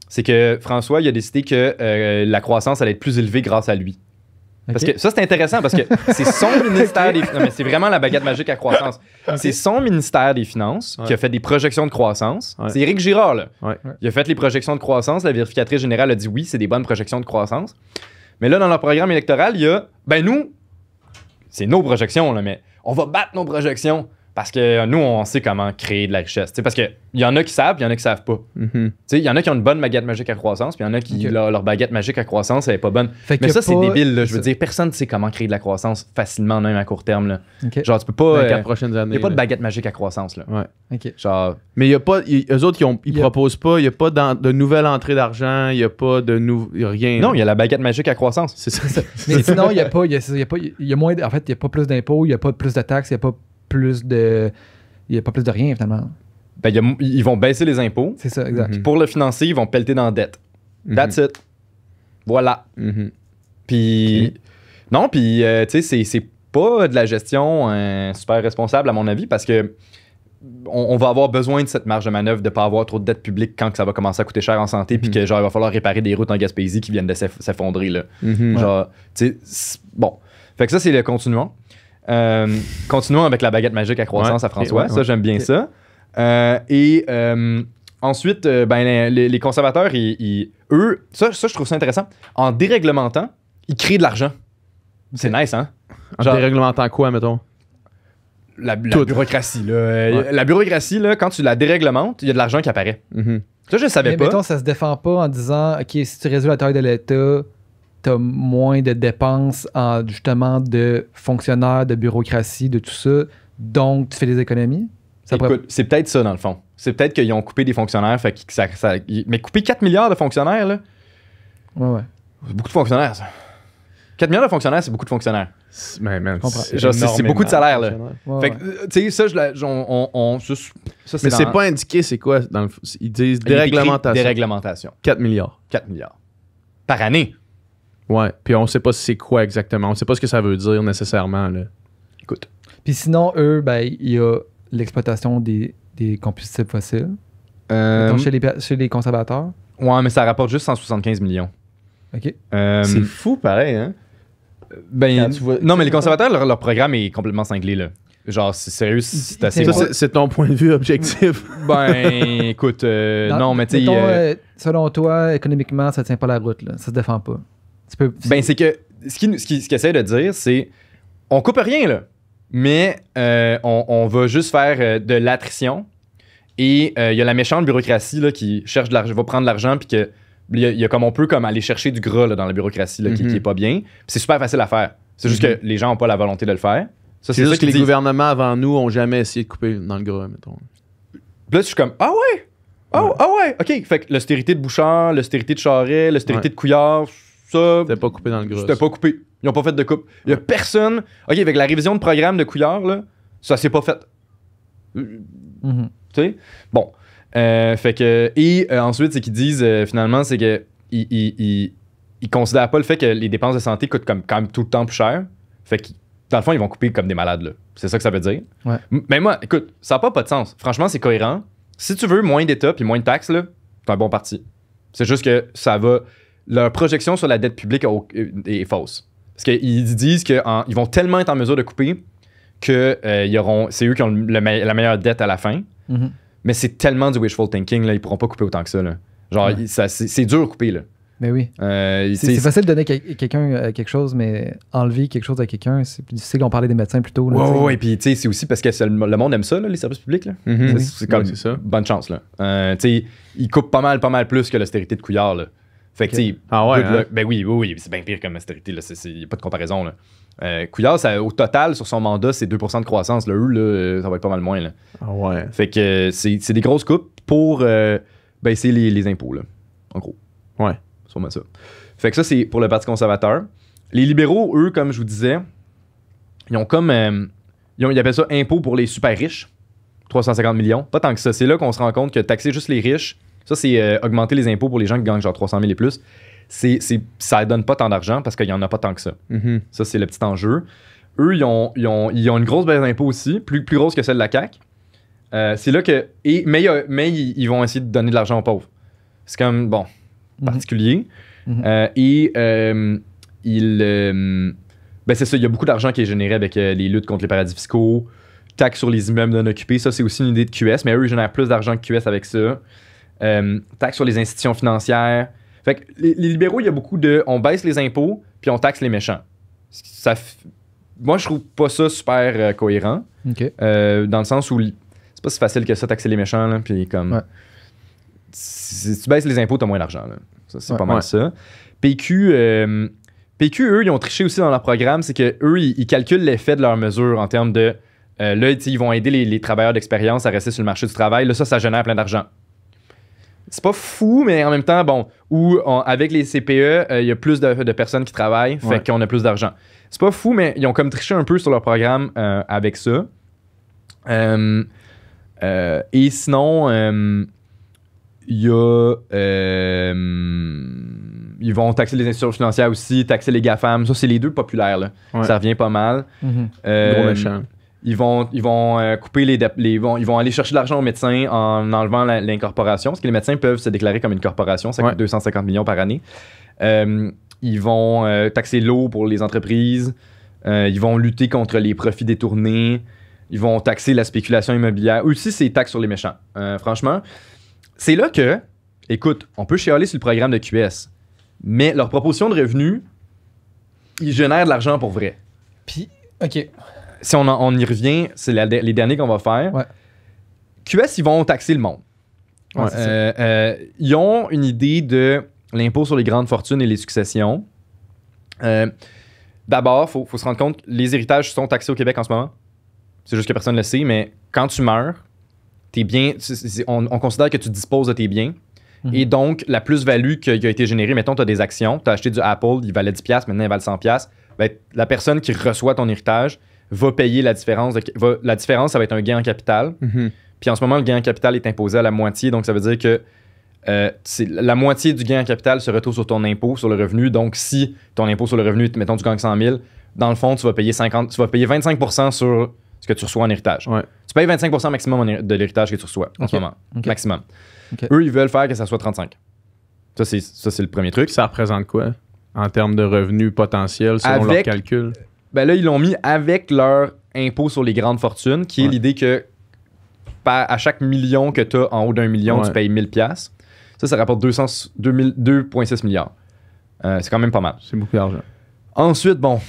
C'est que François, il a décidé que la croissance allait être plus élevée grâce à lui. Parce Ok. que ça, c'est intéressant parce que c'est son ministère des Finances. Non, mais c'est vraiment la baguette magique à croissance. C'est son ministère des Finances qui a fait des projections de croissance. Ouais. C'est Éric Girard, là. Ouais. Il a fait les projections de croissance. La vérificatrice générale a dit oui, c'est des bonnes projections de croissance. Mais là, dans leur programme électoral, il y a, ben nous, c'est nos projections, là, mais on va battre nos projections parce que nous, on sait comment créer de la richesse. Tu sais, parce qu'il y en a qui savent, puis il y en a qui savent pas. Mhm. Tu sais, il y en a qui ont une bonne baguette magique à croissance, puis il y en a qui, Ok. leur baguette magique à croissance, elle est pas bonne. Fait Mais qu'il y ça, a c'est pas- débile, là. Je veux c'est dire, personne ne sait comment créer de la croissance facilement, même à court terme, là. ça. Ok. Genre, tu peux Dans pas. les 4 prochaines Il années. n'y a pas de là. baguette magique à croissance, là. Ouais. Ok. Genre, Mais il y a pas, eux autres, ils Il y a- proposent pas, il n'y a pas de nouvelle entrée d'argent, il n'y a pas de rien. non, là. il y a la baguette magique à croissance. C'est ça. Mais sinon, il y a pas, il y a moins, en fait, il y a pas plus d'impôts, il y a pas plus de taxes, il y a pas plus de, il y a pas plus de rien finalement. Ben, ils vont baisser les impôts. C'est ça, exact. Mhm. Pour le financer, ils vont pelleter dans la dette. That's it. Voilà. Mhm. Puis. Non, puis, tu sais, c'est pas de la gestion super responsable, à mon avis, parce que on va avoir besoin de cette marge de manœuvre de pas avoir trop de dette publique quand que ça va commencer à coûter cher en santé, puis que, genre, il va falloir réparer des routes en Gaspésie qui viennent de s'effondrer, là. Mhm. Genre, tu sais, bon. Fait que ça, c'est le continuons. Continuons avec la baguette magique à croissance Ouais, à François. ouais, Ça, ouais. j'aime bien Ok. ça. Ensuite, ben, les conservateurs, eux, ça, je trouve ça intéressant. En déréglementant, ils créent de l'argent. C'est nice, hein? En Genre- déréglementant quoi, mettons? La Tout. bureaucratie, là. Ouais. La bureaucratie, là, quand tu la déréglementes, il y a de l'argent qui apparaît. Mhm. Ça, je savais Mais pas. mettons, ça se défend pas en disant, OK, si tu réduis la taille de l'État, t'as moins de dépenses en, justement, de fonctionnaires, de bureaucratie, de tout ça, donc tu fais des économies? Ça pourrait- Écoute, c'est peut-être ça, dans le fond. C'est peut-être qu'ils ont coupé des fonctionnaires, fait que mais couper 4 milliards de fonctionnaires, là, Ouais. c'est beaucoup de fonctionnaires, ça. 4 milliards de fonctionnaires, c'est beaucoup de fonctionnaires. Mais man, comprends. Genre, c'est beaucoup de salaire, là. Ouais, Fait ouais. que, tu sais, ça, ça, Mais c'est dans- pas indiqué, c'est quoi? Ils disent il est écrit déréglementation. Déréglementation. 4 milliards. 4 milliards. Par année. Ouais. Puis on sait pas c'est quoi exactement. On sait pas ce que ça veut dire nécessairement, là. Écoute. Puis sinon, eux, ben, il y a l'exploitation des combustibles fossiles. Mettons, chez les conservateurs. Ouais, mais ça rapporte juste 175 millions. OK. C'est fou, pareil, hein? Ben, Quand tu vois- non, mais les conservateurs, leur programme est complètement cinglé, là. Genre, c'est sérieux, c'est assez... C'est Ça, c'est ton point de vue objectif. Ben, écoute, non, mais tu sais... Mettons, selon toi, économiquement, ça tient pas la route, là. Ça se défend pas. Tu peux, Ben, c'est que ce qu'il essaie de dire, c'est on coupe rien, là. Mais on va juste faire de l'attrition. Et il y a la méchante bureaucratie là, qui cherche de l'argent, va prendre de l'argent, puis que il y a comme on peut comme aller chercher du gras là, dans la bureaucratie là, qui est pas bien. Puis c'est super facile à faire. C'est juste que les gens n'ont pas la volonté de le faire. Ça, C'est juste que qu'ils les disent. gouvernements avant nous ont jamais essayé de couper dans le gras, mettons. Puis là, je suis comme ah ouais! Ah ouais! OK. Fait que l'austérité de Bouchard, l'austérité de Charest, l'austérité Ouais. de Couillard, ça. C'était pas coupé dans le gras. C'était pas coupé. Ils ont pas fait de coupe. Il y a personne. OK, avec la révision de programme de Couillard, là, ça s'est pas fait. Mhm. Tu sais? Bon. Fait que. Et ensuite, c'est qu'ils disent, finalement, c'est que ils considèrent pas le fait que les dépenses de santé coûtent quand même tout le temps plus cher. Fait que, dans le fond, ils vont couper comme des malades, là. C'est ça que ça veut dire. Ouais. Mais moi, écoute, ça n'a pas de sens. Franchement, c'est cohérent. Si tu veux moins d'État puis moins de taxes, là, c'est un bon parti. C'est juste que ça va. Leur projection sur la dette publique est fausse. Parce qu'ils disent qu'ils vont tellement être en mesure de couper que c'est eux qui ont la meilleure dette à la fin. Mhm. Mais c'est tellement du wishful thinking, là, ils pourront pas couper autant que ça. Là. Genre, Ouais. c'est dur à couper. Là. Mais oui. C'est C'est facile de donner quelqu'un quelque chose, mais enlever quelque chose à quelqu'un, c'est plus difficile. On parlait des médecins plus tôt. Là, ouais, puis tu sais, c'est aussi parce que le monde aime ça, là, les services publics. Là. C'est comme ça. Bonne chance. Là. Tu sais, ils coupent pas mal plus que l'austérité de Couillard. Là. Fait que, tu sais, ben oui, c'est bien pire comme austérité. Il n'y a pas de comparaison. Là. Couillard, au total, sur son mandat, c'est 2% de croissance. Là. Eux, là, ça va être pas mal moins. Là. Ah ouais. Fait que c'est des grosses coupes pour baisser les impôts, là, en gros. Ouais. Sûrement ça. Fait que ça, c'est pour le Parti conservateur. Les libéraux, eux, comme je vous disais, ils ont comme... ils appellent ça impôt pour les super riches. 350 millions. Pas tant que ça. C'est là qu'on se rend compte que taxer juste les riches, ça, c'est augmenter les impôts pour les gens qui gagnent genre 300 000 et plus. Ça donne pas tant d'argent parce qu'il y en a pas tant que ça. Ça, c'est le petit enjeu. Eux, ils ont une grosse baisse d'impôts aussi, plus grosse que celle de la CAQ. C'est là que... Mais ils vont essayer de donner de l'argent aux pauvres. C'est comme, bon, particulier. Ben c'est ça, il y a beaucoup d'argent qui est généré avec les luttes contre les paradis fiscaux, taxes sur les immeubles non occupés, ça c'est aussi une idée de QS, mais eux ils génèrent plus d'argent que QS avec ça. Taxes sur les institutions financières. Fait que les libéraux, il y a beaucoup de on baisse les impôts puis on taxe les méchants. Moi je trouve pas ça super cohérent. Dans le sens où c'est pas si facile que ça taxer les méchants là, puis comme si tu baisses les impôts, t'as moins d'argent là. Ça, c'est pas mal ça. PQ, eux, ils ont triché aussi dans leur programme, c'est qu'eux, ils calculent l'effet de leurs mesures en termes de... là, ils vont aider les travailleurs d'expérience à rester sur le marché du travail. Là, ça génère plein d'argent. C'est pas fou, mais en même temps, bon, avec les CPE, il y a plus de personnes qui travaillent, fait qu'on a plus d'argent. C'est pas fou, mais ils ont comme triché un peu sur leur programme avec ça. Et sinon... il y a... ils vont taxer les institutions financières aussi, taxer les GAFAM. Ça, c'est les deux populaires. Là. Ça revient pas mal. Gros méchant. Ils vont couper ils vont aller chercher de l'argent aux médecins en enlevant l'incorporation. Parce que les médecins peuvent se déclarer comme une corporation. Ça coûte 250 millions par année. Ils vont taxer l'eau pour les entreprises. Ils vont lutter contre les profits détournés. Ils vont taxer la spéculation immobilière. Eux aussi, c'est taxe sur les méchants. Franchement... C'est là que, écoute, on peut chialer sur le programme de QS, mais leur proposition de revenus, ils génèrent de l'argent pour vrai. Puis, OK. Si on y revient, c'est les derniers qu'on va faire. QS, ils vont taxer le monde. Ils ont une idée de l'impôt sur les grandes fortunes et les successions. D'abord, il faut se rendre compte, les héritages sont taxés au Québec en ce moment. C'est juste que personne ne le sait, mais quand tu meurs, tes biens, on considère que tu disposes de tes biens. Et donc, la plus-value qui a été générée, mettons, tu as des actions, tu as acheté du Apple, il valait 10$, maintenant il valent 100$. Ben, la personne qui reçoit ton héritage va payer la différence. La différence, ça va être un gain en capital. Puis en ce moment, le gain en capital est imposé à la moitié. Donc, ça veut dire que la moitié du gain en capital se retrouve sur ton impôt sur le revenu. Donc, si ton impôt sur le revenu, mettons, tu gagnes 100 000, dans le fond, tu vas payer 25% sur ce que tu reçois en héritage. Tu payes 25% maximum de l'héritage que tu reçois en ce moment. Maximum. Eux, ils veulent faire que ça soit 35%. Ça, c'est le premier truc. Ça représente quoi en termes de revenus potentiels selon leur calcul? Ben là, ils l'ont mis avec leur impôt sur les grandes fortunes, qui est l'idée que à chaque million que tu as en haut d'un million, tu payes 1000$. Ça rapporte 2,6 milliards. C'est quand même pas mal. C'est beaucoup d'argent. Ensuite, bon,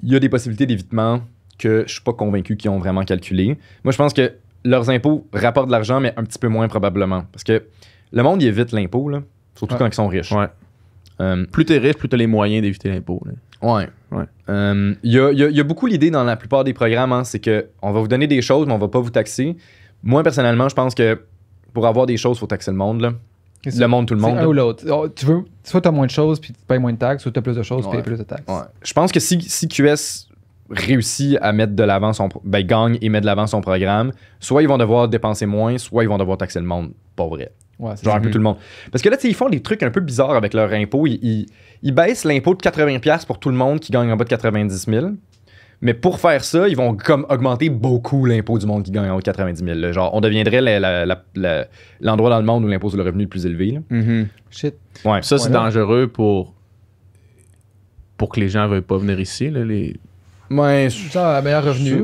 il y a des possibilités d'évitement que je suis pas convaincu qu'ils ont vraiment calculé. Moi, je pense que leurs impôts rapportent de l'argent, mais un petit peu moins probablement. Parce que le monde, il évite l'impôt, là, surtout quand ils sont riches. Plus t'es riche, plus t'as les moyens d'éviter l'impôt. Il y a beaucoup l'idée dans la plupart des programmes, hein, c'est qu'on va vous donner des choses, mais on va pas vous taxer. Moi, personnellement, je pense que pour avoir des choses, il faut taxer le monde. Là. Le monde, tout le monde. C'est un ou l'autre. Soit tu as moins de choses puis tu payes moins de taxes, soit tu as plus de choses puis tu payes plus de taxes. Je pense que si QS réussit à mettre de l'avant gagne et met de l'avant son programme, soit ils vont devoir dépenser moins, soit ils vont devoir taxer le monde. Pas vrai. Genre un peu tout le monde. Parce que là, ils font des trucs un peu bizarres avec leur impôt. Ils baissent l'impôt de 80$ pour tout le monde qui gagne en bas de 90 000. Mais pour faire ça, ils vont comme augmenter beaucoup l'impôt du monde qui gagne en haut de 90 000. Là. Genre, on deviendrait l'endroit dans le monde où l'impôt sur le revenu est le plus élevé. Shit. Ça, c'est dangereux pour que les gens ne veuillent pas venir ici. Là, ça, un meilleur revenu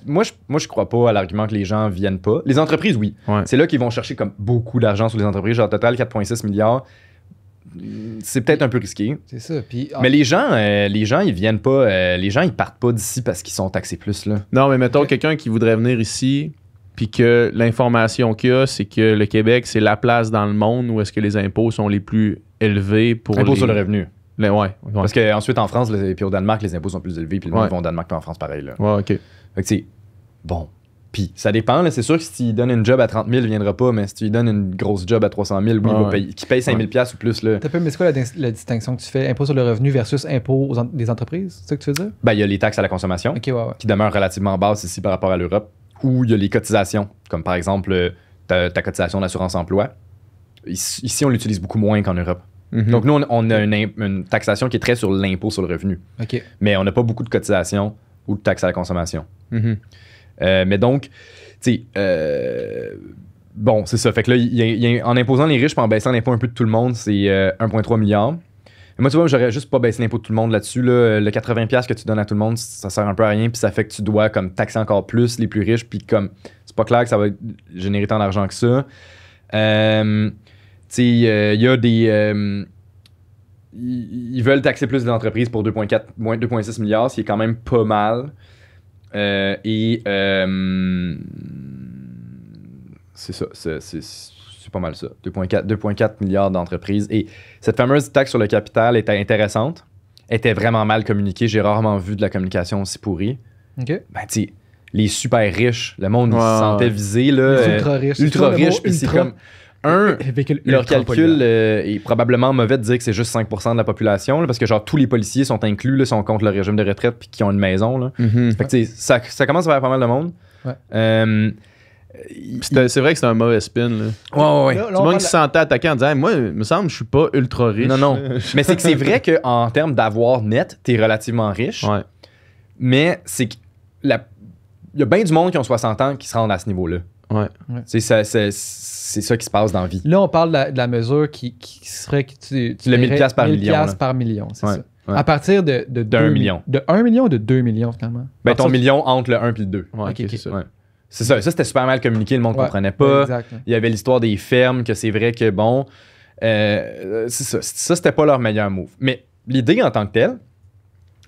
moi, je crois pas à l'argument que les gens viennent pas. Les entreprises, oui. C'est là qu'ils vont chercher comme beaucoup d'argent sur les entreprises. Genre, total, 4,6 milliards. c'est peut-être un peu risqué. C'est ça. Puis, Mais les gens, ils viennent pas. Les gens, ils partent pas d'ici parce qu'ils sont taxés plus, là. Non, mais mettons quelqu'un qui voudrait venir ici, puis que l'information qu'il y a, c'est que le Québec, c'est la place dans le monde où est-ce que les impôts sont les plus élevés pour Impôts les... sur le revenu. Ouais. Parce qu'ensuite, en France, puis au Danemark, les impôts sont plus élevés, puis le monde Ouais. va au Danemark puis en France, pareil, là. Ouais, OK. Fait que c'est bon. Puis ça dépend, là. C'est sûr que si tu lui donnes une job à 30 000, il viendra pas, mais si tu lui donnes une grosse job à 300 000, oui, il va payer, qui paye 5 000 $ ou plus, là. mais c'est quoi la distinction que tu fais? Impôt sur le revenu versus impôt des entreprises? C'est ça que tu veux dire? Ben, il y a les taxes à la consommation, Ok, ouais. qui demeurent relativement basses ici par rapport à l'Europe, ou il y a les cotisations, comme par exemple ta cotisation d'assurance-emploi. Ici, on l'utilise beaucoup moins qu'en Europe. Mhm. Donc, nous, on a une taxation qui est très sur l'impôt sur le revenu. Ok. Mais on n'a pas beaucoup de cotisations ou de taxes à la consommation. Mhm. Mais donc, tu sais, bon, c'est ça. Fait que là, en imposant les riches et en baissant l'impôt un peu de tout le monde, c'est 1,3 milliard. Et moi, tu vois, j'aurais juste pas baissé l'impôt de tout le monde là-dessus. Là. Le 80$ que tu donnes à tout le monde, ça sert un peu à rien. Puis ça fait que tu dois comme taxer encore plus les plus riches. Puis comme, c'est pas clair que ça va générer tant d'argent que ça. Tu sais, il y a des... ils veulent taxer plus les entreprises pour 2,6 milliards, ce qui est quand même pas mal. C'est ça, c'est pas mal ça. 2,4 milliards d'entreprises. Et cette fameuse taxe sur le capital était intéressante, était vraiment mal communiquée. J'ai rarement vu de la communication aussi pourrie. Ok. Ben, tu sais, les super riches, le monde, ils se sentait visé, là. Les ultra riches. Ultra riches, puis c'est comme... Leur calcul est probablement mauvais de dire que c'est juste 5% de la population, là, parce que genre tous les policiers sont inclus, là, sont contre le régime de retraite puis qui ont une maison. Là. Mhm. Fait que, tu sais, ça commence à faire pas mal de monde. Ouais. C'est vrai que c'est un mauvais spin. Là. Ouais. Tout le monde qui se sentait attaqué en disant hey, moi, il me semble que je suis pas ultra riche. Non. Mais c'est que c'est vrai qu'en termes d'avoir net, t'es relativement riche. Ouais. Mais c'est que il y a bien du monde qui ont 60 ans qui se rendent à ce niveau-là. Ouais. C'est ça qui se passe dans la vie. Là, on parle de la mesure qui serait que tu Le 1000 piastres par 1000 million, piastres là. par million, c'est Ouais, ça. ouais. À partir de D'un million. De 1 million ou de 2 millions, finalement? Ben, À ton partir- million entre le 1 et le 2. Ouais, Ok, ok, ok. c'est ça. Ouais. C'est ça. Ça, c'était super mal communiqué. Le monde Ouais, comprenait pas. Exact. Il y avait l'histoire des fermes, que c'est vrai que, bon, c'est ça. Ça, c'était pas leur meilleur move. Mais l'idée en tant que telle,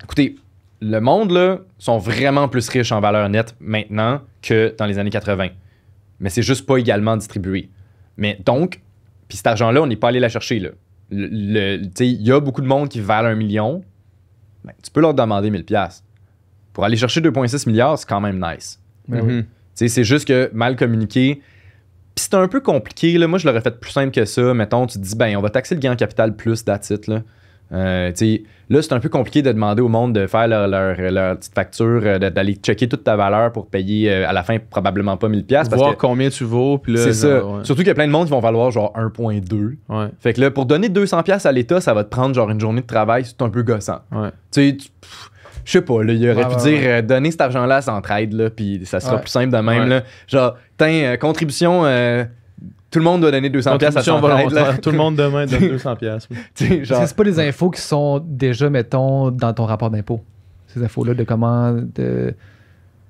écoutez, le monde, là, sont vraiment plus riches en valeur nette maintenant que dans les années 80. Mais c'est juste pas également distribué. Mais donc, puis cet argent-là, on n'est pas allé la chercher, là. Tu sais, il y a beaucoup de monde qui valent 1 million. Ben, tu peux leur demander 1000 $. Pour aller chercher 2,6 milliards, c'est quand même nice. Ben oui. Mhm. Tu sais, c'est juste que mal communiqué. Puis c'est un peu compliqué. Là. Moi, je l'aurais fait plus simple que ça. Mettons, tu te dis, ben, on va taxer le gain en capital plus, that's it, là. Tu sais, là, c'est un peu compliqué de demander au monde de faire leur petite facture, d'aller checker toute ta valeur pour payer à la fin probablement pas 1000 $. Parce Voir que combien tu vaux. Puis là, c'est ça. genre, ouais. Surtout qu'il y a plein de monde qui vont valoir genre 1,2. Ouais. Fait que là, pour donner 200 $ à l'État, ça va te prendre genre une journée de travail. C'est un peu gossant. Ouais. Tu sais, je sais pas, là, il aurait pu Ouais, dire ouais. Donner cet argent-là à Centraide, là, puis ça sera Ouais. plus simple de même. Ouais. Là. Genre, contribution, tout le monde doit donner 200 $ à Contribution Centraide. Là. volontaire. Tout le monde demain donne 200 pièces. Tu sais, Parce genre, que c'est pas des infos qui sont déjà, mettons, dans ton rapport d'impôt. Ces infos-là de comment...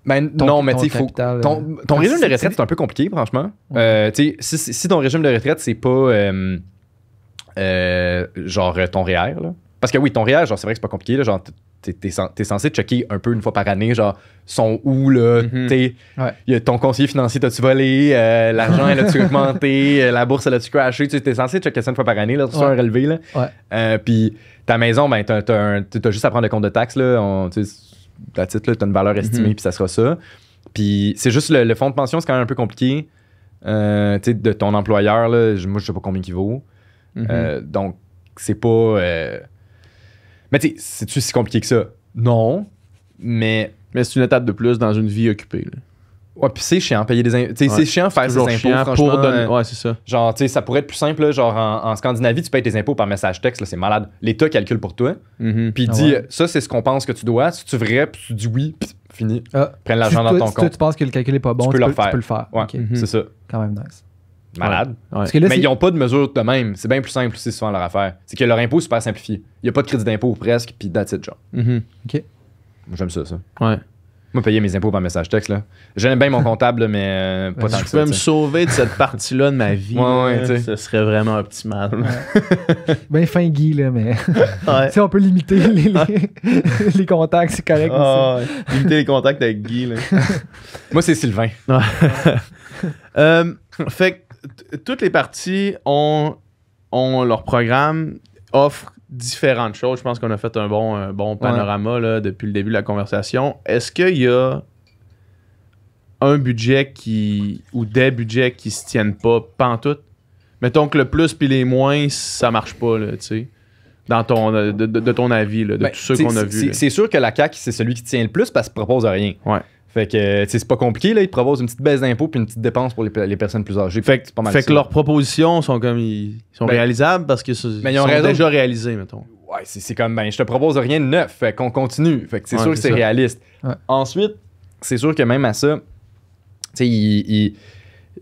ben, ton- non, mais ton tu sais, il faut. capital, Ton régime de c'est- retraite, c'est un peu compliqué, franchement. Ouais. Tu sais, si ton régime de retraite, c'est pas genre ton REER, là. Parce que oui, ton REER, genre, c'est vrai que c'est pas compliqué, là. Genre, t'es censé checker un peu une fois par année, genre, sont où, là, Mhm. t'sais, Ouais. y a ton conseiller financier, t'as-tu volé, l'argent, elle a-tu augmenté, la bourse, elle a-tu crashé, tu sais, t'es censé checker ça une fois par année, là, tu Ouais. un relevé, là. Ouais. Puis ta maison, ben, t'as juste à prendre le compte de taxes, là, tu sais, à titre, là, t'as une valeur estimée, Mhm. puis ça sera ça. Puis c'est juste le fonds de pension, c'est quand même un peu compliqué, tu sais, de ton employeur, là, moi, je sais pas combien il vaut. Mhm. Donc, c'est pas... Mais tu sais, c'est-tu si compliqué que ça? Non, mais... Mais c'est une étape de plus dans une vie occupée. Là. Ouais, puis c'est chiant, payer des impôts. Tu sais, Ouais. c'est chiant faire ses Toujours impôts, chiant franchement. pour donner. Ouais, c'est ça. Genre, tu sais, ça pourrait être plus simple, là, genre en Scandinavie, tu payes tes impôts par message texte, là, c'est malade. L'État calcule pour toi, Mhm. puis il Ah dit, ouais. ça, c'est ce qu'on pense que tu dois. Si tu vrai, puis tu dis oui, pis fini. Ah, Prenne l'argent si dans toi- ton si toi, compte. tu penses que le calcul est pas bon, peux le faire. tu peux le faire. Ouais, Ok. Mhm. c'est ça. Quand même nice. Malade. Ouais. Parce que là, Mais c'est- ils n'ont pas de mesure de même. C'est bien plus simple aussi, souvent, leur affaire. C'est que leur impôt est super simplifié. Il n'y a pas de crédit d'impôt presque, puis that's it, genre. Mhm. Moi, j'aime ça. Ouais. Moi, payer mes impôts par message texte, là. J'aime bien mon comptable, là, mais pas tant que ça. Je peux me t'sais. sauver de cette partie-là de ma vie. Ouais, là, t'sais. ce serait vraiment optimal. Ben fin Guy, là, mais. Ouais. Tu sais, on peut limiter les contacts, c'est correct aussi. Ah, ouais. Limiter les contacts avec Guy. Là. Moi, c'est Sylvain. Fait que toutes les parties ont leur programme, offrent différentes choses. Je pense qu'on a fait un bon panorama là, depuis le début de la conversation. Est-ce qu'il y a un budget ou des budgets qui se tiennent pas pantoute? Mettons que le plus puis les moins, ça marche pas, là, tu sais. Dans de ton avis, là, de tous ceux qu'on a vus. C'est sûr que la CAQ, c'est celui qui tient le plus parce qu'il propose rien. Ouais. Fait que, c'est pas compliqué, là. Ils te proposent une petite baisse d'impôts puis une petite dépense pour les personnes plus âgées. Fait c'est pas mal que ça. leurs propositions sont comme ils sont réalisables parce que ils sont déjà réalisés, mettons. Ouais, c'est comme, je te propose rien de neuf. Fait qu'on continue. Fait que c'est sûr que c'est ça. réaliste. Ouais. Ensuite, c'est sûr que même à ça, tu sais, il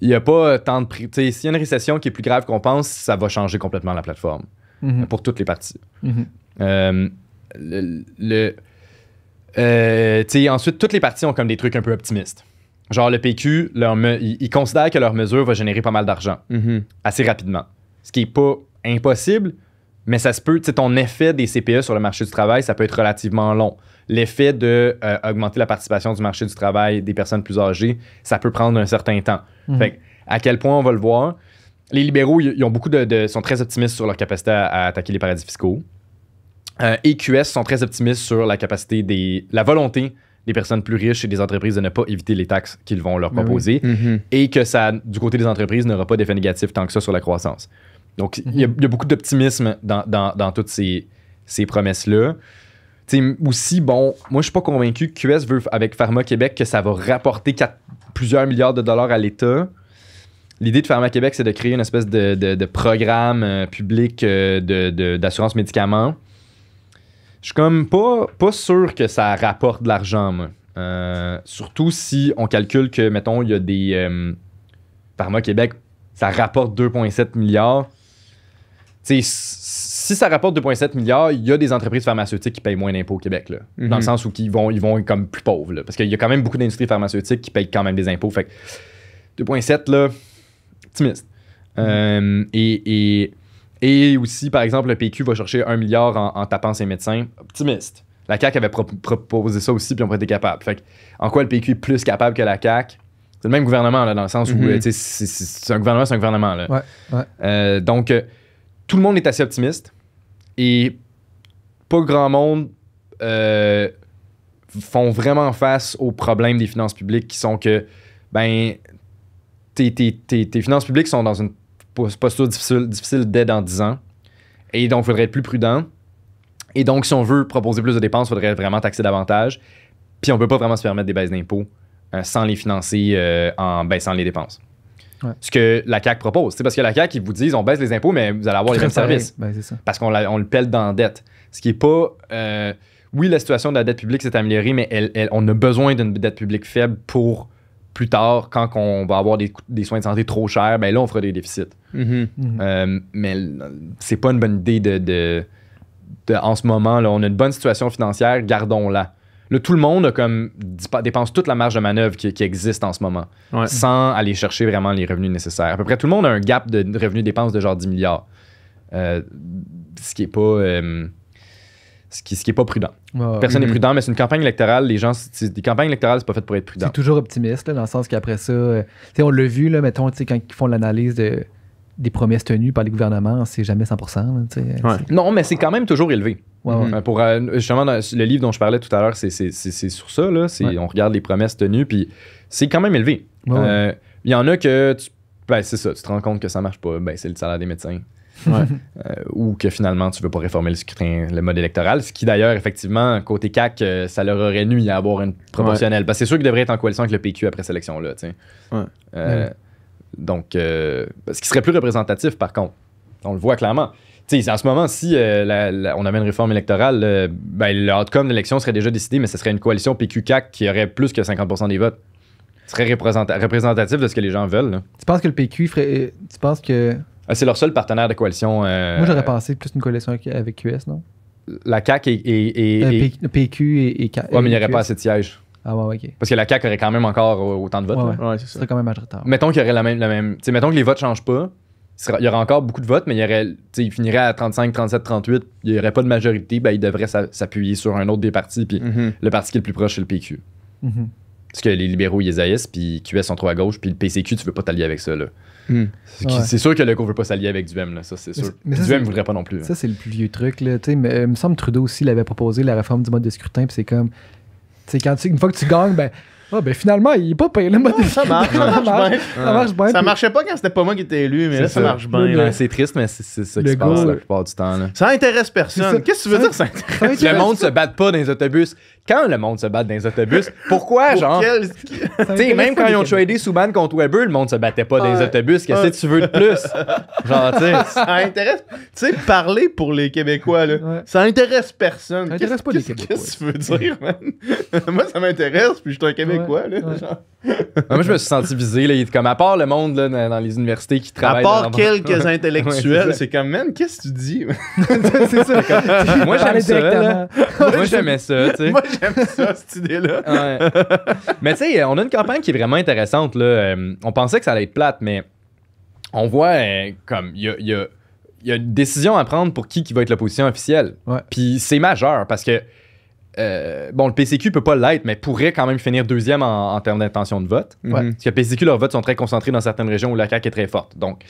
y a pas tant de prix. Tu sais, s'il y a une récession qui est plus grave qu'on pense, ça va changer complètement la plateforme pour toutes les parties. Ensuite, toutes les parties ont comme des trucs un peu optimistes. Genre, le PQ, ils considèrent que leur mesure va générer pas mal d'argent assez rapidement. Ce qui est pas impossible, mais ça se peut. Tu sais, ton effet des CPE sur le marché du travail, ça peut être relativement long. L'effet de augmenter la participation du marché du travail des personnes plus âgées, ça peut prendre un certain temps. Fait que, à quel point on va le voir? Les libéraux, ils ont sont très optimistes sur leur capacité à attaquer les paradis fiscaux. Et QS sont très optimistes sur la volonté des personnes plus riches et des entreprises de ne pas éviter les taxes qu'ils vont leur proposer et que ça, du côté des entreprises, n'aura pas d'effet négatif tant que ça sur la croissance. Donc, il y a beaucoup d'optimisme dans toutes ces promesses-là. T'sais, aussi, moi, je suis pas convaincu que QS veut, avec Pharma Québec, que ça va rapporter plusieurs milliards de dollars à l'État. L'idée de Pharma Québec, c'est de créer une espèce de programme public d'assurance médicaments. Je suis comme pas sûr que ça rapporte de l'argent, moi. Surtout si on calcule que, mettons, il y a des... Pharma Québec, ça rapporte 2,7 milliards. T'sais, si ça rapporte 2,7 milliards, il y a des entreprises pharmaceutiques qui payent moins d'impôts au Québec. Là, dans le sens où ils vont comme plus pauvres. Là, parce qu'il y a quand même beaucoup d'industries pharmaceutiques qui payent quand même des impôts. Fait que 2,7, là, optimiste. Et aussi, par exemple, le PQ va chercher 1 milliard en tapant ses médecins. Optimiste. La CAQ avait proposé ça aussi, puis on aurait été capable. Fait que, en quoi le PQ est plus capable que la CAQ? C'est le même gouvernement, là, dans le sens où c'est un gouvernement. Là. Ouais. Donc, tout le monde est assez optimiste et pas grand monde font vraiment face aux problèmes des finances publiques qui sont que, tes finances publiques sont dans une posture difficile dès dans 10 ans. Et donc, il faudrait être plus prudent. Et donc, si on veut proposer plus de dépenses, il faudrait vraiment taxer davantage. Puis, on ne peut pas vraiment se permettre des baisses d'impôts sans les financer en baissant les dépenses. Ouais. Ce que la CAQ propose. C'est parce que la CAQ, ils vous disent on baisse les impôts, mais vous allez avoir les mêmes services. C'est ça. Parce qu'on le pèle dans la dette. Ce qui n'est pas... oui, la situation de la dette publique s'est améliorée, mais on a besoin d'une dette publique faible pour plus tard, quand on va avoir des soins de santé trop chers, là, on fera des déficits. Mais c'est pas une bonne idée en ce moment. Là, on a une bonne situation financière, gardons-la. Là, tout le monde dépense toute la marge de manœuvre qui existe en ce moment, sans aller chercher vraiment les revenus nécessaires. À peu près tout le monde a un gap de revenus-dépenses de genre 10 milliards. Ce qui est pas... Ce qui est pas prudent. Personne n'est prudent, mais c'est une campagne électorale. Des campagnes électorales, c'est pas fait pour être prudent. C'est toujours optimiste, là, dans le sens qu'après ça, on l'a vu, là, mettons, quand ils font l'analyse des promesses tenues par les gouvernements, c'est jamais 100%. Là, non, mais c'est quand même toujours élevé. Pour, justement, le livre dont je parlais tout à l'heure, c'est sur ça. Là, on regarde les promesses tenues, puis c'est quand même élevé. Il y en a que, c'est ça, tu te rends compte que ça marche pas. C'est le salaire des médecins. Ou que finalement tu veux pas réformer le mode électoral, ce qui d'ailleurs effectivement côté CAQ ça leur aurait nui à avoir une proportionnelle parce que c'est sûr qu'ils devraient être en coalition avec le PQ après cette élection là donc ce qui serait plus représentatif par contre on le voit clairement. En ce moment si on avait une réforme électorale le outcome de l'élection serait déjà décidé, mais ce serait une coalition PQ-CAQ qui aurait plus que 50% des votes. Ce serait représentatif de ce que les gens veulent là. Tu penses que le PQ ferait... Tu penses que... C'est leur seul partenaire de coalition. Moi, j'aurais pensé plus une coalition avec QS, non? La CAQ et PQ et ouais, mais il n'y aurait pas assez de sièges. Ah ouais, ok. Parce que la CAQ aurait quand même encore autant de votes. Ouais, là. Ouais, c'est Ce ça. serait quand même majoritaire. Mettons qu'il y aurait la même tu sais, mettons que les votes changent pas. Il y aurait encore beaucoup de votes, mais il finirait à 35, 37, 38. Il n'y aurait pas de majorité. Ben, il devrait s'appuyer sur un autre des partis. Puis Mhm. le parti qui est le plus proche, c'est le PQ. Mhm. Parce que les libéraux, ils haïssent, puis QS sont trop à gauche, puis le PCQ, tu veux pas t'allier avec ça. Là. Hmm. C'est sûr que Legault veut pas s'allier avec Duhem, là, ça c'est sûr. Mais ça, Duhem c'est- voudrait pas non plus. Là. Ça, c'est le plus vieux truc. Là. Tu sais, mais, il me semble que Trudeau aussi l'avait proposé, la réforme du mode de scrutin. Puis c'est comme. Tu sais, une fois que tu gagnes, ben finalement, il est pas payé le mode de Ça marche, scrutin. ça marche bien. Ça marche bien. Ça puis- marchait pas quand c'était pas moi qui étais élu, mais C'est là, ça ça. marche bien. Le- là. Ouais, c'est triste, mais c'est ça qui se Legault, passe la plupart du temps. Là. Ça intéresse C'est personne. ça. Qu'est-ce que tu veux dire, ça intéresse? Ça va être- Le monde se bat pas dans les autobus. Quand le monde se bat dans les autobus, pourquoi, Pour genre? quel- ça Tu sais, intéresse même pas quand les ils ont Québécois. tradé Subban contre Weber, le monde se battait pas dans les Ouais. autobus. Qu'est-ce Ouais. que tu veux de plus? Genre, tu sais. Ça intéresse. Tu sais, parler pour les Québécois, là. Ouais. Ça intéresse personne. Ça intéresse pas les Québécois. Qu'est-ce que tu veux dire, man? Moi, ça m'intéresse, puis je suis un Québécois, là. Ouais. genre. Moi, je me suis senti visé. Là. Il était comme, à part le monde là, dans les universités qui À travaillent. part dans- quelques Ouais, intellectuels, c'est ça. c'est comme, man, qu'est-ce que tu dis? C'est ça. Moi, j'aime Parler ça. Là. directement. Moi, j'aimais ça, tu sais. Moi, j'aime ça, cette idée-là. Ouais. Mais tu sais, on a une campagne qui est vraiment intéressante. Là. On pensait que ça allait être plate, mais on voit comme il y a une décision à prendre pour qui va être l'opposition officielle. Ouais. Puis c'est majeur parce que bon, le PCQ peut pas l'être, mais pourrait quand même finir deuxième en termes d'intention de vote. Ouais. Mhm. Parce que le PCQ, leurs votes sont très concentrés dans certaines régions où la CAQ est très forte. Donc,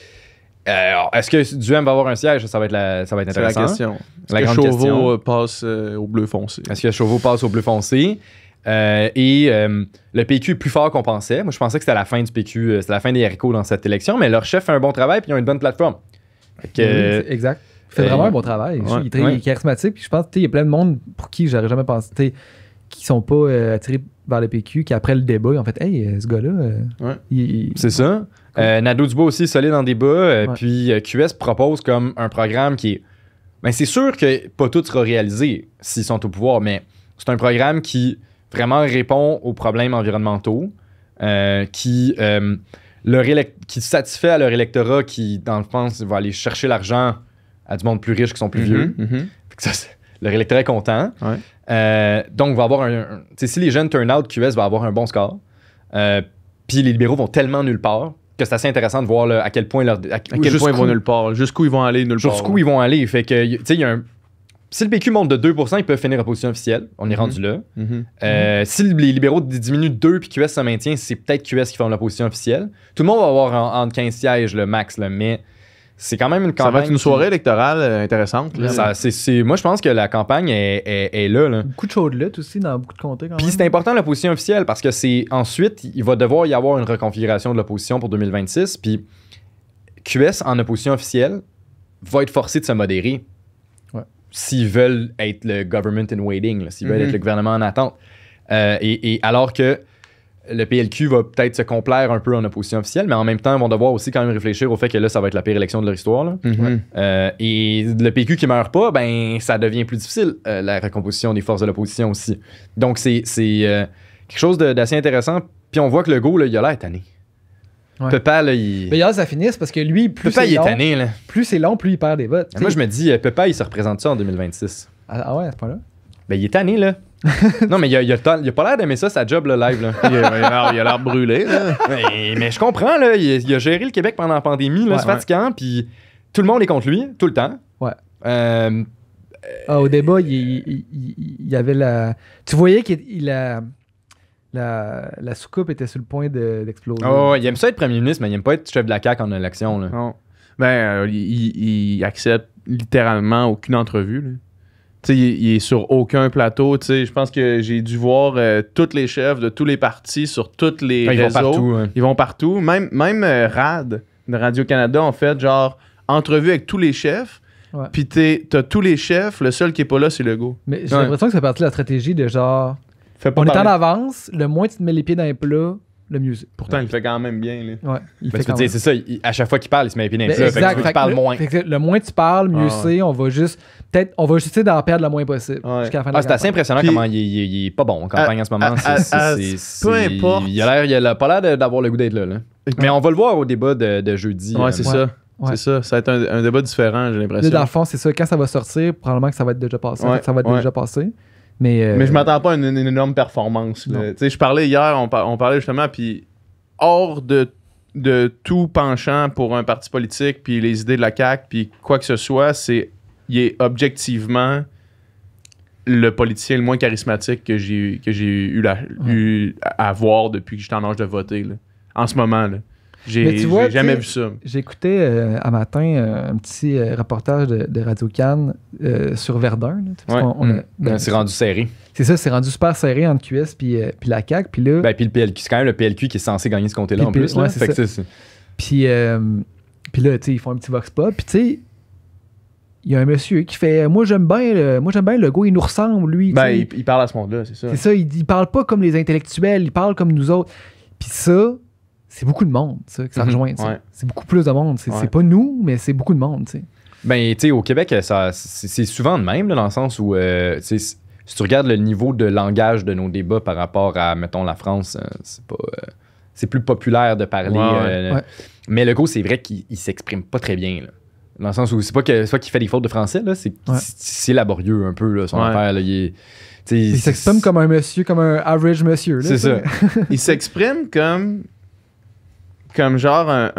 est-ce que Duhem va avoir un siège? Ça va être C'est la intéressant. question. La Est-ce que grande Chauveau question. passe au bleu foncé? Est-ce que Chauveau passe au bleu foncé? Le PQ est plus fort qu'on pensait. Moi, je pensais que c'était la fin du PQ, c'était la fin des haricots dans cette élection, mais leur chef fait un bon travail et ils ont une bonne plateforme. Fait que, Oui, c'est exact. Il fait vraiment un bon travail. ouais, Il est très ouais. charismatique. Puis je pense qu'il y a plein de monde pour qui j'aurais jamais pensé, tu sais, qui sont pas attirés vers le PQ, qui après le débat, ils ont fait hey, ce gars-là, Ouais. c'est ça. Nadeau-Dubois aussi solide en débat. Ouais. Puis QS propose comme un programme qui est. Ben, c'est sûr que pas tout sera réalisé s'ils sont au pouvoir, mais c'est un programme qui vraiment répond aux problèmes environnementaux, qui satisfait à leur électorat qui, dans le fond, va aller chercher l'argent à du monde plus riche qui sont plus vieux. Mhm, mhm. Fait que ça, leur électorat est content. Ouais. Donc, va avoir tu sais, si les jeunes turn out, QS va avoir un bon score. Puis les libéraux vont tellement nulle part que c'est assez intéressant de voir là, à quel point À quel point ils vont nulle part? Jusqu'où ils vont aller nulle part? jusqu'où ils vont aller. Fait que, tu sais, il y a un. Si le PQ monte de 2%, ils peuvent finir en position officielle. On est rendu là. Mhm. Si les libéraux diminuent de 2 puis QS se maintient, c'est peut-être QS qui font l'opposition officielle. Tout le monde va avoir entre 15 sièges, le max, là, mais c'est quand même une Ça campagne. va être une soirée électorale intéressante. là. Moi, je pense que la campagne est là. beaucoup de chaudes luttes aussi dans beaucoup de comtés quand Puis même. c'est important l'opposition officielle parce que c'est ensuite, il va devoir y avoir une reconfiguration de l'opposition pour 2026. Puis QS en opposition officielle va être forcé de se modérer. Ouais. S'ils veulent être le government in waiting, là, s'ils veulent Mhm. être le gouvernement en attente. Et alors que le PLQ va peut-être se complaire un peu en opposition officielle, mais en même temps, ils vont devoir aussi quand même réfléchir au fait que là, ça va être la pire élection de leur histoire. Là. Mhm. Et le PQ qui meurt pas, ben ça devient plus difficile, la recomposition des forces de l'opposition aussi. Donc c'est quelque chose d'assez intéressant. Puis on voit que Legault, là, il a l'air tanné. Ouais. Pepa, là, il... Mais hier, ça finisse parce que lui, plus Pepa, c'est il est long, tanné, là. plus c'est long, plus il perd des votes. Moi, je me dis, Pepa, il se représente ça en 2026. Ah ouais, à ce point-là. Ben, il est tanné, là. Non, mais il a pas l'air d'aimer ça, sa job, le live, là. Il a l'air brûlé. Là. mais je comprends, là. Il a géré le Québec pendant la pandémie, là. Ouais, c'est fatigant, puis tout le monde est contre lui, tout le temps. Ouais. Euh, Au débat, il y avait la. Tu voyais qu'il la soucoupe était sur le point d'exploser. Oh, il aime ça être premier ministre, mais il aime pas être chef de la CAQ en élection. Là. Non. Ben, il accepte littéralement aucune entrevue. Là. Tu sais, il est sur aucun plateau. Tu sais, je pense que j'ai dû voir tous les chefs de tous les partis sur tous les Ils vont réseaux. partout. Hein. Ils vont partout. Même RAD de Radio-Canada ont fait genre entrevue avec tous les chefs. Ouais. Puis t'as tous les chefs. Le seul qui est pas là, c'est Legault. Mais j'ai Ouais. l'impression que c'est parti de la stratégie de genre. Fait pas On est en parler. avance, le moins tu te mets les pieds dans les plats, le mieux c'est. Pourtant, il le fait quand même bien. Là. Ouais, il Ben, fait tu peux quand dire, même. c'est ça, à chaque fois qu'il parle, il se met les pieds dans les Ben, plats. Fait que exact. tu veux Fait qu'il parle que moins. fait que le moins tu parles, mieux Ah, c'est. On va juste. Peut-être. On va juste essayer d'en perdre le moins possible. Ouais. Jusqu'à la fin de la C'est assez campagne. impressionnant Puis- comment il est pas bon en campagne en ce moment. peu importe. Il a pas l'air d'avoir le goût d'être là. Mais on va le voir au débat de jeudi. Ouais, c'est Ouais. ça. Ouais. C'est ça. Ça va être un débat différent, j'ai Là, l'impression. dans le fond, c'est ça. Quand ça va sortir, probablement que ça va être déjà passé. En Ouais, fait, ça va être ouais. déjà passé. Mais je m'attends pas à une énorme performance. Tu sais, je parlais hier, on parlait justement, puis hors de tout penchant pour un parti politique, puis les idées de la CAQ, puis quoi que ce soit, il est objectivement le politicien le moins charismatique que j'ai eu à voir depuis que j'étais en âge de voter. Là. En ce moment, là. J'ai jamais vu ça. J'écoutais à matin un petit reportage de Radio-Can sur Verdun. Là, c'est rendu serré. C'est ça, c'est rendu super serré entre QS puis la CAQ. Puis là, puis le PLQ, c'est quand même le PLQ qui est censé gagner ce comté-là en plus. Là. C'est ça. Puis là, tu sais, ils font un petit vox pop. Puis tu sais, il y a un monsieur qui fait moi j'aime bien le gars, il nous ressemble, lui. Il parle à ce monde-là, c'est ça. C'est ça, il parle pas comme les intellectuels, il parle comme nous autres. Puis ça, c'est beaucoup de monde, ça, que ça rejoint. Ouais. C'est beaucoup plus de monde. C'est pas nous, mais c'est beaucoup de monde, tu sais. Ben, tu sais, au Québec, c'est souvent de même, là, dans le sens où, si tu regardes le niveau de langage de nos débats par rapport à, mettons, la France, c'est plus populaire de parler. Mais Legault, c'est vrai qu'il s'exprime pas très bien, là. Dans le sens où c'est pas qu'il fait des fautes de français, là, c'est laborieux un peu, là, son affaire. Là, il s'exprime comme un monsieur, comme un average monsieur. Là, c'est ça. Il s'exprime comme genre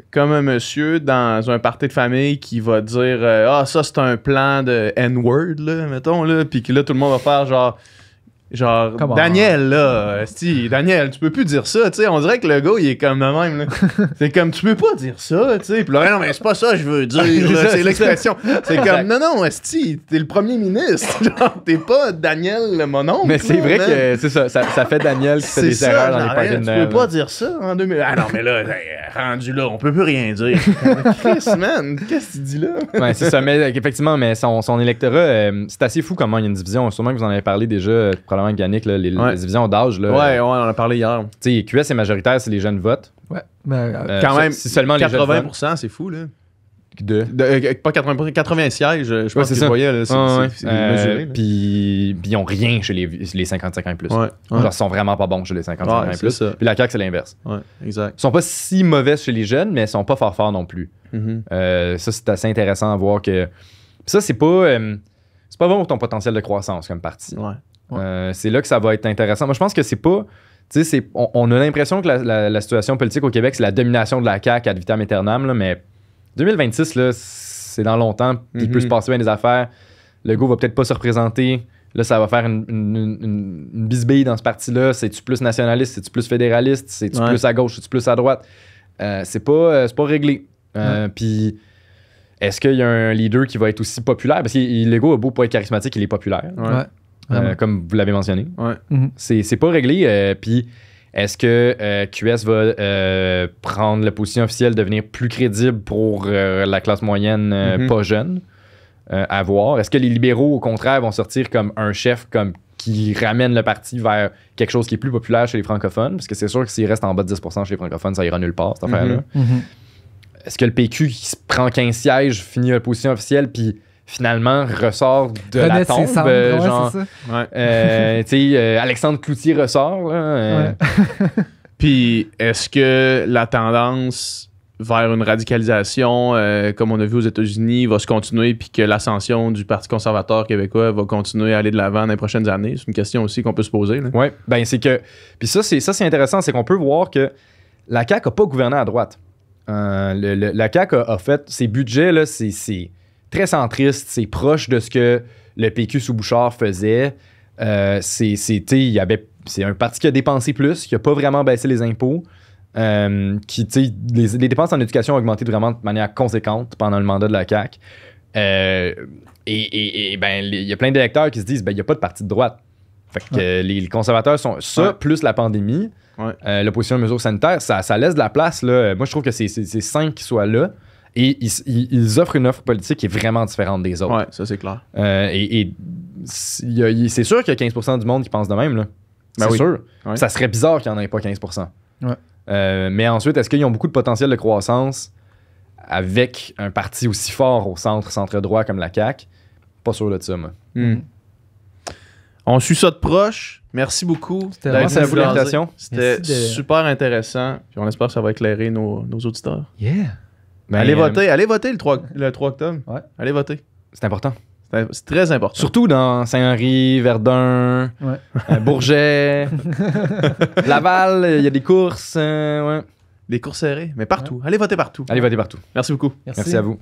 comme un monsieur dans un party de famille qui va dire ça c'est un plan de N-word là, mettons là, puis que là tout le monde va faire genre Daniel là, Daniel, tu peux plus dire ça, tu sais, on dirait que le gars il est comme de même là. C'est comme tu peux pas dire ça, tu sais. Puis là non mais c'est pas ça que je veux dire là, c'est l'expression. C'est comme non esti, t'es le premier ministre, genre t'es pas Daniel le mononcle. Mais c'est vrai que c'est ça fait Daniel qui fait des erreurs dans les parties de Noël. Tu peux pas dire ça en 2000. Ah non mais là rendu là, on peut plus rien dire. Chris man, qu'est-ce que tu dis là? Ouais, c'est ça, mais effectivement, mais son électorat, c'est assez fou comment il y a une division. Sûrement que vous en avez parlé déjà, probablement avec Yannick, là, les divisions d'âge. Là, ouais, on en a parlé hier. Tu sais, QS est majoritaire, c'est les jeunes votes. Ouais. Quand même, c'est seulement 80%, les jeunes c'est fou, là. Pas 80%, 80 sièges, je pense que je voyais. Là, c'est mesuré. Puis ils ont rien chez les 55 ans et plus. Genre, ils sont vraiment pas bons chez les 55 ans et plus. Puis la CAQ, c'est l'inverse. Ouais, exact. Ils sont pas si mauvais chez les jeunes, mais ils sont pas forts non plus. Ça, c'est assez intéressant à voir que... Ça, c'est pas bon pour ton potentiel de croissance comme parti. C'est là que ça va être intéressant. Moi, je pense que c'est pas... Tu sais, on a l'impression que la situation politique au Québec, c'est la domination de la CAQ ad vitam aeternam, là, mais 2026, là, c'est dans longtemps, puis il peut se passer bien des affaires. Legault va peut-être pas se représenter. Là, ça va faire une bisbille dans ce parti-là. C'est-tu plus nationaliste? C'est-tu plus fédéraliste? C'est-tu plus à gauche? C'est-tu plus à droite? C'est pas réglé. Puis, est-ce qu'il y a un leader qui va être aussi populaire? Parce que Legault a beau pas être charismatique, il est populaire. Comme vous l'avez mentionné. C'est pas réglé. Puis, est-ce que QS va prendre la position officielle de devenir plus crédible pour la classe moyenne pas jeune? À voir. Est-ce que les libéraux, au contraire, vont sortir comme un chef qui ramène le parti vers quelque chose qui est plus populaire chez les francophones? Parce que c'est sûr que s'il reste en bas de 10% chez les francophones, ça ira nulle part, cette affaire-là. Est-ce que le PQ qui se prend 15 sièges, finit la position officielle, puis finalement ressort de la tombe? Alexandre Cloutier ressort. Là, Puis est-ce que la tendance vers une radicalisation, comme on a vu aux États-Unis, va se continuer, puis que l'ascension du Parti conservateur québécois va continuer à aller de l'avant dans les prochaines années? C'est une question aussi qu'on peut se poser. Oui, ben c'est que... Puis ça, c'est intéressant, c'est qu'on peut voir que la CAQ n'a pas gouverné à droite. La CAQ a fait... Ses budgets, là, c'est très centriste, c'est proche de ce que le PQ sous Bouchard faisait. C'est un parti qui a dépensé plus, qui n'a pas vraiment baissé les impôts. Les dépenses en éducation ont augmenté vraiment de manière conséquente pendant le mandat de la CAQ. Il y a plein d'électeurs qui se disent il n'y a pas de parti de droite. Fait que les conservateurs sont ça, plus la pandémie, l'opposition aux mesures sanitaires, ça laisse de la place. Là. Moi, je trouve que c'est sain qu'ils soient là. Et ils offrent une offre politique qui est vraiment différente des autres. Ouais, ça c'est clair. C'est sûr qu'il y a 15% du monde qui pense de même. Là. C'est sûr. Ouais. Ça serait bizarre qu'il n'y en ait pas 15%. Mais ensuite, est-ce qu'ils ont beaucoup de potentiel de croissance avec un parti aussi fort au centre-droit comme la CAQ? Pas sûr de ça, moi. On suit ça de proche. Merci beaucoup. Merci à vous l'invitation. C'était super intéressant. Puis on espère que ça va éclairer nos auditeurs. Yeah. Allez voter le 3 octobre. Allez voter. C'est important. C'est très important. Surtout dans Saint-Henri, Verdun, Bourget, Laval, il y a des courses. Ouais. Des courses serrées, mais partout. Allez voter partout. Allez voter partout. Merci beaucoup. Merci à vous.